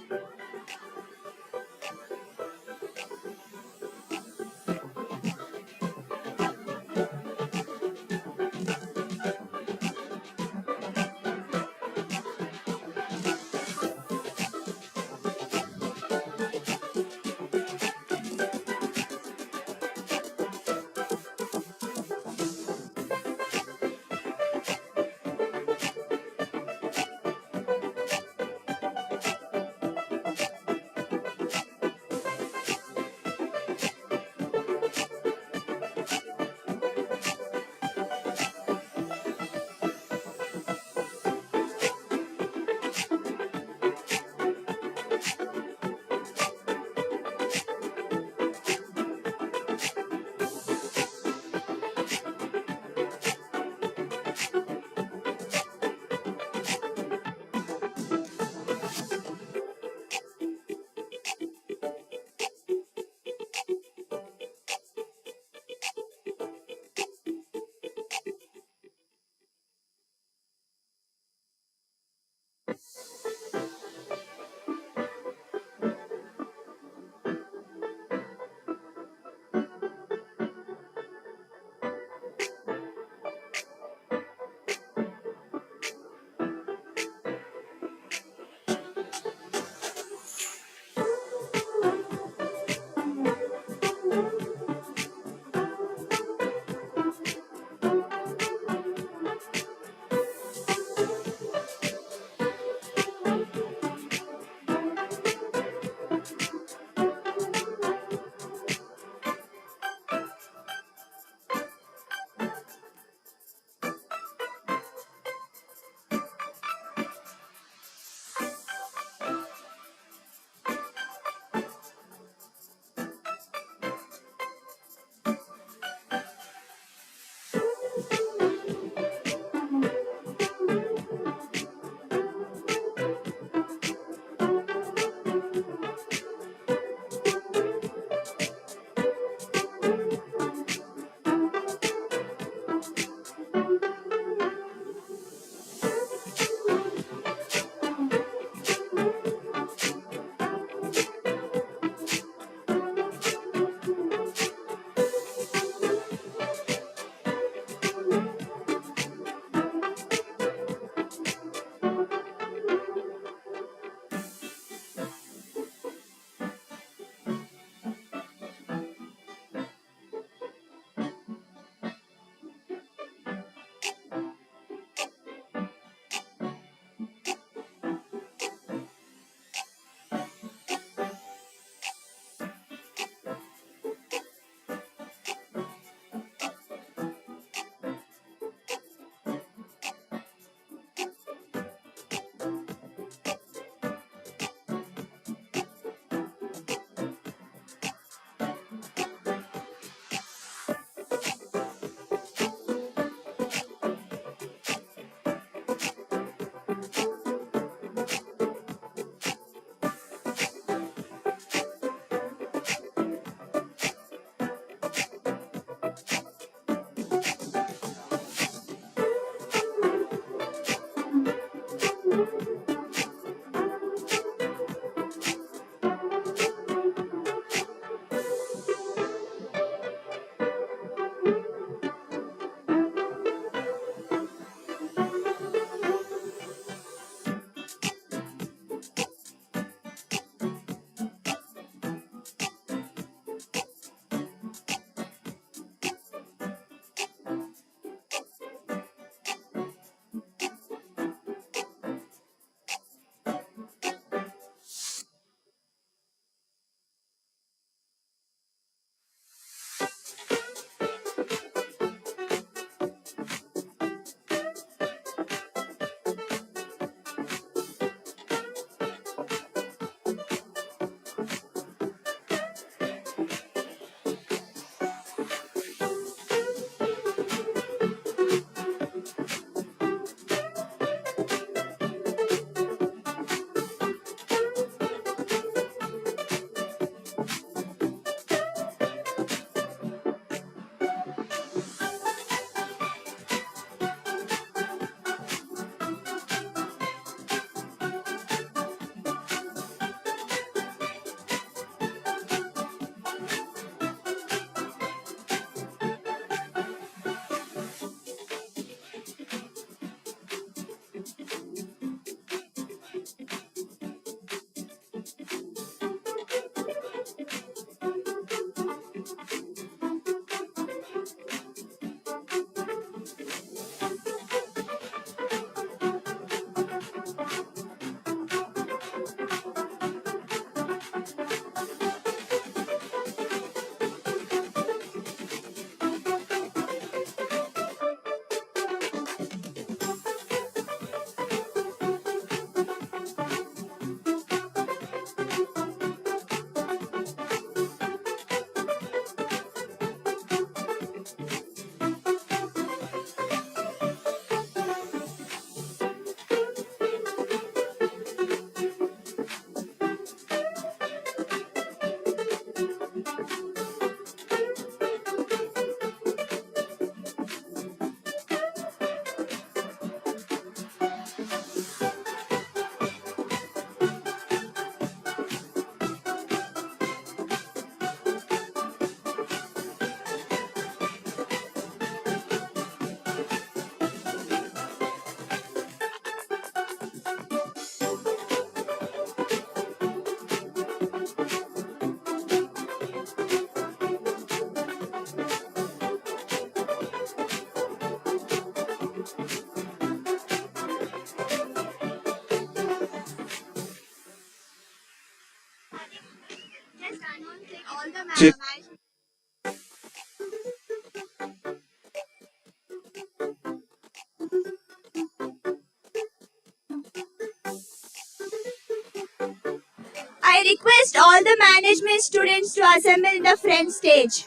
I request all the management students to assemble in the front stage.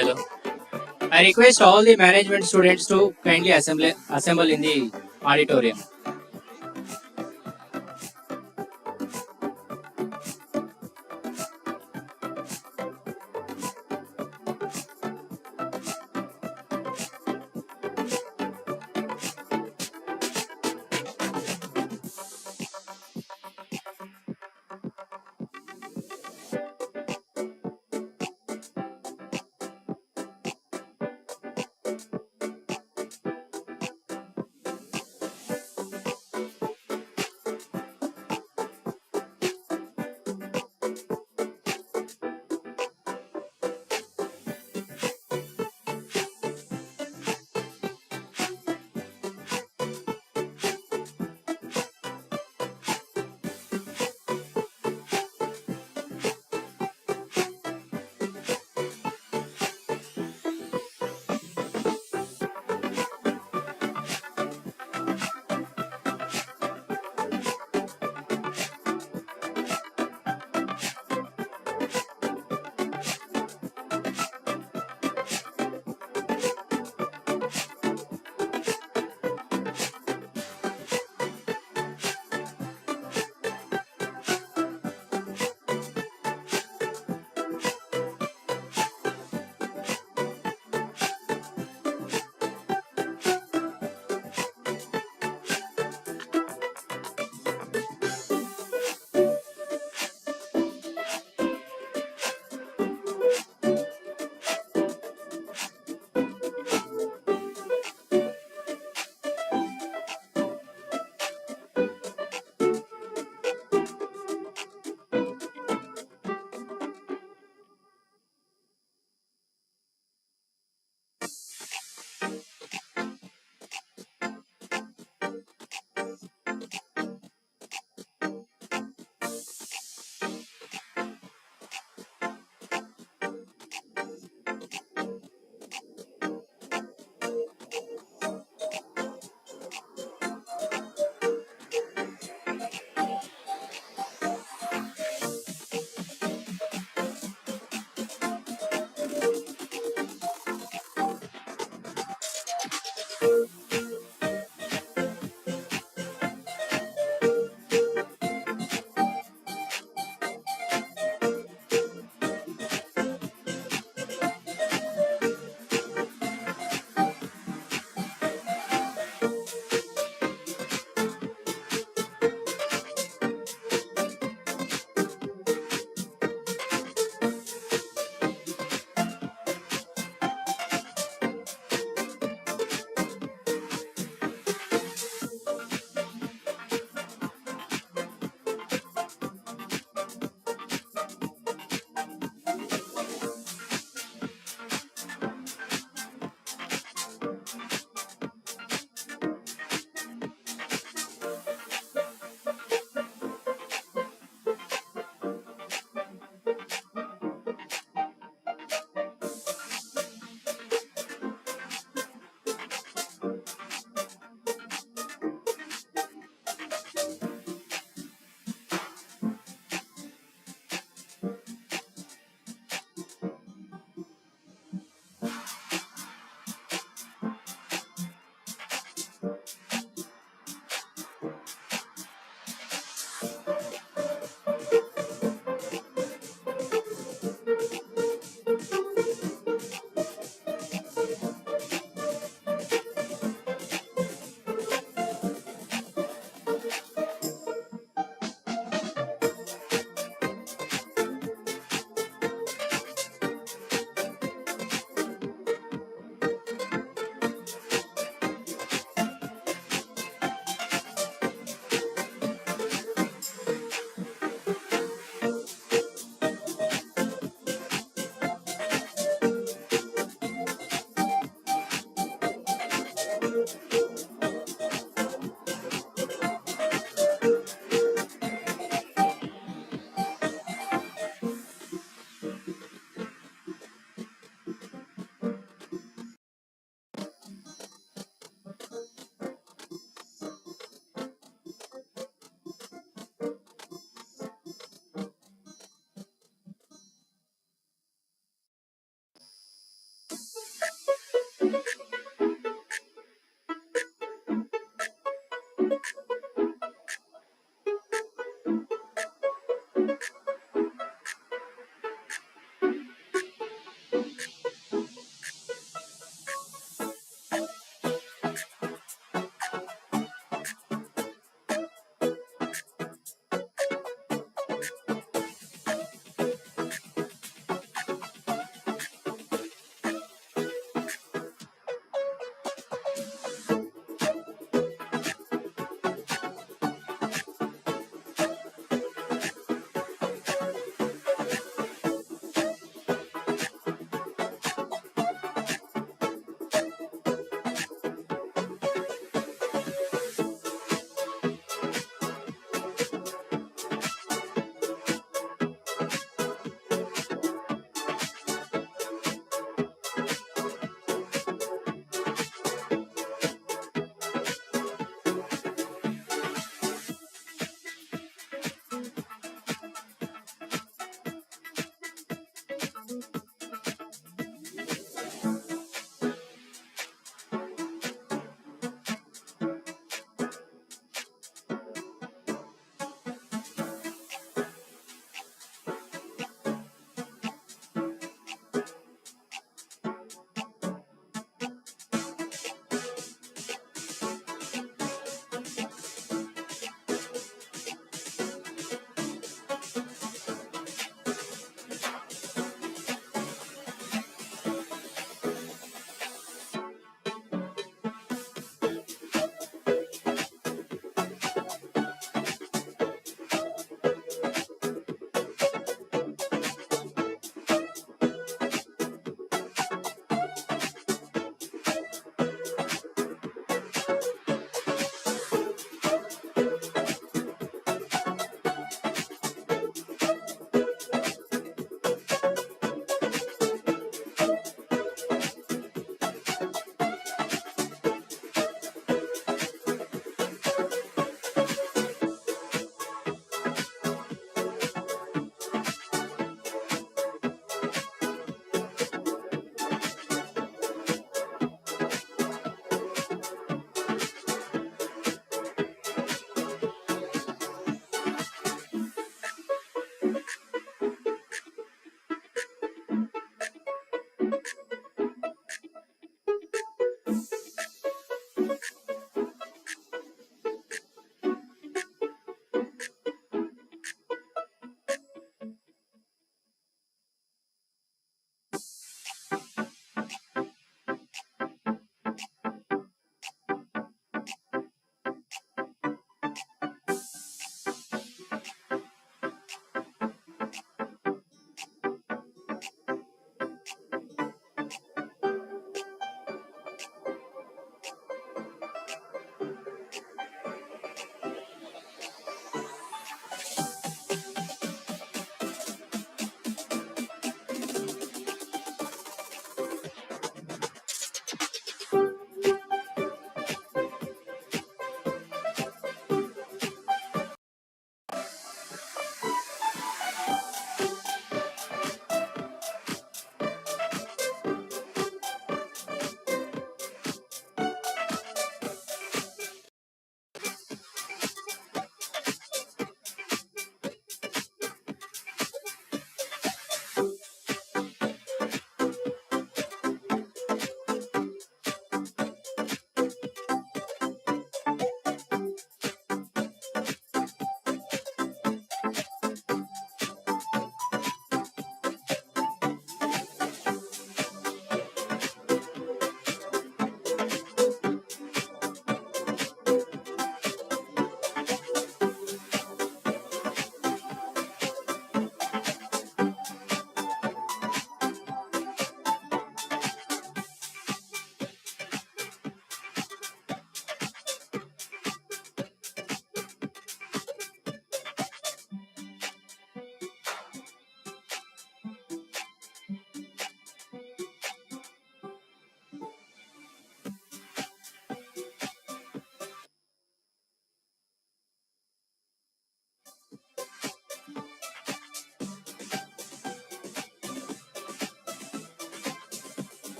Hello. I request all the management students to kindly assemble in the auditorium.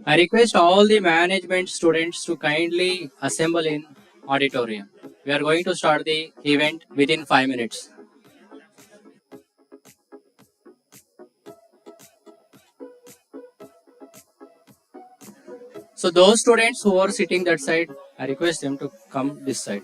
I request all the management students to kindly assemble in auditorium. We are going to start the event within 5 minutes. So those students who are sitting that side, I request them to come this side.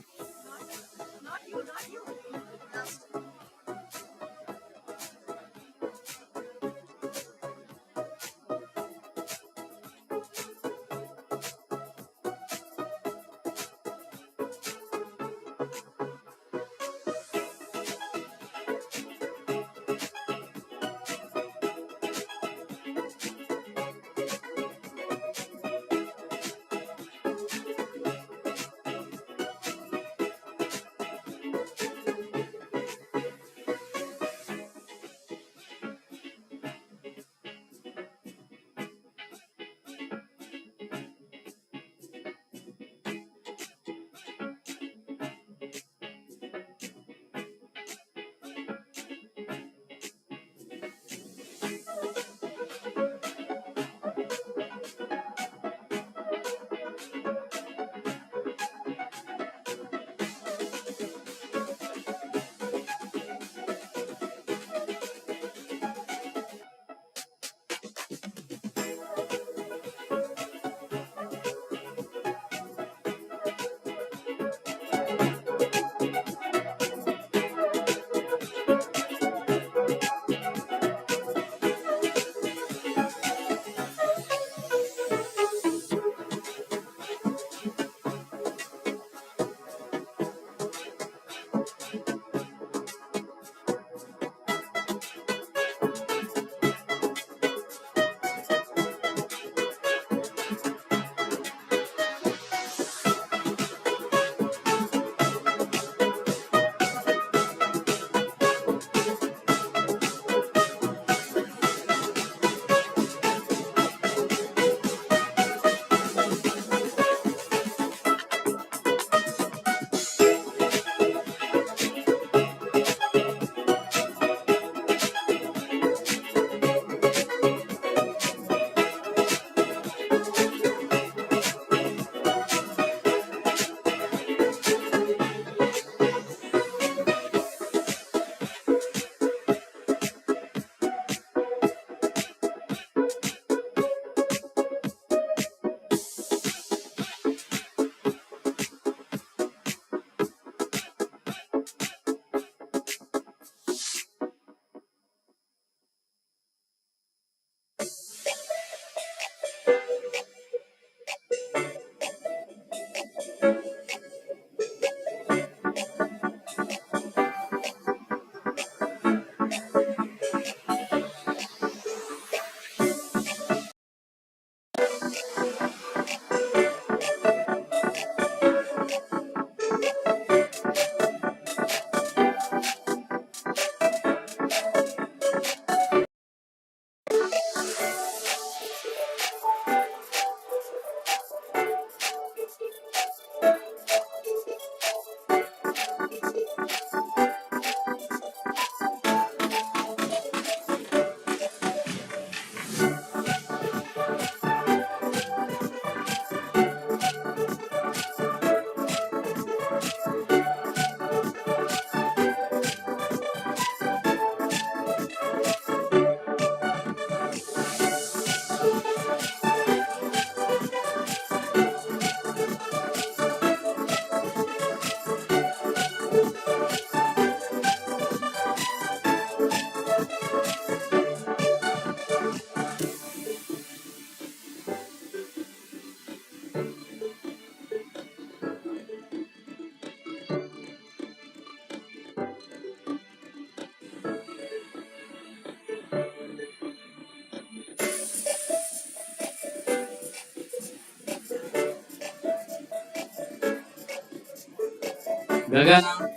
Gagana,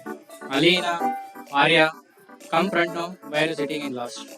Alina, Arya, come front now. Why are you sitting in last?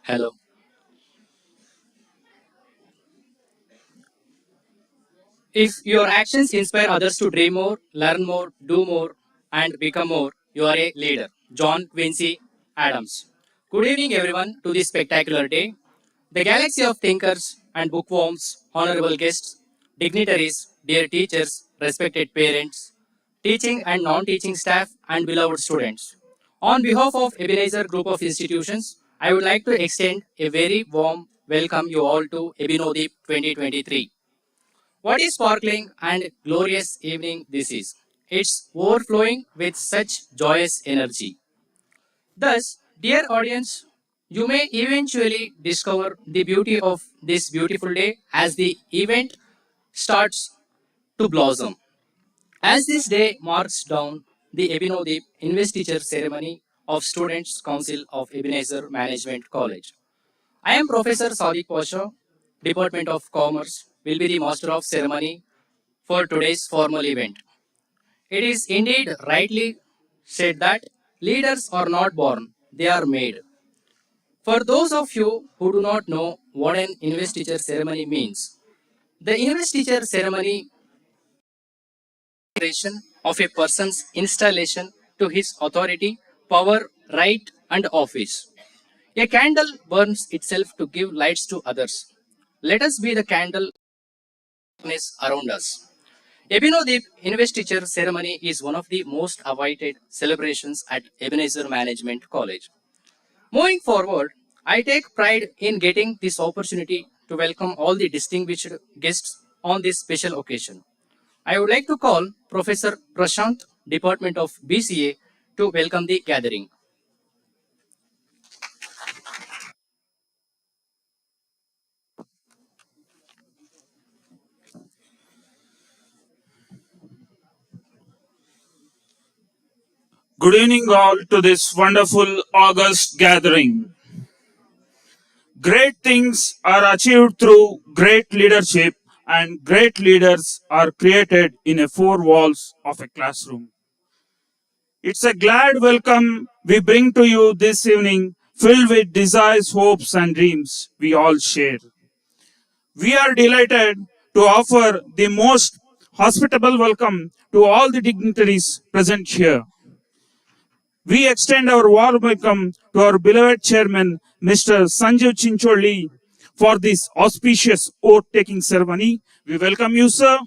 Hello. If your actions inspire others to dream more, learn more, do more, and become more, you are a leader. John Quincy Adams. Good evening, everyone, to this spectacular day. The galaxy of thinkers and bookworms, honorable guests, dignitaries, dear teachers, respected parents, teaching and non-teaching staff, and beloved students. On behalf of Ebenezer Group of Institutions, I would like to extend a very warm welcome you all to Ebenodeep 2023. What a sparkling and glorious evening this is. It's overflowing with such joyous energy. Thus, dear audience, you may eventually discover the beauty of this beautiful day as the event starts to blossom. As this day marks down the Ebenodeep investiture ceremony of Students' Council of Ebenezer Management College. I am Professor Sadiq Pasha, Department of Commerce, will be the master of ceremony for today's formal event. It is indeed rightly said that leaders are not born, they are made. For those of you who do not know what an investiture ceremony means, the investiture ceremony is of a person's installation to his authority, power, right, and office. A candle burns itself to give lights to others. Let us be the candle around us. Ebenodeep investiture ceremony is one of the most awaited celebrations at Ebenezer Management College. Moving forward, I take pride in getting this opportunity to welcome all the distinguished guests on this special occasion. I would like to call Professor Prashant, Department of BCA, to welcome the gathering. Good evening, all, to this wonderful August gathering. Great things are achieved through great leadership, and great leaders are created in the four walls of a classroom. It's a glad welcome we bring to you this evening, filled with desires, hopes, and dreams we all share. We are delighted to offer the most hospitable welcome to all the dignitaries present here. We extend our warm welcome to our beloved chairman, Mr. Sanjeev Chincholi, for this auspicious oath-taking ceremony. We welcome you, sir.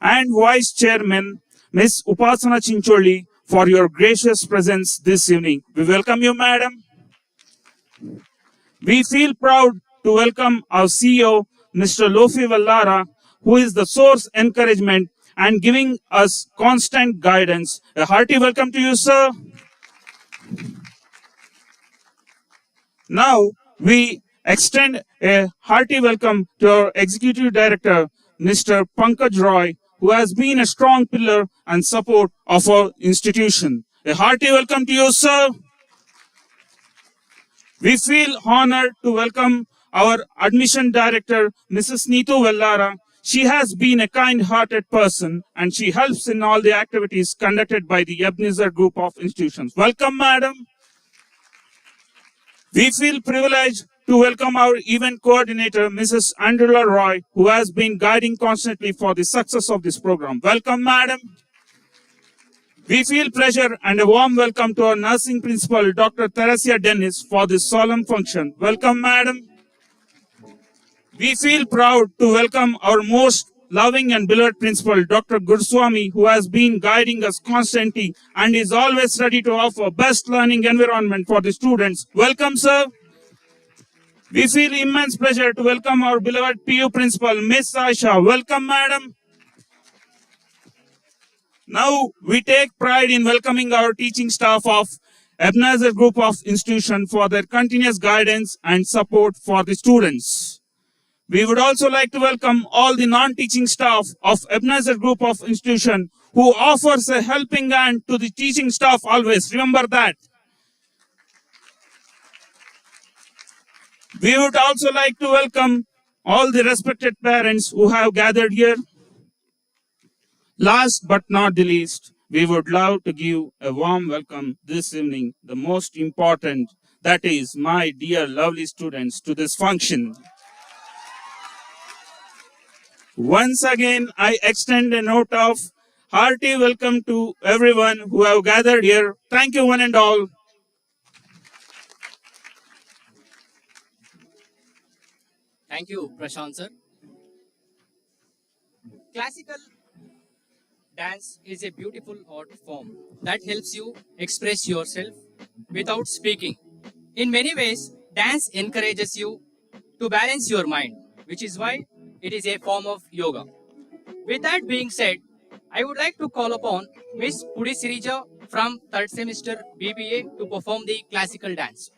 And Vice Chairman, Ms. Upasana Chincholi, for your gracious presence this evening. We welcome you, madam. We feel proud to welcome our CEO, Mr. Lofi Vallara, who is the source encouragement and giving us constant guidance. A hearty welcome to you, sir. Now, we extend a hearty welcome to our Executive Director, Mr. Pankaj Roy, who has been a strong pillar and support of our institution. A hearty welcome to you, sir. We feel honored to welcome our Admission Director, Mrs. Neetu Vellara. She has been a kind-hearted person and she helps in all the activities conducted by the Ebenezer Group of Institutions. Welcome, madam. We feel privileged to welcome our event coordinator, Mrs. Andrula Roy, who has been guiding constantly for the success of this program. Welcome, madam. We feel pleasure and a warm welcome to our nursing principal, Dr. Theresia Dennis, for this solemn function. Welcome, madam. We feel proud to welcome our most loving and beloved principal, Dr. Guruswamy, who has been guiding us constantly and is always ready to offer best learning environment for the students. Welcome, sir. We feel immense pleasure to welcome our beloved PU principal, Miss Aisha. Welcome, madam. Now, we take pride in welcoming our teaching staff of Ebenezer Group of Institution for their continuous guidance and support for the students. We would also like to welcome all the non-teaching staff of Ebenezer Group of Institution who offers a helping hand to the teaching staff always. Remember that. We would also like to welcome all the respected parents who have gathered here. Last but not the least, we would love to give a warm welcome this evening, the most important, that is my dear lovely students, to this function. Once again, I extend a note of hearty welcome to everyone who have gathered here. Thank you one and all. Thank you, Prashant sir. Classical dance is a beautiful art form that helps you express yourself without speaking. In many ways, dance encourages you to balance your mind, which is why it is a form of yoga. With that being said, I would like to call upon Miss Pudi Sirija from 3rd semester BBA to perform the classical dance.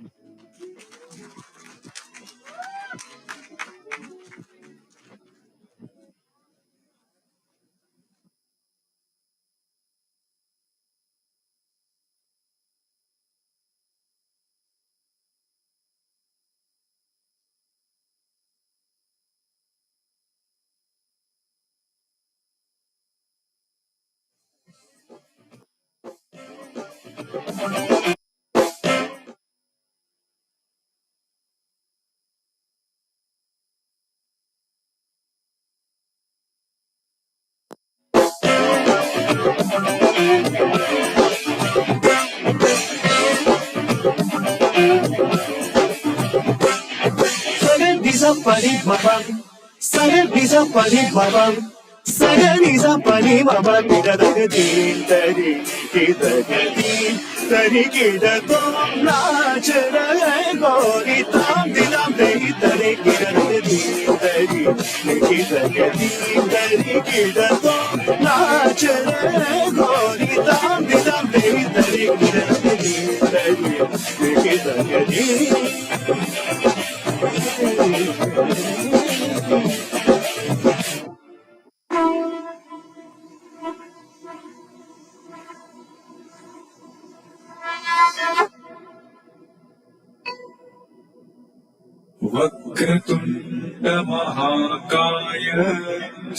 वक्रतुण्ड महाकाय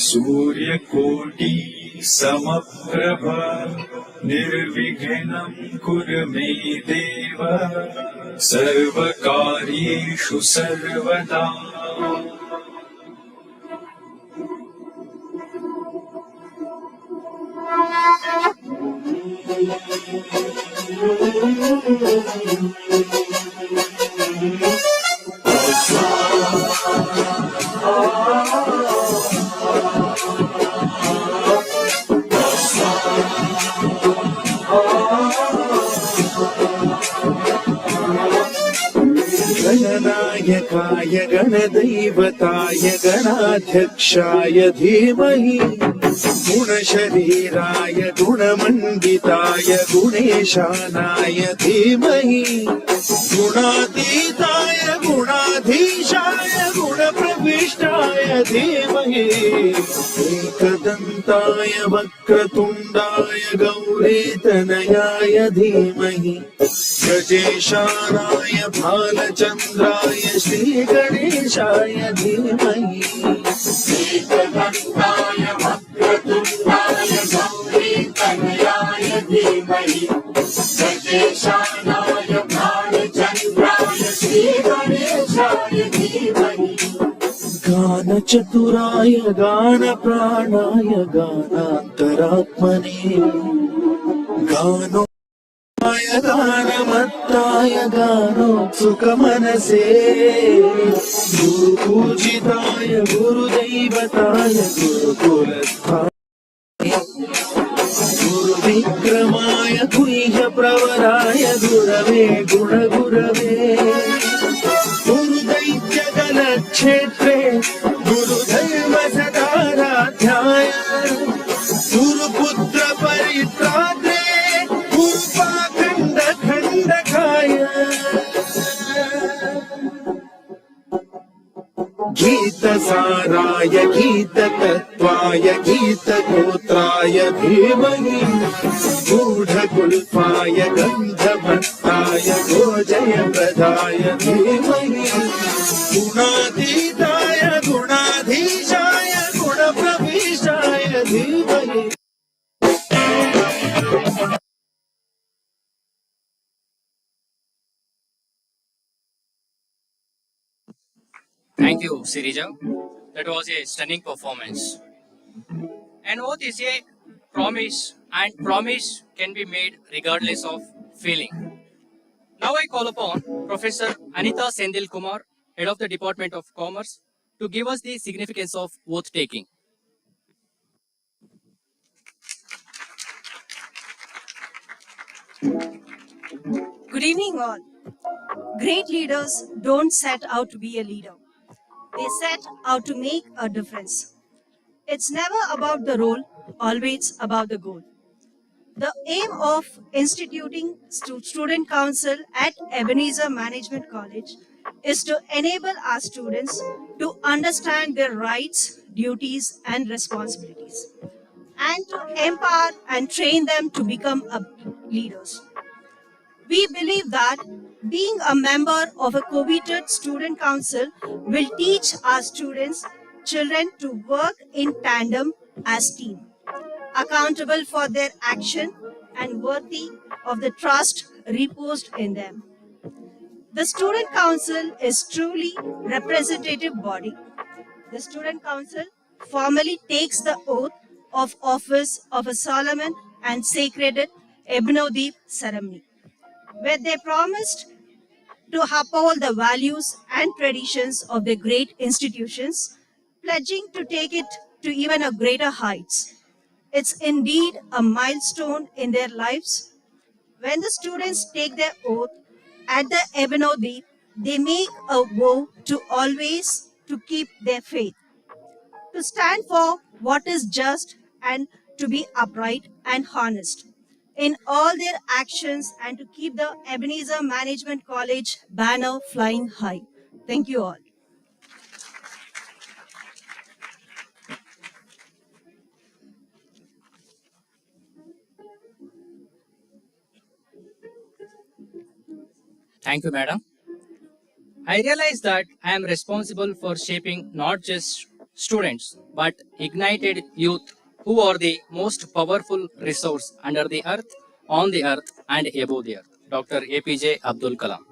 सूर्यकोटि समप्रभ निर्विघ्नं कुरु मे देव सर्वकार्येषु सर्वदा गणनायकाय गणदैवताय गणाध्यक्षाय धीमहि गुणशरीराय गुणमण्डिताय गुणेशानाय धीमहि गुणातीताय गुणाधीशाय गुणप्रविष्टाय धीमहि एकदन्ताय वक्रतुण्डाय गौरीतनयाय धीमहि गजेशानाय भालचन्द्राय श्रीगणेशाय धीमहि एकदन्ताय वक्रतुण्डाय गौरीतनयाय धीमहि गजेशानाय भालचन्द्राय श्रीगणेशाय धीमहि गानचतुराय गानप्राणाय गानान्तरात्मने गानमत्ताय गानोत्सुकमनसे गुरुपूजिताय गुरुदैवताय गुरुकुलस्थाय गुरुविक्रमाय गुह्यप्रवराय गुरवे गुणगुरवे गुरुदैत्यगणक्षेत्रे गुरुदैव सदाराध्याय गुरुपुत्र परित्रात्रे गुरुपाखण्ड खण्डकाय गीतसाराय गीततत्त्वाय गीतगोत्राय धीमहि गूढगुल्फाय गन्धभट्टाय गोजयप्रदाय धीमहि गुणातीताय गुणाधीशाय गुणप्रविशाय धीमहि Thank you, Sirija. That was a stunning performance. An oath is a promise, and promise can be made regardless of feeling. Now I call upon Professor Anita Sendil Kumar, Head of the Department of Commerce, to give us the significance of oath taking. Good evening, all. Great leaders don't set out to be a leader, they set out to make a difference. It's never about the role, always about the goal. The aim of instituting Student Council at Ebenezer Management College is to enable our students to understand their rights, duties, and responsibilities, and to empower and train them to become leaders. We believe that being a member of a coveted student council will teach our children to work in tandem as team, accountable for their action and worthy of the trust reposed in them. The student council is truly representative body. The student council formally takes the oath of office of a solemn and sacred Ebenodeep ceremony, where they promised to uphold the values and traditions of the great institutions, pledging to take it to even a greater heights. It's indeed a milestone in their lives. When the students take their oath at the Ebenodeep, they make a vow to always to keep their faith, to stand for what is just and to be upright and honest in all their actions and to keep the Ebenezer Management College banner flying high. Thank you all. Thank you, madam. I realize that I am responsible for shaping not just students, but ignited youth who are the most powerful resource under the earth, on the earth, and above the earth. Dr. APJ Abdul Kalam.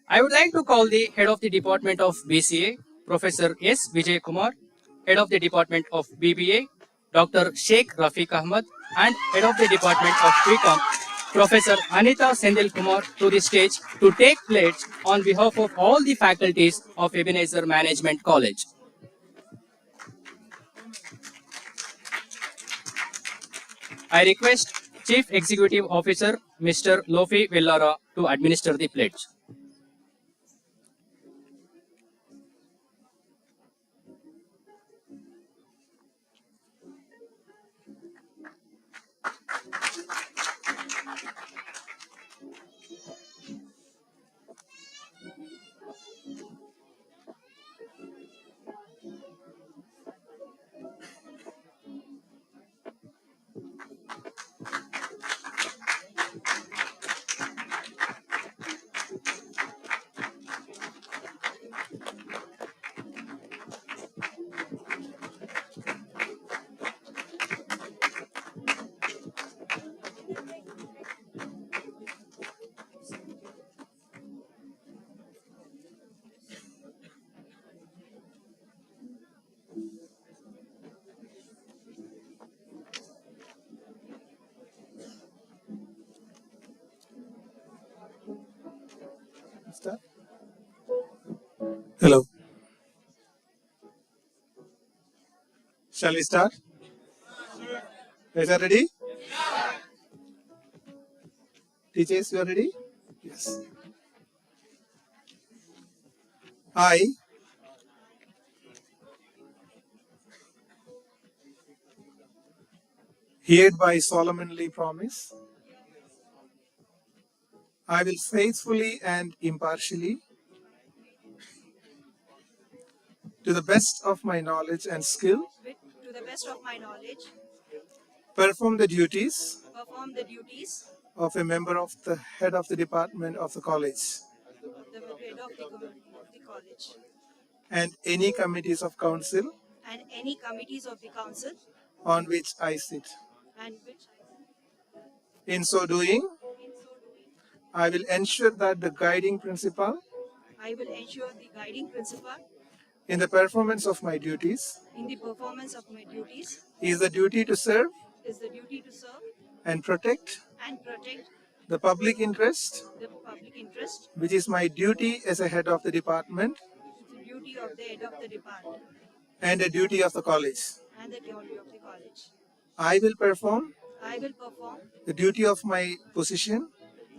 I would like to call the head of the Department of BCA, Professor S. Vijay Kumar, head of the Department of BBA, Dr. Sheikh Rafiq Ahmad, and head of the Department of BCom, Professor Anita Sendil Kumar, to the stage to take pledge on behalf of all the faculties of Ebenezer Management College. I request Chief Executive Officer Mr. Lofi Villara to administer the pledge. Shall we start? Guys are ready? Teachers, you are ready? Yes. I hereby solemnly promise I will faithfully and impartially, to the best of my knowledge and skill, to the best of my knowledge, perform the duties perform the duties of a member of the head of the department of the college of the head of the college and any committees of council and any committees of the council on which I sit. and which In so doing, I will ensure that the guiding principle I will ensure the guiding principle in the performance of my duties in the performance of my duties is the duty to serve is the duty to serve and protect and protect the public interest, the public interest, which is my duty as a head of the department the duty of the head of the department and a duty of the college. and the duty of the college. I will perform I will perform the duty of my position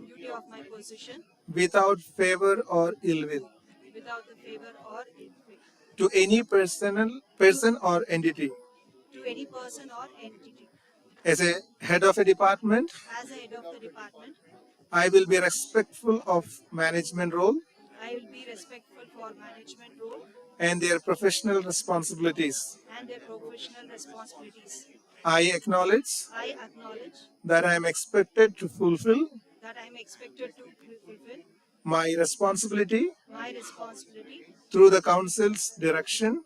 the duty of my position without favor or ill will without the favor or ill will to any person or entity. to any person or entity. As a head of a department, As a head of the department, I will be respectful of management role I will be respectful for management role and their professional responsibilities. and their professional responsibilities. I acknowledge I acknowledge that I am expected to fulfill that I am expected to fulfill my responsibility my responsibility through the council's direction,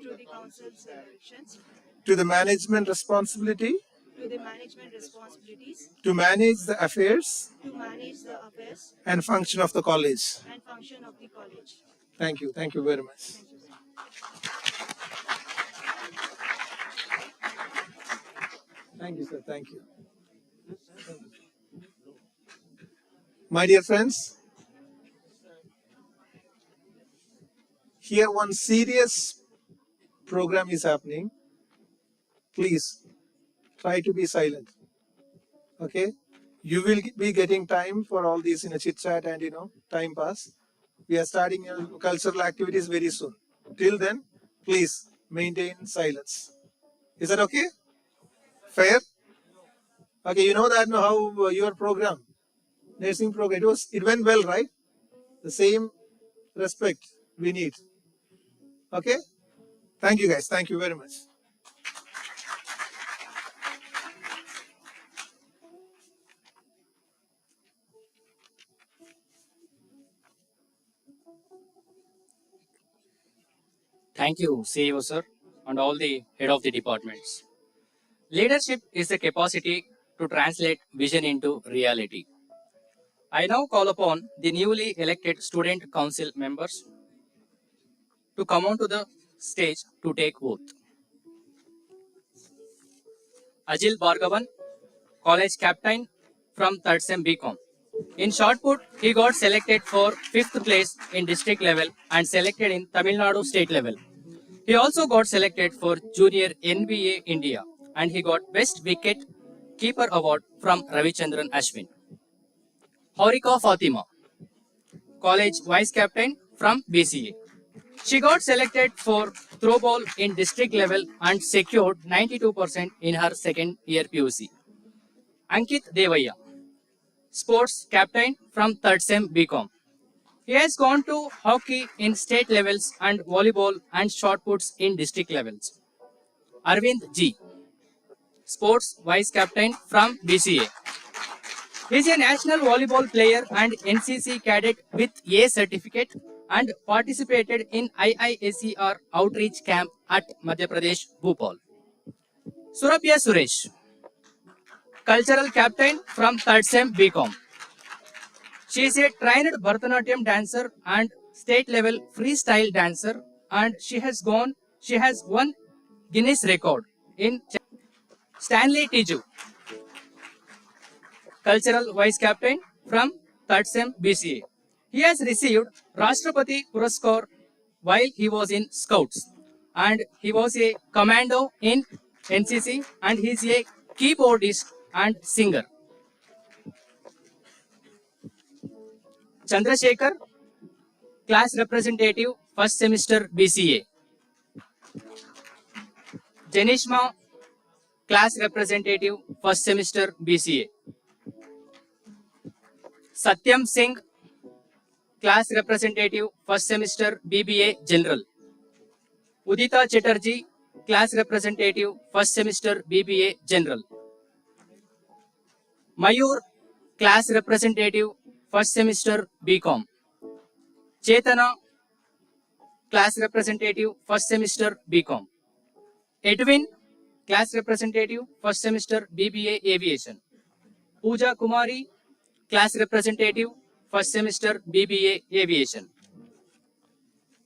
through the council's directions, to the management responsibility to the management responsibilities, to manage the affairs to manage the affairs and function of the college. and function of the college. Thank you. Thank you very much. Thank you, sir. Thank you. My dear friends, here one serious program is happening. Please try to be silent. Okay? You will be getting time for all these chit chat and time pass. We are starting cultural activities very soon. Till then, please maintain silence. Is that okay? Fair? Okay, you know that how your program, nursing program, it went well, right? The same respect we need. Okay? Thank you guys. Thank you very much. Thank you, CEO sir, and all the head of the departments. Leadership is the capacity to translate vision into reality. I now call upon the newly elected student council members to come onto the stage to take oath. Ajil Bhargavan, college captain from 3rd Sem BCom. In shot put, he got selected for 5th place in district level and selected in Tamil Nadu state level. He also got selected for Junior NBA India and he got Best Wicket Keeper Award from Ravichandran Ashwin. Horika Fatima, college vice captain from BCA. She got selected for throw ball in district level and secured 92% in her second year PUC. Ankit Devaya, sports captain from 3rd Sem BCom. He has gone to hockey in state levels and volleyball and shot puts in district levels. Arvind G, sports vice captain from BCA. He is a national volleyball player and NCC cadet with A certificate and participated in IISER outreach camp at Madhya Pradesh, Bhopal. Surabhya Suresh, cultural captain from 3rd Sem BCom. She is a trained Bharatanatyam dancer and state level freestyle dancer and she has won Guinness record in Stanley Tiju, cultural vice captain from 3rd Sem BCA. He has received Rashtrapati Puraskar while he was in Scouts. and he was a commando in NCC, and he is a keyboardist and singer. Chandrasekhar, class representative, first semester BCA. Janishma, class representative, first semester BCA. Satyam Singh, class representative, first semester BBA General. Udita Chatterjee, class representative, first semester BBA General. Mayur, class representative, first semester BCom. Chetana, class representative, first semester BCom. Edwin, class representative, first semester BBA Aviation. Pooja Kumari, class representative, first semester BBA Aviation.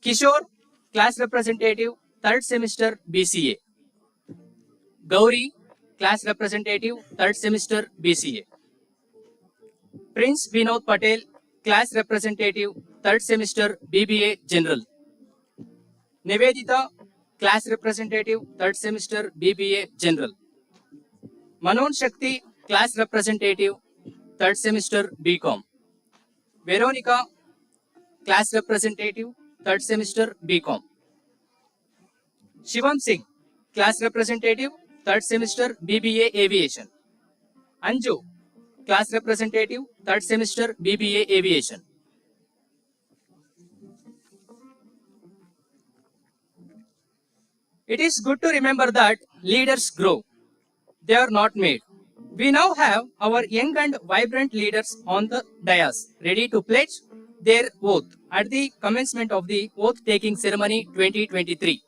Kishore, class representative, third semester BCA. Gauri, class representative, third semester BCA. Prince Vinod Patel, class representative, third semester BBA General. Nivedita, class representative, third semester BBA General. Manon Shakti, class representative, third semester BCom. Veronica, class representative, third semester BCom. Shivam Singh, class representative, third semester BBA Aviation. Anju, class representative, third semester BBA Aviation. It is good to remember that leaders grow. They are not made. We now have our young and vibrant leaders on the dais, ready to pledge their oath at the commencement of the oath-taking ceremony 2023.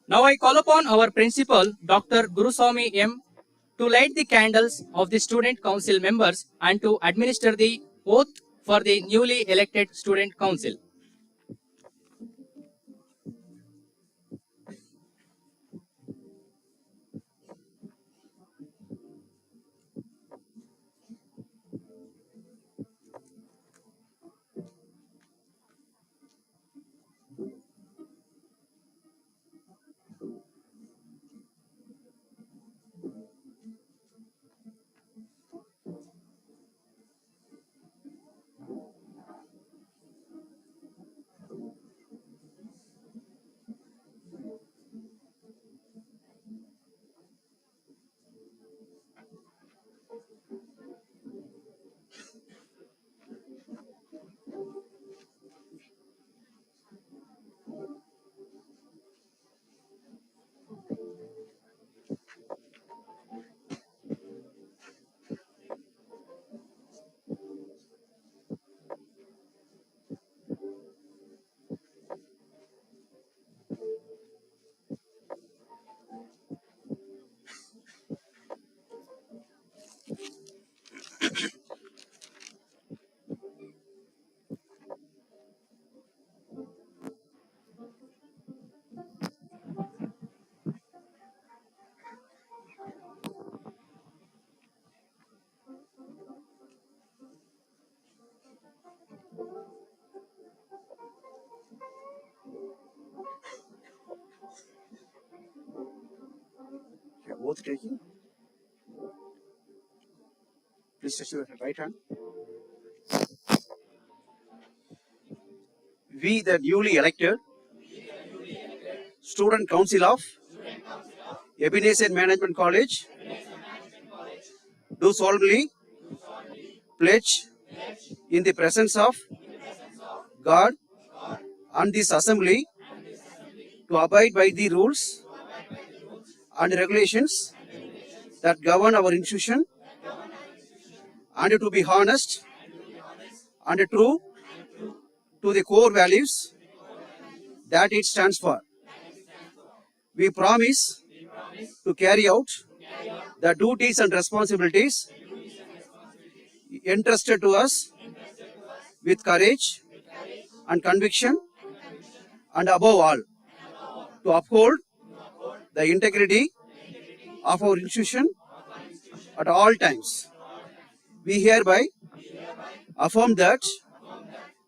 Now I call upon our principal, Dr. Guruswamy M., to light the candles of the student council members and to administer the oath for the newly elected student council. Oath taking. Please touch your right hand. We, the newly elected Student Council of Ebenezer Management College, do solemnly pledge in the presence of God and this assembly to abide by the rules and regulations that govern our institution and to be honest and true to the core values that it stands for. We promise to carry out the duties and responsibilities entrusted to us with courage and conviction, and above all, to uphold the integrity of our institution at all times. We hereby affirm that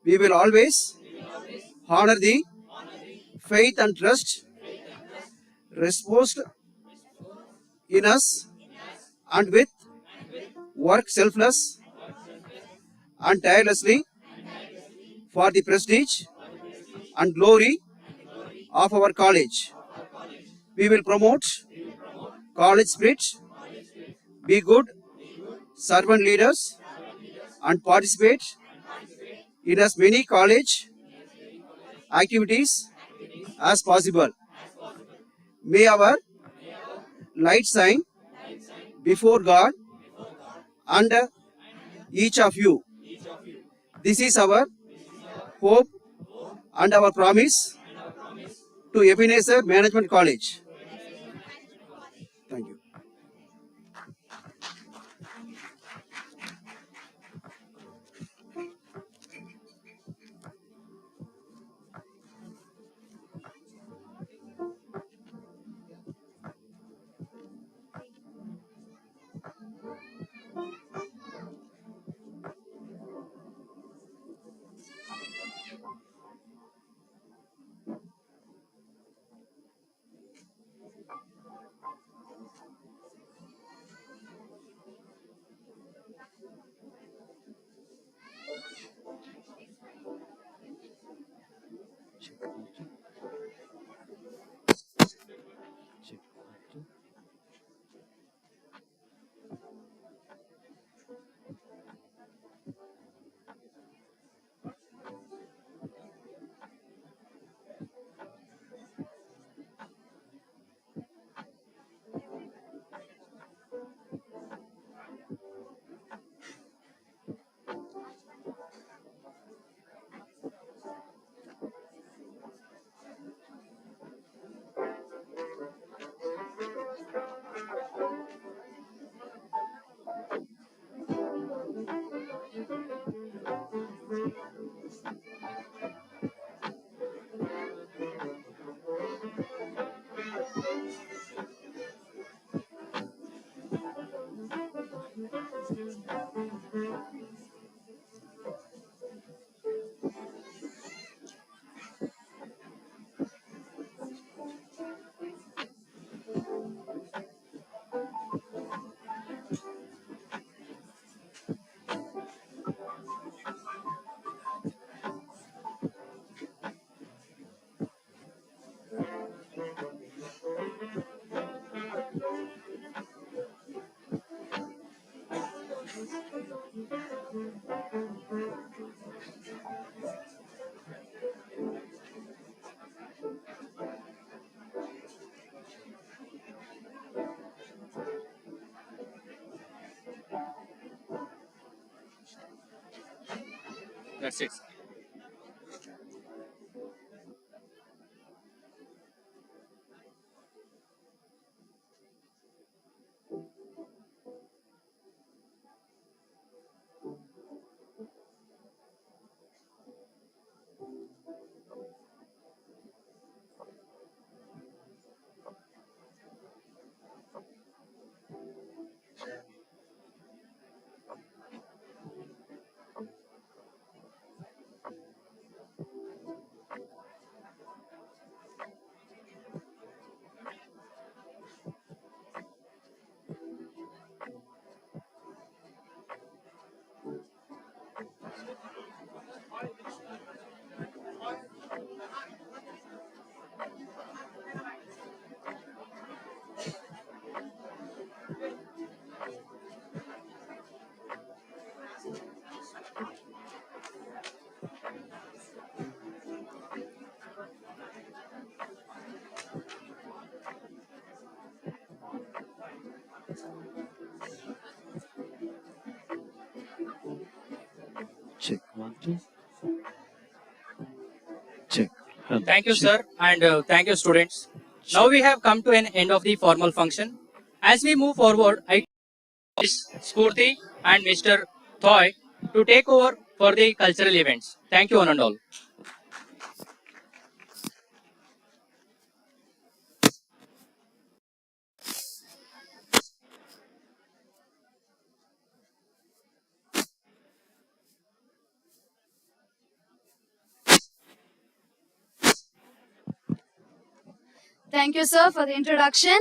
we will always honor the faith and trust reposed in us, and with work selfless and tirelessly for the prestige and glory of our college. We will promote college spirit, be good servant leaders, and participate in as many college activities as possible. May our light shine before God and each of you. This is our hope and our promise to Ebenezer Management College. Thank you. That's it. Check. 1, 2. Check. Thank you, Check. sir, and thank you, students. Now we have come to an end of the formal function. As we move forward, I Ms. Spurti and Mr. Thoy to take over for the cultural events. Thank you, one and all. Thank you, sir, for the introduction.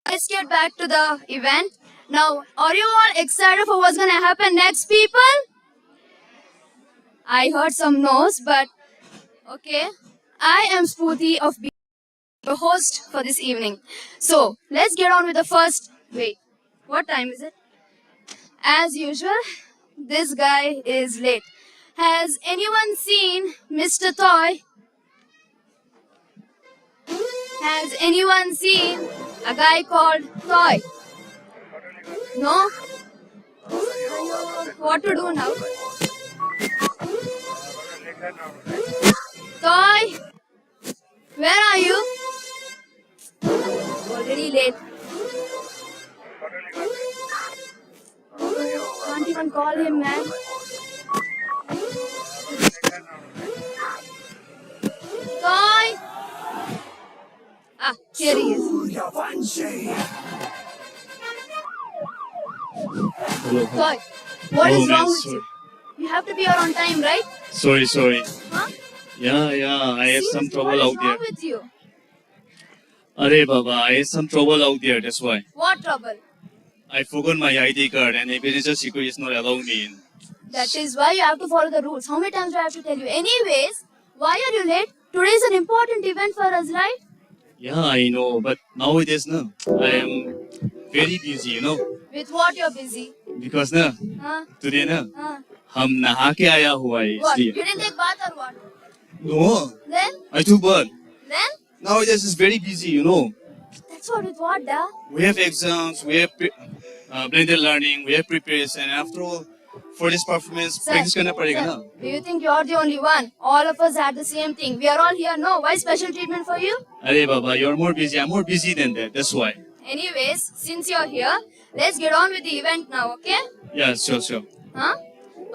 Let's get back to the event. Now, are you all excited for what's going to happen next, people? I heard some no's, but okay. I am Spooty of being the host for this evening. So, let's get on with the first. Wait, what time is it? As usual, this guy is late. Has anyone seen Mr. Toy? Has anyone seen a guy called Toy? No? What to do now? Toy? Where are you? Already late. Can't even call him, man. Toy? Ah, here he is. Toy, what is wrong with you? You have to be here on time, right? Sorry. Huh? Yeah, I had some trouble out What is there. wrong with you? Arey Baba, I had some trouble out there, that's why. What trouble? I forgot my ID card and Ebenezer security is not allowing me in. That is why you have to follow the rules. How many times do I have to tell you? Anyways, why are you late? Today is an important event for us, right? Yeah, I know, but nowadays, no, I am very busy, you know. With what you're busy? Because, no, Huh? today, no, Huh? हम नहा के आया हुआ है What? You इसलिए. didn't take bath or what? No, Then? I took birth. Then? Nowadays it's very busy, you know. That's what with what, da? We have exams, we have blended learning, we have preparation, and after all, for this performance, practice करना पड़ेगा ना. Do you think you're the only one? All of us had the same thing. We are all here. No, why special treatment for you? Arey Baba, you're more busy. I'm more busy than that. That's why. Anyways, since you're here, let's get on with the event now, okay? Yeah, sure. Huh?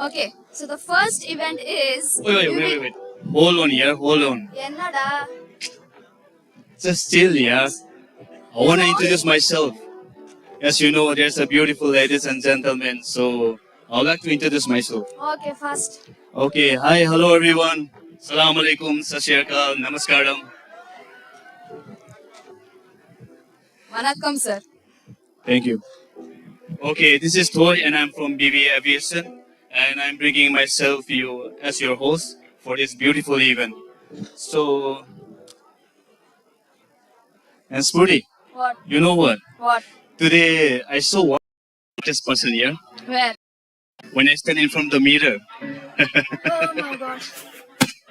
Okay, so the first event is... Wait. Hold on here, hold on. Ennada? Just chill, yeah. I want to introduce myself. As you know, there's a beautiful ladies and gentlemen, so I would like to introduce myself. Okay, first. Okay, hi, hello everyone. Assalamu alaikum, Sat Shri Akal, Namaskaram. Vanakkam, sir. Thank you. Okay, this is Toy and I'm from BBA Aviation and I'm bringing myself you as your host for this beautiful event. So, and Spooty, What? you know what? What? Today I saw one this person here Where? when I stand in front of the mirror. Oh my god.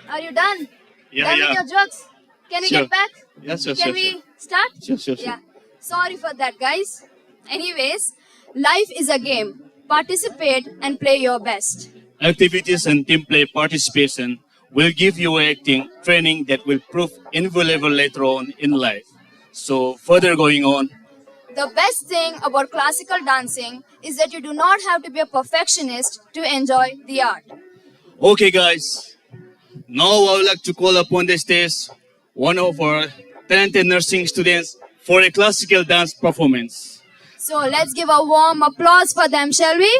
Are you done? Yeah, Done yeah. with your jokes? Can we Sure. get back? Yeah, sure, Can sure, we sure. start? Sure. Yeah. Sorry for that, guys. Anyways, life is a game. Participate and play your best. Activities and team play participation will give you acting training that will prove invaluable later on in life. So, further going on, The best thing about classical dancing is that you do not have to be a perfectionist to enjoy the art. okay, guys, now I would like to call upon the stage one of our talented nursing students for a classical dance performance. So let's give a warm applause for them, shall we?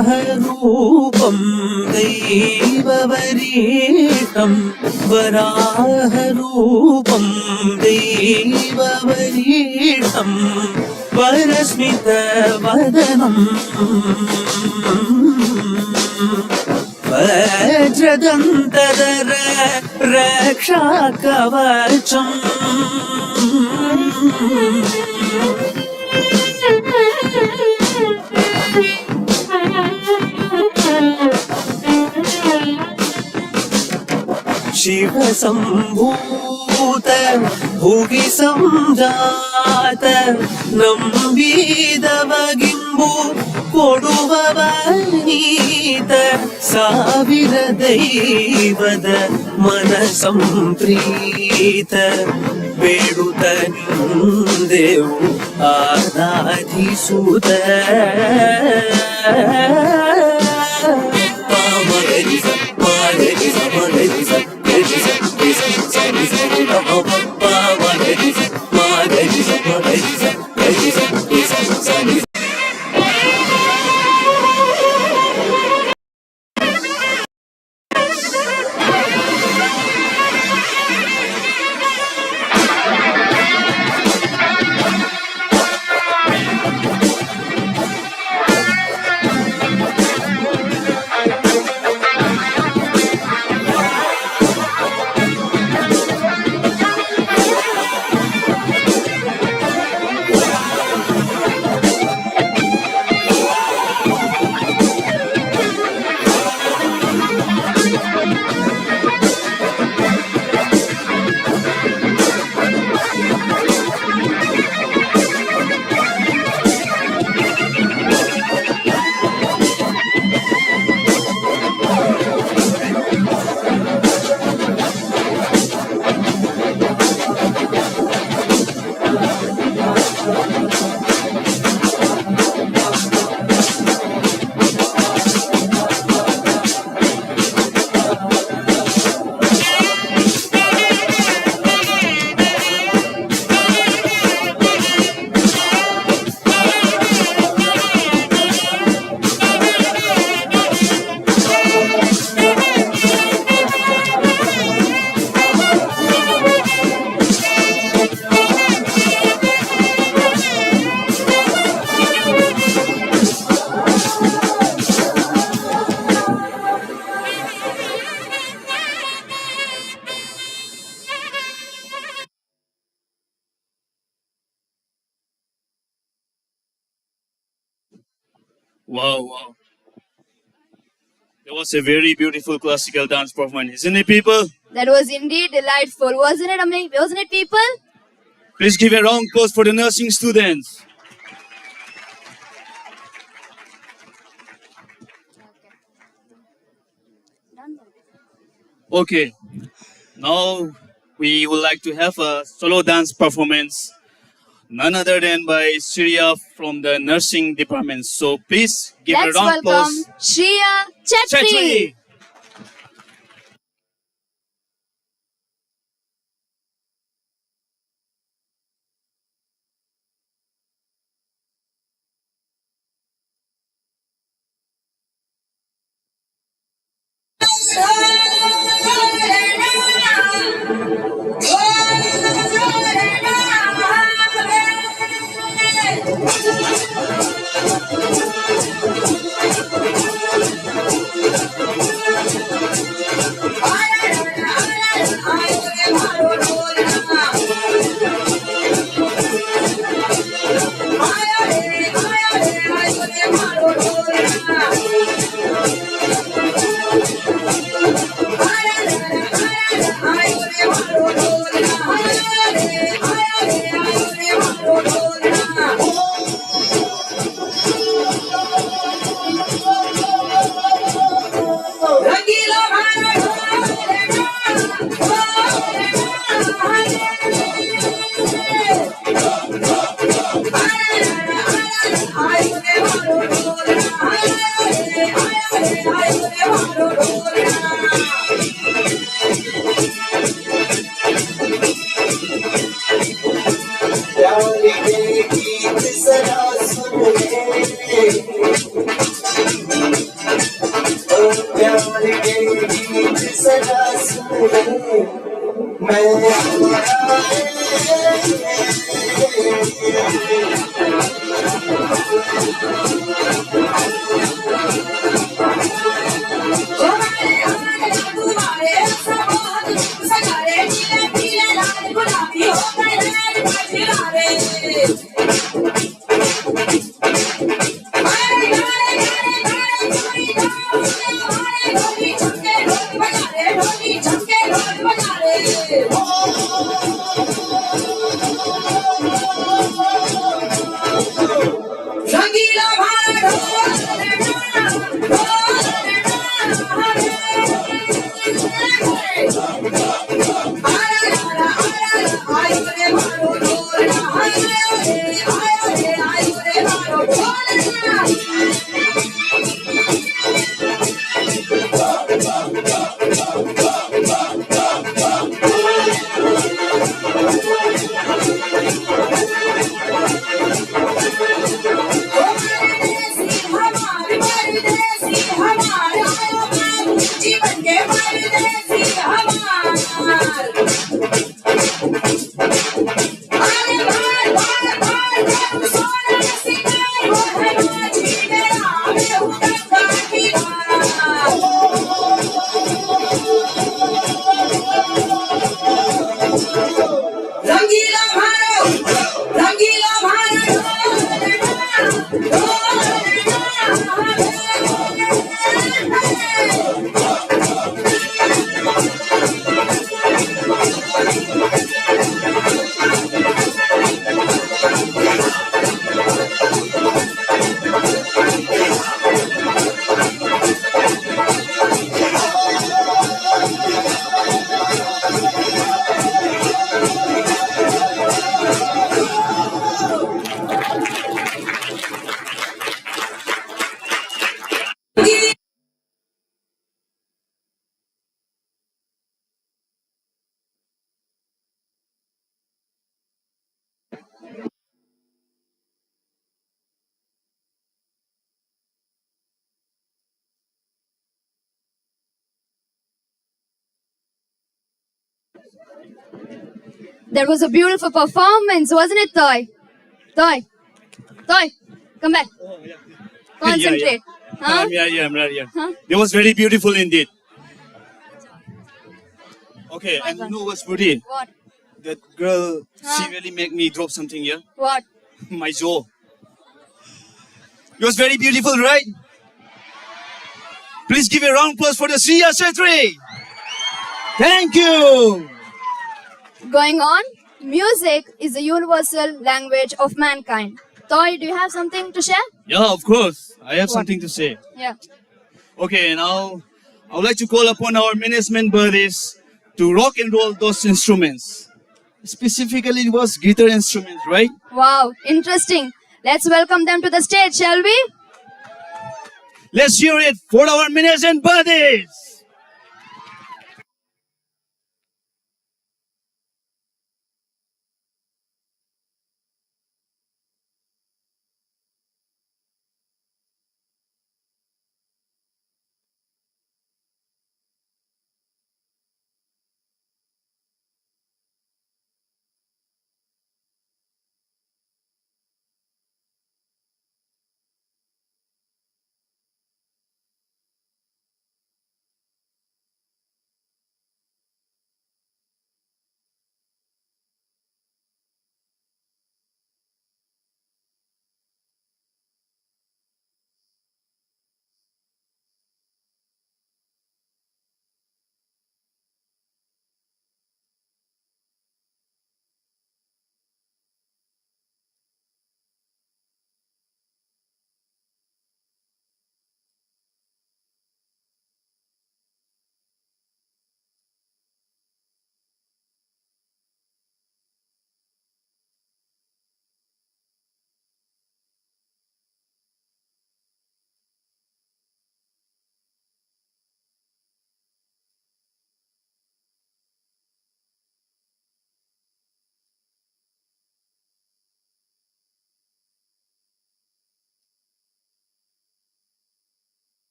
वराहरूपं दैववरीतं वराहरूपं दैववरीतं वरस्मितवदनम् वज्रदन्तधर रक्षाकवचम् शिवसम्भूत भुवि सञ्जात ನಂಬಿದವಗಿಂಬು ಕೊಡುವವನೀತ ಸಾವಿರ ದೈವದ ಮನ Samprita ಬೇಡುತ್ತ ನಿಂದೆವು ಆರಾಧಿಸುತ್ತ ಪಾಮಗರಿಸ ಮಾಗರಿಸ ಮಗರಿಸ ಗರಿಸ ಸರಿಸ ಪಾಮಗರಿಸ ಮಾಗರಿಸ ಮಗರಿಸ ಗರಿಸ ಸರಿಸ Wow, wow. That was a very beautiful classical dance performance, isn't it, people? That was indeed delightful, wasn't it, amazing? Wasn't it, people? Please give a round of applause for the nursing students. Okay, now we would like to have a solo dance performance, none other than by Syria from the nursing department. So please give Let's a round of welcome applause. Shreya Chetri. रंगीला जीवन के परदेसी हमार अरे भार भार भार भार सोना सिंगार वो है माझी मेरा मैं हूँ गंगा किनारा रंगीला भारत रंगीला That was a beautiful performance, wasn't it, Toy? Toy, Toy, come back. Concentrate. Huh? I'm right here. Huh? It was very beautiful indeed. Okay, and you know what's pretty? What? That girl, she really made me drop something here. What? My jaw. It was very beautiful, right? Please give a round of applause for the Sriya Shetri. Thank you. Going on, music is the universal language of mankind. Toy, do you have something to share? Yeah, of course. I have something to say. Yeah. Okay, now I would like to call upon our management buddies to rock and roll those instruments. Specifically, it was guitar instruments, right? Wow, interesting. Let's welcome them to the stage, shall we? Let's hear it for our management buddies.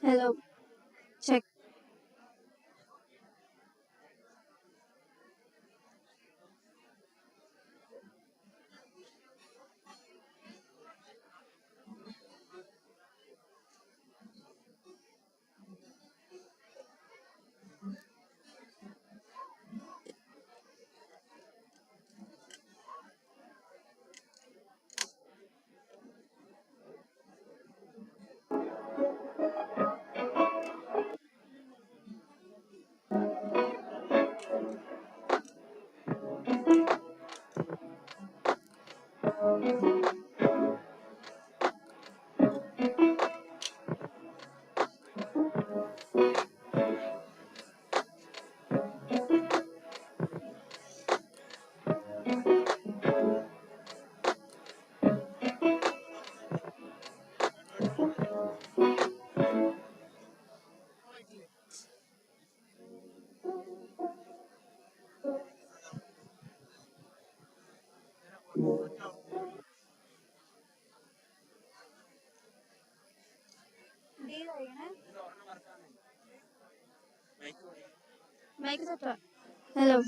Hello. Check. Hello.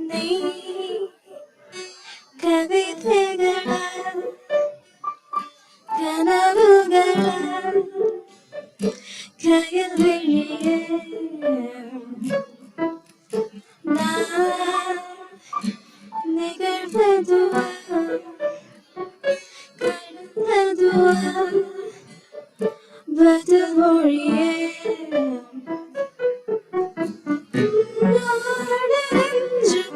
നീ കവിതകളാൽ കനവുകളാൽ കയൽവഴിയേ നാം നികഴ്ന്നതുവാ കടന്നതുവാ ബദൽമൊഴിയേ നാടനെഞ്ചും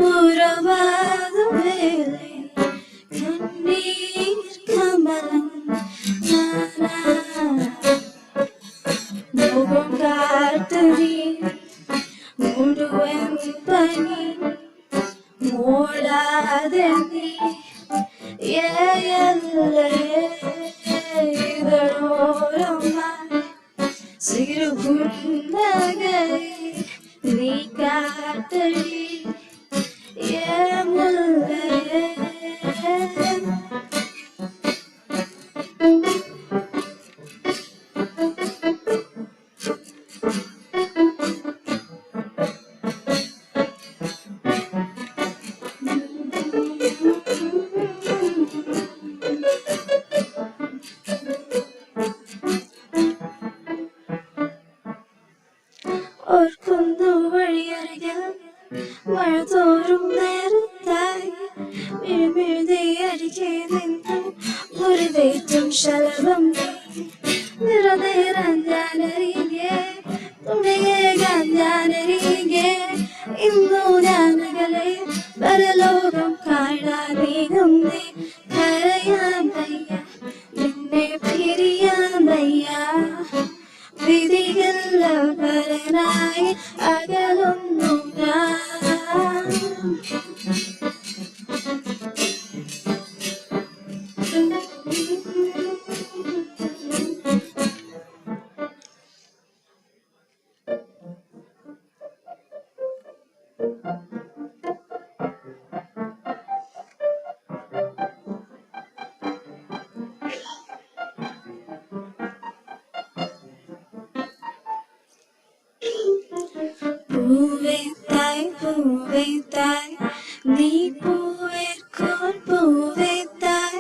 ഉറവാതും വേളை കണ്ണീർ കമലം താനാ മുഖം കാത്തടി മുഴുവൻ പനി മൂടാതെ നീ ഏയല്ലേ ഇതളോരമായി സിരുപുന്നകൈ നീ കാത്തടി ഏമുല്ലേ ഓർക്കുന്നു വഴിയരികിൽ മഴ തോറും നേരത്തായി മിഴുമിഴുതിയരികെ നിന്നു മുറിവേറ്റും ശലഭം നിറനേറാൻ ഞാനരികെ തുണയേകാൻ ഞാനരികെ ഇന്നു ഞാനകലെ പരലോകം കാണാൻ നീങ്ങുന്നേ കരയാൻ വയ്യ നിന്നെ പിരിയാൻ വയ്യ വിധികൾ പരനായി അകലുന്നു ഞാൻ നീ പൂവേർക്കോൾ പൂവേത്താൽ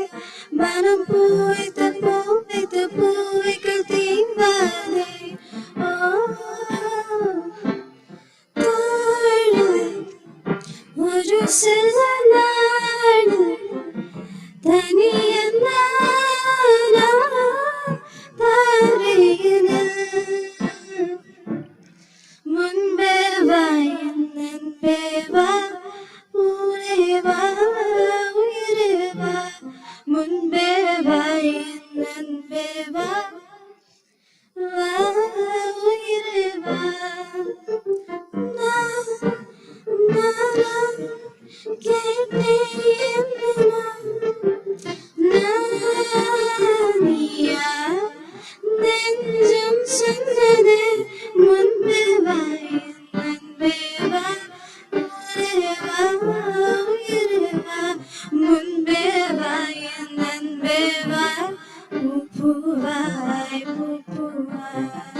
മനം പൂവിത്ത പൂവിത്ത പൂവികൾ തീവാതെ ഓ തോളിൽ ഒരു സെൽവനാണ് തനിയെന്നാനാ താരയില് മുൻപേ വായനൻപേ വാ ഊരേ വാ ഉയരേ വാ മുൻപേ വായനൻപേ വാ വാ ഉയരേ വാ നാ നാ കേട്ടേ നാനിയാ നെഞ്ചും ചങ്ങനെ മുൻപേ വായനൻപേ വാ ഊരേ വാ ഉയരേ വാ മുൻപേ വായനൻപേ വാ പൂപ്പൂവായി പൂപ്പൂവായി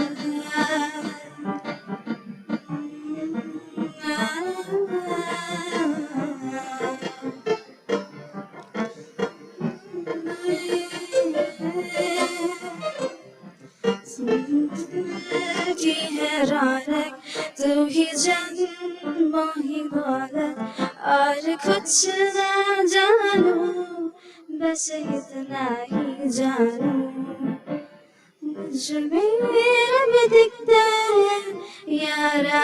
की है रौनक तू ही जन्म ही दौलत और कुछ ना जानू बस इतना ही जानू मुझ मेरा भी दिखता है यारा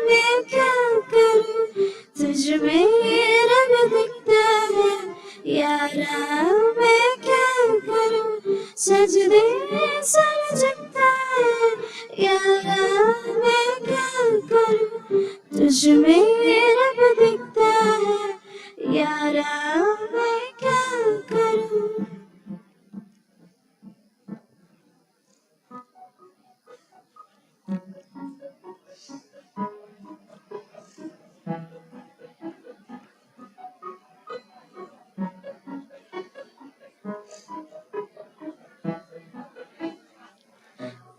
मैं क्या करूं तुझ मेरा भी दिखता है यारा मैं क्या करूं सजदे सर झुकता है यारा मैं क्या करूं तुझ मेरा भी दिखता है यारा मैं क्या करूं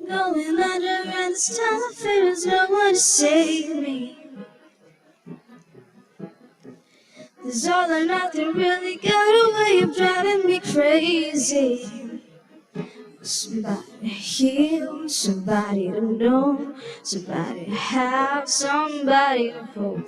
Going under and this time I fear there's no one to save me. This all or nothing really got a way of driving me crazy. Somebody heal, somebody to know, somebody to have, somebody to hold.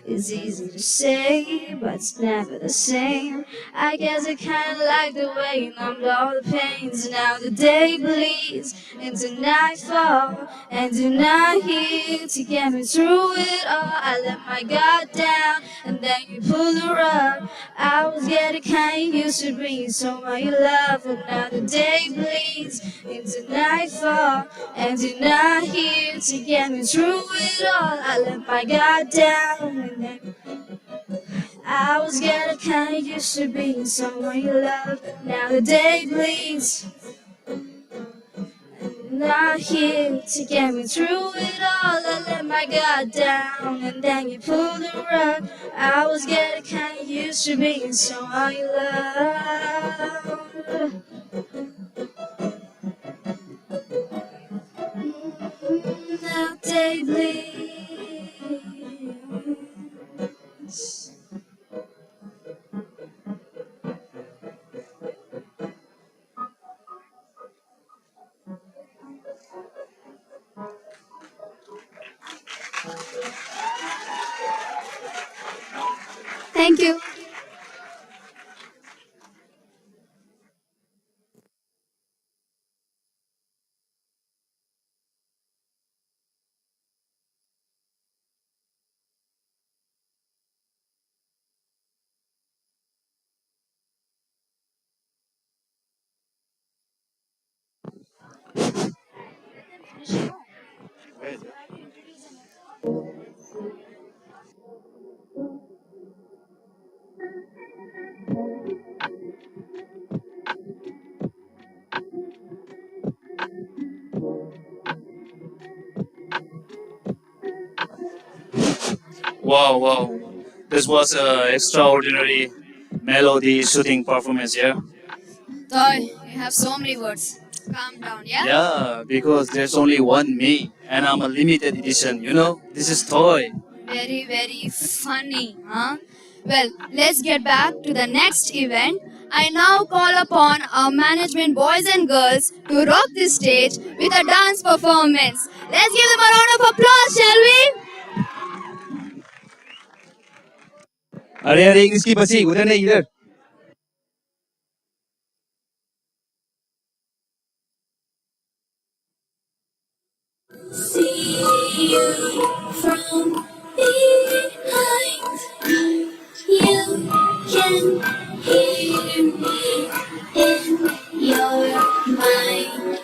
It's easy to say, but it's never the same. I guess I kinda like the way you numbed all the pains. Now the day bleeds into nightfall, and you're not here to get me through it all. I let my guard down, and then you pull the rug. I was getting kinda used to being someone you love, but now the day bleeds into nightfall, and you're not here to get me through it all. I let my guard down, and then I was getting kinda used to being someone you love. Now the day bleeds, not here to get me through it all. I let my guard down, and then you pulled the rug. I was getting kinda used to being someone you love. Now day bleeds. Thank you. Wow, wow. This was an extraordinary melody shooting performance here. Toy, you have so many words. Calm down, yeah? Yeah, because there's only one me, and I'm a limited edition, you know? This is Toy. Very, very funny, huh? Well, let's get back to the next event. I now call upon our management boys and girls to rock this stage with a dance performance. Let's give them a round of applause, shall we? अरे अरे इसकी बसी उधर नहीं इधर See you from behind. You can hear me in your mind.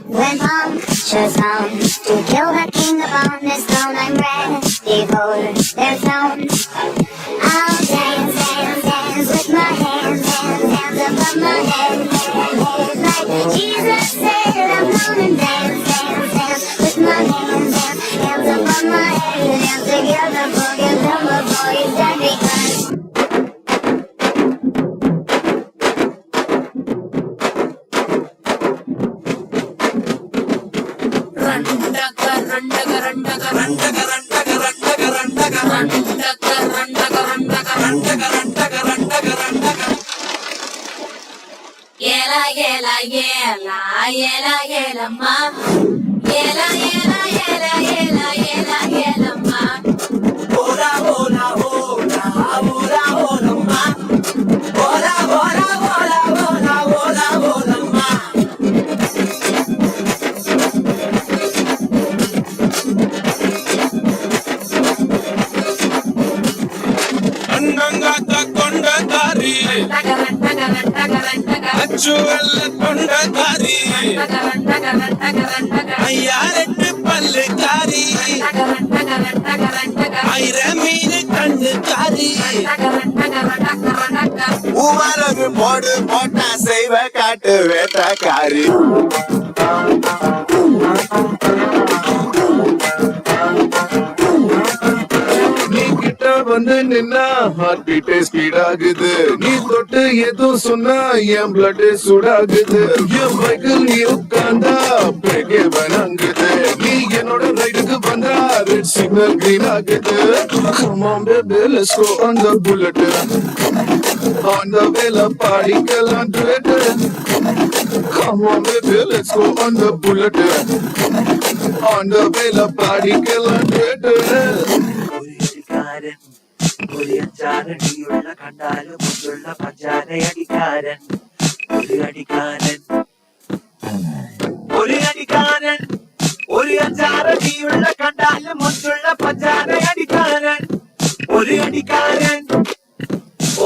When punctures come to kill the king upon this throne, I'm ready for their sounds. I'll dance, dance, dance with my hands, hands, hands above my head, head, like Jesus said. I'm gonna dance, dance, dance with my hands, hands, hands above my head, hands together, forget them before he's dead because. Yela yela yela yela yela ma. Yela yela yela yela yela yela ma. Hola hola hola hola hola ma. Hola hola hola hola hola hola ma. ಅಂಗಂಗಾತ ಕೊಂಡ ದಾರಿ ಅಚ್ಚುವಲ್ಲ ಕೊಂಡ ದಾರಿ ಅಯ್ಯಾರೆಟ್ಟು ಪಲ್ಲೆ ದಾರಿ ಐರ ಮೀನು ಕಣ್ಣು ದಾರಿ உவரகு போடு போட்டா செய்வ காட்டு வேட்டக்காரி நீ கிட்ட வந்து நின்னா ஹார்ட் பீட்டே ஸ்பீட் ஆகுது நீ தொட்டு எதுவும் சொன்னா என் பிளட் சூடாகுது என் பைக்கில் நீ உட்கார்ந்தா பிரேக்கே வணங்குது நீ என்னோட ரைடுக்கு வந்தா ரெட் சிக்னல் கிரீன் ஆகுது Come on baby let's go on the bullet on the vela படிக்கலாம் duet Come on baby let's go on the bullet on the vela படிக்கலாம் duet ഒരു അഞ്ചാറടിയുള്ള കണ്ടാലും മുന്നുള്ള പഞ്ചാരയടിക്കാരൻ ഒരു അടിക്കാരൻ ഒരു അടിക്കാരൻ ഒരു അഞ്ചാറടിയുള്ള കണ്ടാലും മുന്നുള്ള പഞ്ചാരയടിക്കാരൻ ഒരു അടിക്കാരൻ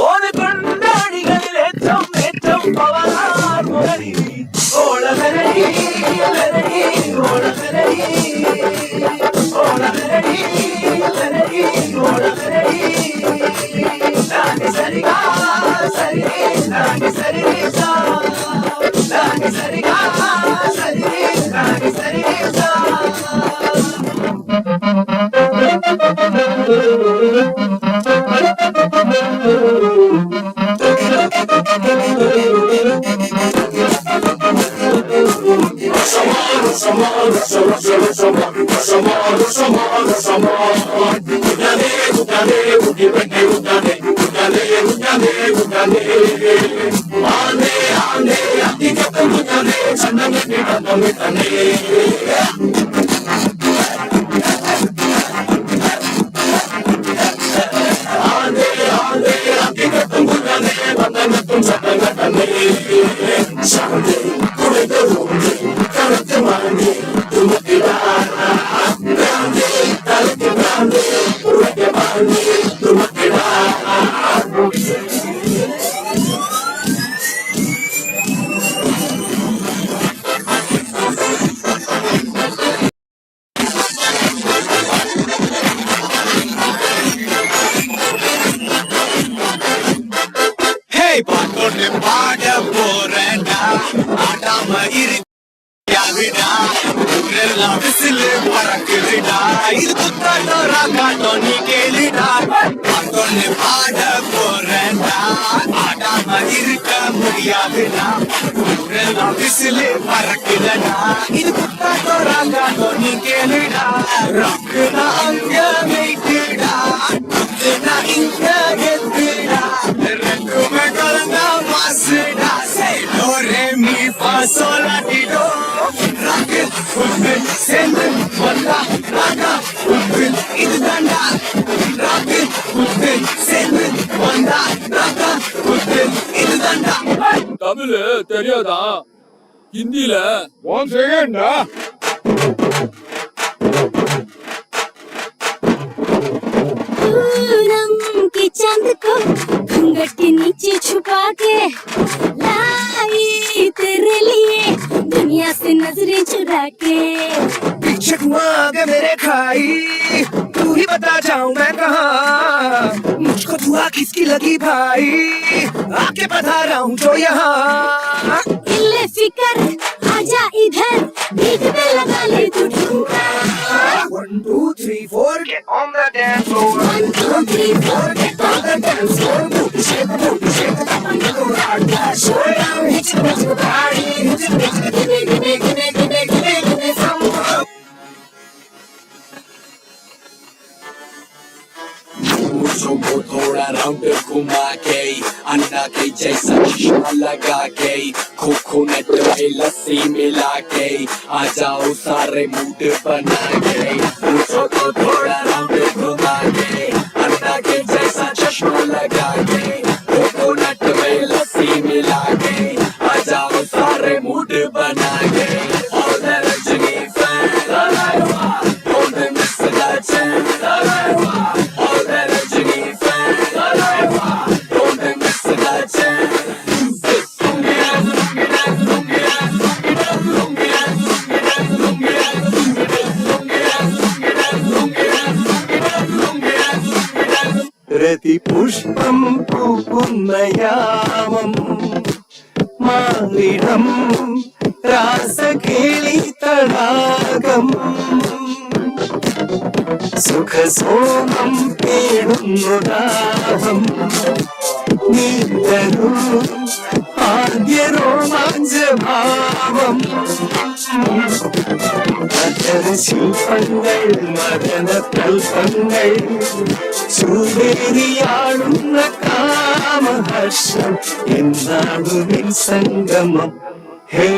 ഓട് കൊണ്ടാടികളിൽ ഏറ്റവും ഏറ്റവും പവനാർ മുരളി ഓളമരടി അലരടി ഓളമരടി ഓളമരടി അലരടി ഓളമരടി നാഗ സരിഗാ സരിഗേ നാഗ സരിഗേ സാ നാഗ സരിഗാ സരിഗേ നാഗ സരിഗേ സാ விசில் பறக்குதுடா இது குத்தாட்டோ ராகாட்டோ நீ கேளுடா பாட்டொன்னு பாட போறேன்டா ஆடாம இருக்க முடியாதுடா ஊரெல்லாம் விசில் பறக்குதடா இது குத்தாட்டோ ராகாட்டோ நீ கேளுடா ராக்குனா அங்க வைக்குடா குத்துனா இங்க கெத்துடா ரெண்டுமே கலந்தா மாசுடா சைலோ ரே மீ ஃபா சோல் லா டி டோ ராக்கு குத்து சேர்ந்து வந்தா ராகா குத்து இது தாண்டா ராக்கு குத்து சேர்ந்து வந்தா ராகா குத்து இது தாண்டா தமிழ் தெரியாதா ஹிந்தில ஒன் செகண்டா पूनम की चांद को घूंघट के नीचे छुपा के लाई तेरे लिए दुनिया से नजरें चुरा के पीछे हुआ के मेरे खाई तू ही बता जाऊं मैं कहाँ मुझको दुआ किसकी लगी भाई आके बता रहा हूँ जो यहाँ इल्ले फिकर आजा इधर बीट पे लगा ले तू ठुमका 1 2 3 4 get on the dance floor 1 2 3 4 get on the dance floor booty shake come on you go rock that show down hit the party hit give me some मुझको को थोड़ा राउंड घुमा के अंडा के जैसा चश्मा लगा के कोकोनट में लस्सी मिला के आ जाओ सारे मूड बना के मुझको को थोड़ा राउंड घुमा के अंडा के जैसा चश्मा लगा के कोकोनट में लस्सी मिला के आ जाओ सारे मूड बना के all the Rajani fans don't miss the chance all the Rajani fans don't miss the chance Rathipushpam പൂക്കുന്ന യാമം മാറിടം രാസകേളി തടാകം സുഖസോമം പേടുന്നു ദാഹം നീന്തരൂ ആദ്യ രോമാഞ്ചഭാവം ശില്പങ്ങൾ മദനതൽപങ്ങൾ ചൂടേറിയാടുന്ന കാമഹർഷം എന്നാടുവിൻ സംഗമം ഹേ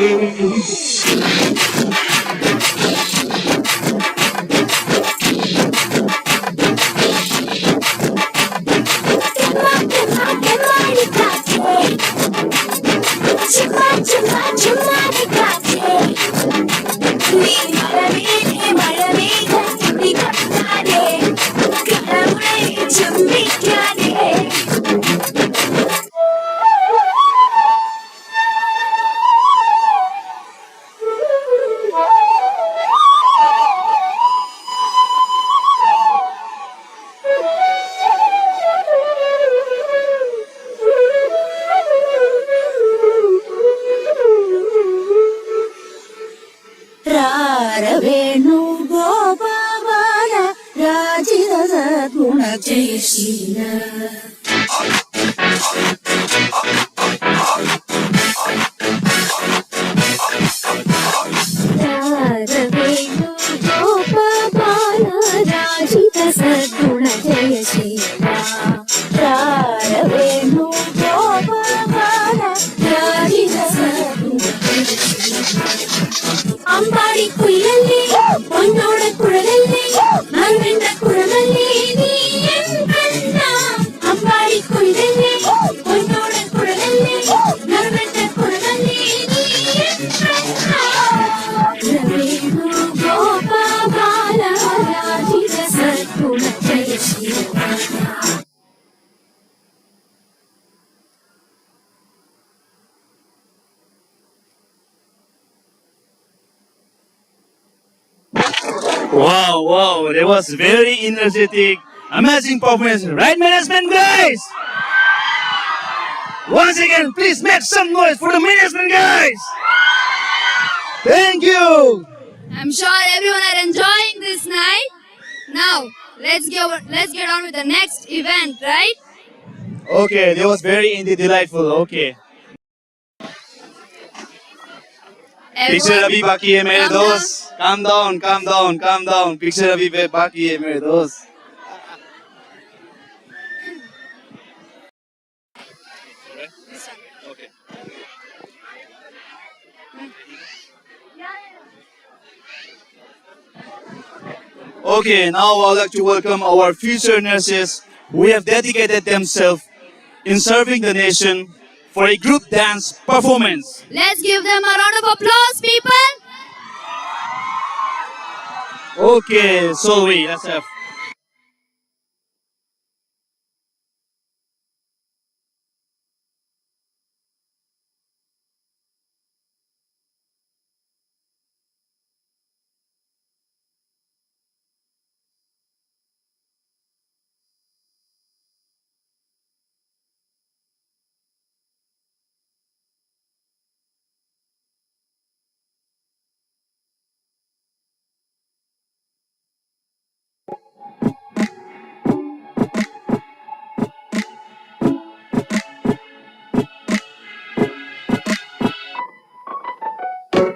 रारवेणु गोपाल राजित सद्गुण जयशील रारवेणु गोपाल राजित सद्गुण जयशील रारवेणु गोपाल राजित सद्गुण അമ്പാടി കുയിലല്ലേ പൊന്നോട കുഴലല്ലേ മറുവിന്റെ കുഴലല്ലേ നീ എൻ കണ്ണ അമ്പാടി കുയിലല്ലേ പൊന്നോട കുഴലല്ലേ മറുവിന്റെ കുഴലല്ലേ നീ എൻ കണ്ണ രവേണു ഗോപാല രാജിത സദ്ഗുണ ജയശീല Wow, wow, that was very energetic, amazing performance, right, management guys? Once again, please make some noise for the management guys. Thank you. I'm sure everyone are enjoying this night. Now, let's get on with the next event, right? Okay, that was very indeed delightful. Okay. Picture अभी बाकी है मेरे दोस्त. Calm down, calm down, calm down. Picture अभी बाकी है मेरे दोस्त. Okay, now I would like to welcome our future nurses who have dedicated themselves in serving the nation for a group dance performance. Let's give them a round of applause, people. Okay, so let's have.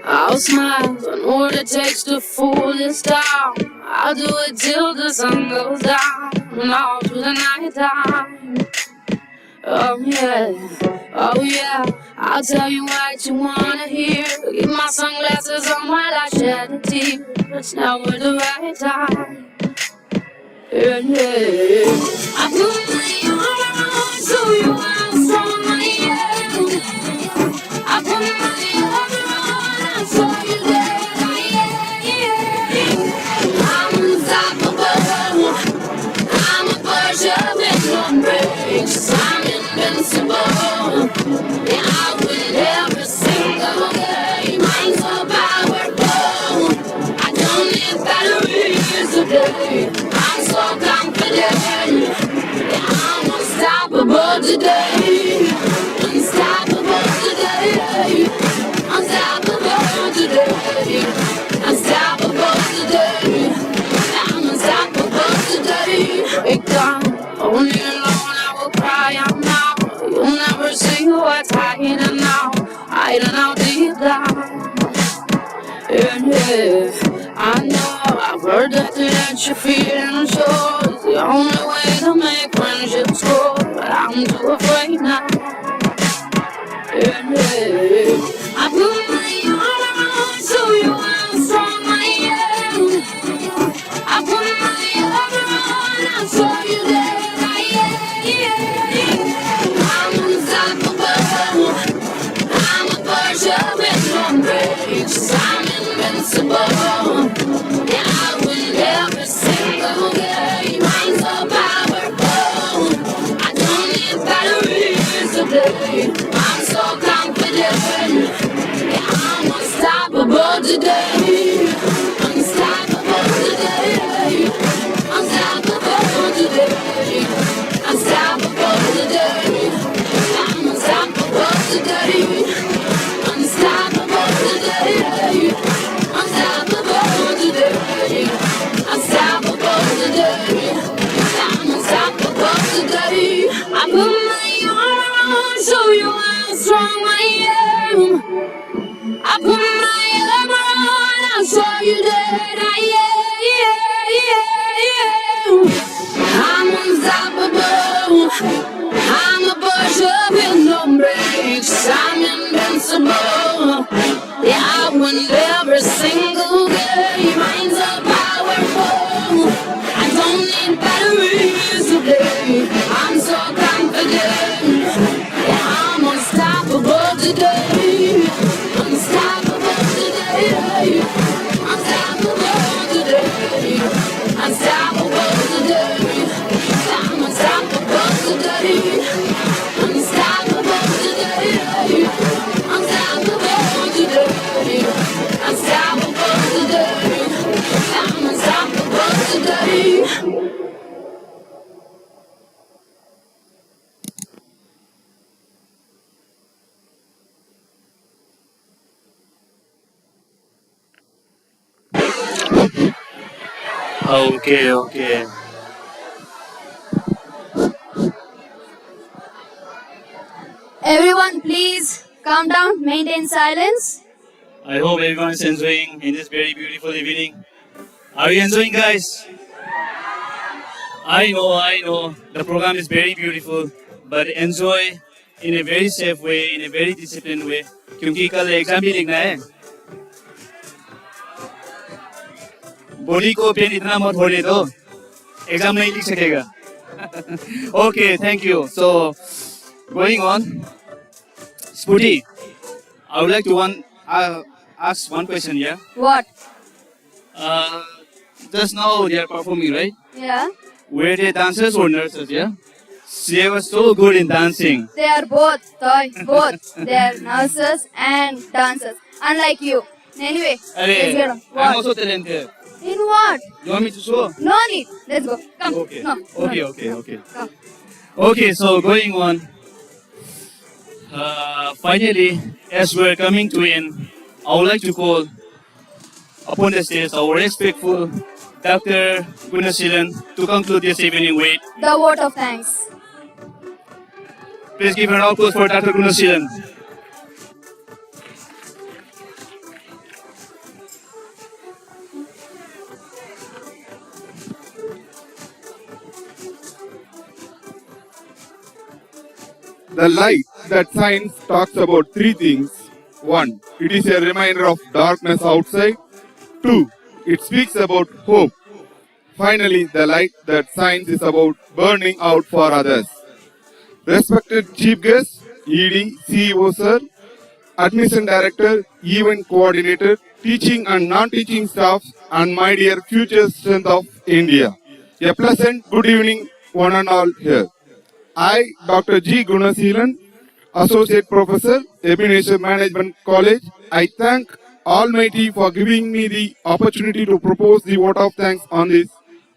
I'll smile, I know what it takes to fool this town. I'll do it till the sun goes down and all through the night time. Oh yeah, oh yeah, I'll tell you what you wanna hear. Keep my sunglasses on while I shed a tear. It's never the right time. Yeah, yeah. I put my armor on so you how strong I am. I put my armor on, I saw you there. I'm unstoppable. I'm a Persian with no brakes. I'm invincible. Yeah, I win every single game. I'm so powerful. I don't need batteries today. I'm so confident. Yeah, I'm unstoppable today. Unstoppable today. Unstoppable today. Unstoppable today. I'm unstoppable today. Break down, only alone I will cry out now. You'll never see what's hiding now. Hiding out deep down. Yeah, yeah. I know I've heard that to let you feel sure it's the only way to make friendships grow. But I'm too afraid now. Yeah, yeah. I put my armor on so you how strong I am. I put my armor on, I saw you there. I'm unstoppable. I'm a Persian with no brakes. I'm invincible. Yeah, I win every single game. I'm so powerful. I don't need batteries today. I'm so confident. Yeah, I'm unstoppable today. Unstoppable today. Unstoppable today. Unstoppable today. I'm unstoppable today. Unstoppable today. Unstoppable today. Unstoppable today. I'm unstoppable today. I put my armor on, show you how strong I am. I put my armor on, I'll show you that I am. I'm unstoppable. I'm a Persian with no brakes. I'm invincible. Yeah, I win every single game. I'm so powerful. I don't need batteries today. I'm so confident. Yeah, I'm unstoppable today. Unstoppable today. Unstoppable today. Unstoppable today. I'm unstoppable today. Unstoppable today. Unstoppable today. Unstoppable today. I'm unstoppable today. Okay, okay. Everyone, please calm down, maintain silence. I hope everyone is enjoying in this very beautiful evening. Are you enjoying, guys? I know. The program is very beautiful, but enjoy in a very safe way, in a very disciplined way. क्योंकि कल exam भी लिखना है. Body को pen इतना मत होने दो. एग्जाम नहीं लिख सकेगा. Okay, thank you. So, going on, Spooty, I would like to ask one question here. What? Uh, just now they are performing, right? Yeah. Were they dancers or nurses? Yeah. They were so good in dancing. They are both, toy, both. They are nurses and dancers. Unlike you. Anyway, let's get on. I'm What? also talented. In what? You want me to show? No need. Let's go. Come. Okay. No. Okay. Come. Okay, so going on. Finally, as we're coming to end, I would like to call upon the stage our respectful Dr. Gunasilan to conclude this evening with. The vote of thanks. Please give a round of applause for Dr. Gunasilan. The light that science talks about three things. 1. It is a reminder of darkness outside. 2. It speaks about hope. Finally, the light that science is about burning out for others. Respected Chief Guest, ED, CEO Sir, Admission Director, Event Coordinator, Teaching and Non-Teaching Staff, and my dear future strength of India. A pleasant good evening one and all here. I, Dr. G. Gunasilan, Associate Professor, Ebenezer Management College, I thank Almighty for giving me the opportunity to propose the vote of thanks on this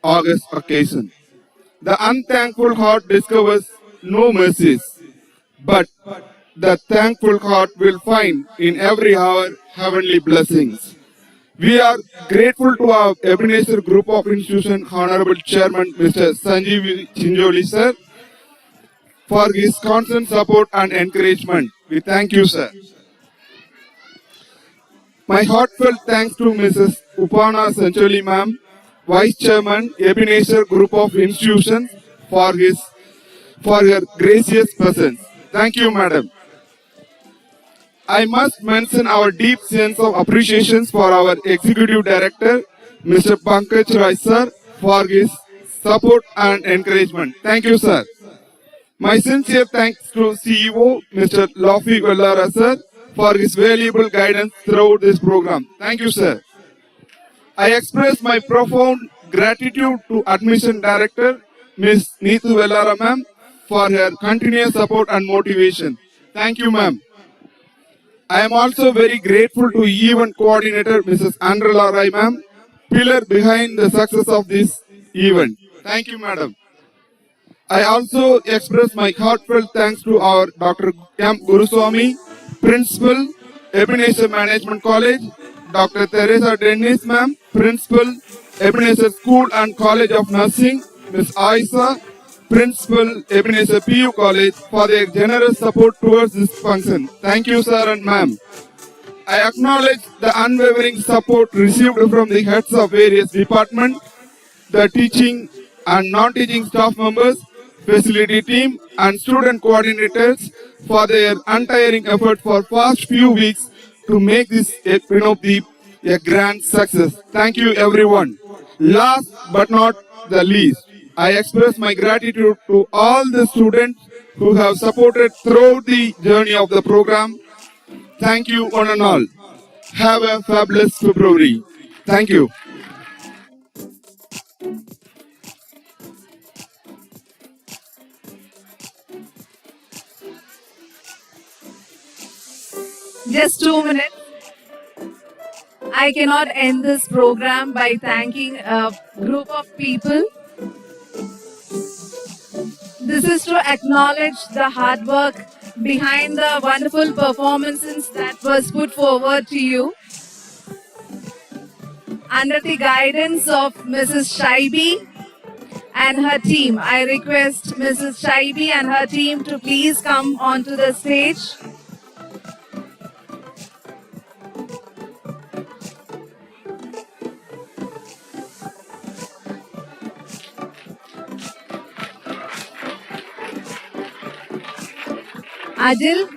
August occasion. The unthankful heart discovers no mercies, but the thankful heart will find in every hour heavenly blessings. We are grateful to our Ebenezer Group of Institution Honorable Chairman Mr. Sanjeev Chinjoli Sir for his constant support and encouragement. We thank you, sir. My heartfelt thanks to Mrs. Upana Sancholi ma'am, Vice Chairman, Ebenezer Group of Institutions for her gracious presence. Thank you, madam. I must mention our deep sense of appreciation for our Executive Director, Mr. Pankaj Rai sir, for his support and encouragement. Thank you, sir. My sincere thanks to CEO Mr. Lafi Gallara sir for his valuable guidance throughout this program. Thank you, sir. I express my profound gratitude to Admission Director Ms. Neetu Vellara ma'am for her continuous support and motivation. Thank you, ma'am. I am also very grateful to Event Coordinator Mrs. Andrela Rai ma'am, pillar behind the success of this event. Thank you, madam. I also express my heartfelt thanks to our Dr. M. Guruswamy, Principal, Ebenezer Management College, Dr. Teresa Dennis ma'am, Principal, Ebenezer School and College of Nursing, Ms. Aisa, Principal, Ebenezer PU College for their generous support towards this function. Thank you, sir and ma'am. I acknowledge the unwavering support received from the heads of various departments, the teaching and non-teaching staff members, facility team and student coordinators for their untiring effort for past few weeks to make this Ebenodeep a grand success. Thank you, everyone. Last but not the least, I express my gratitude to all the students who have supported throughout the journey of the program. Thank you, one and all. Have a fabulous February. Thank you. Just 2 minutes. I cannot end this program by thanking a group of people. This is to acknowledge the hard work behind the wonderful performances that was put forward to you. under the guidance of Mrs. Shaibi and her team. I request Mrs. Shaibi and her team to please come onto the stage. Adil.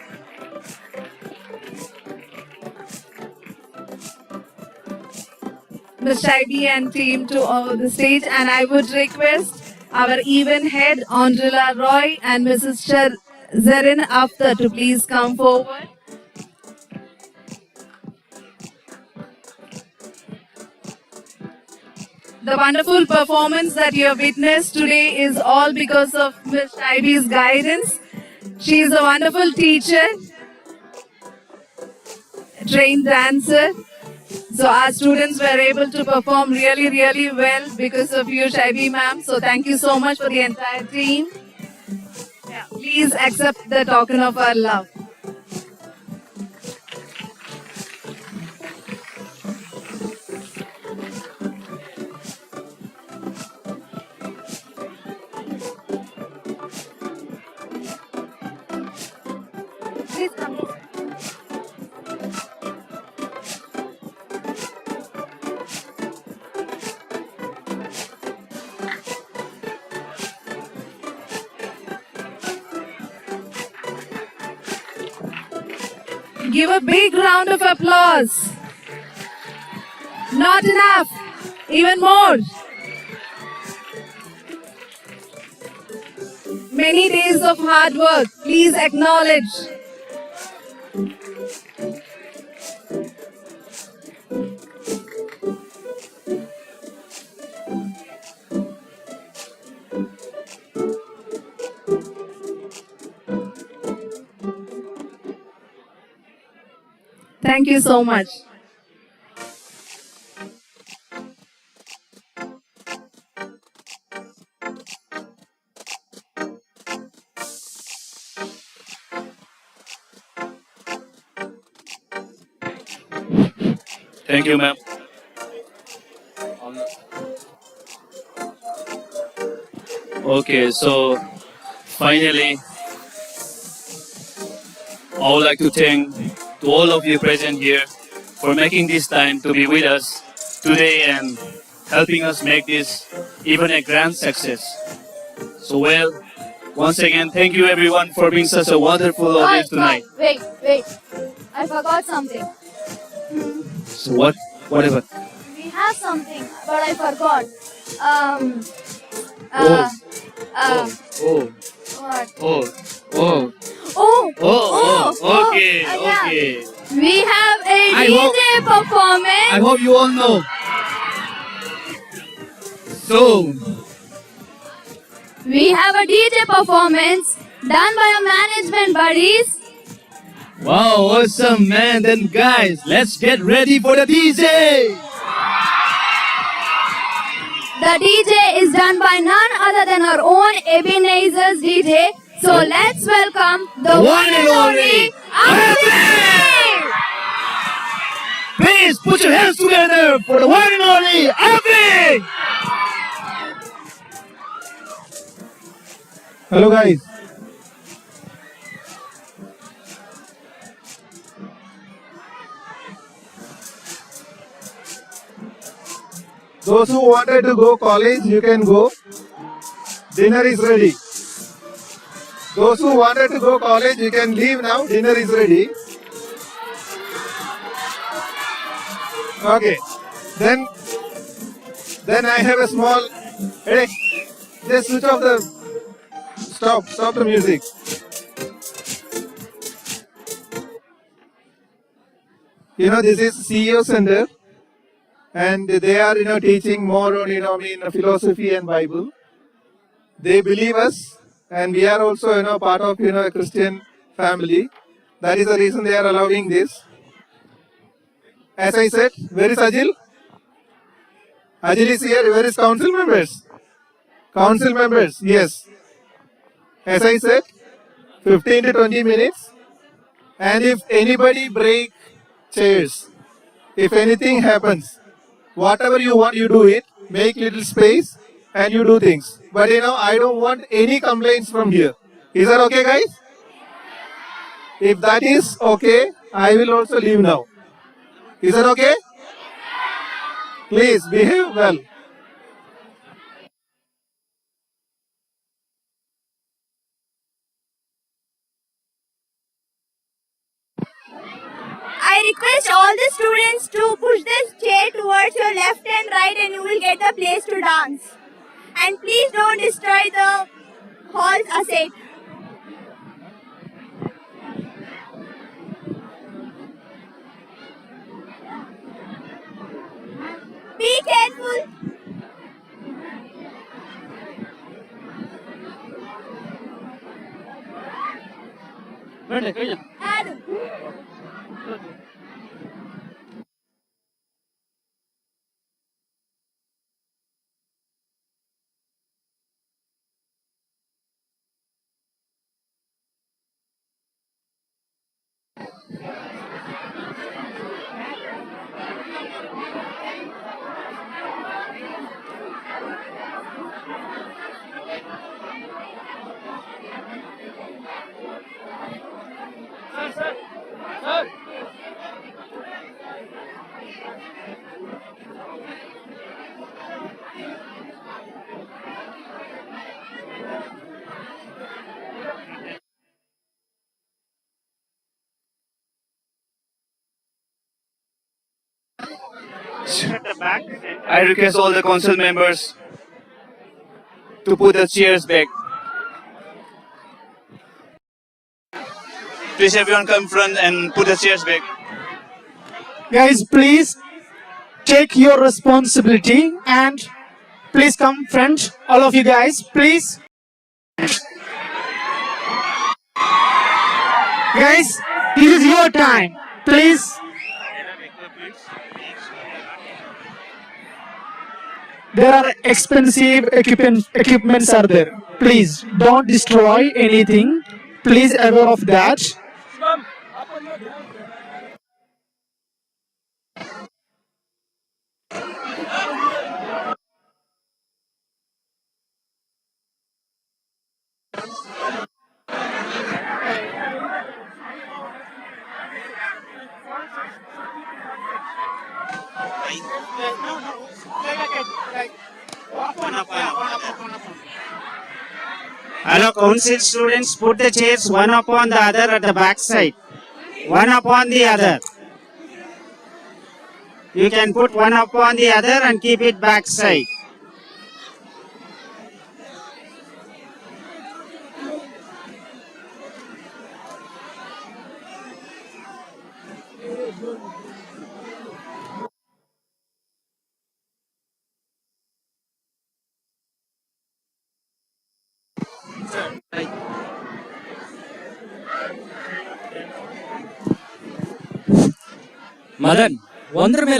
Ms. Shaibi and team to the stage, and I would request our event head Andrila Roy and Mrs. Zarin After to please come forward. The wonderful performance that you have witnessed today is all because of Ms. Shaibi's guidance. She is a wonderful teacher, trained dancer. So our students were able to perform really, really well because of you, Shaibi ma'am. So thank you so much for the entire team. Yeah, please accept the token of our love. Please come. Give a big round of applause. Not enough. Even more. Many days of hard work. Please acknowledge. Thank you so much. Thank you, ma'am. Okay, so finally, I would like to thank to all of you present here for making this time to be with us today and helping us make this even a grand success. So well, once again, thank you everyone for being such a wonderful audience tonight. Wait. I forgot something. So what? Whatever. We have something, but I forgot. Oh. What? Okay. Yeah. We have a I DJ performance. I hope you all know. So, We have a DJ performance done by our management buddies. wow, awesome, man. Then guys, let's get ready for the DJ. The DJ is done by none other than our own Ebenezer's DJ. So let's welcome the one and only Avi! Please put your hands together for the one and only Avi. Hello guys. Those who wanted to go college, you can go. Dinner is ready. Those who wanted to go college, you can leave now. Dinner is ready. Okay. Then I have a small. Hey, just switch off the. Stop the music. You know, this is CEO Center, and they are, teaching more on, philosophy and Bible. They believe us, and we are also, part of, a Christian family. That is the reason they are allowing this. As I said, where is Ajil? Ajil is here. Where is council members? Council members, yes. As I said, 15 to 20 minutes. And if anybody break chairs, if anything happens, Whatever you want, you do it. Make little space and you do things. But I don't want any complaints from here. Is that okay, guys? If that is okay, I will also leave now. Is that okay? Please behave well. I request all the students to push this chair towards your left and right and you will get the place to dance. And please don't destroy the hall's asset. Be careful. Adam. I request all the council members to put the chairs back. Please everyone come front and put the chairs back. Guys, please take your responsibility and please come front. All of you guys, please. Guys, this is your time. Please. There are expensive equipments are there. Please don't destroy anything. Please aware of that. Hello, council students, put the chairs one upon the other at the back side. One upon the other. You can put one upon the other and keep it back side. Madan, ಒಂದ್ರ ಮೇಲೆ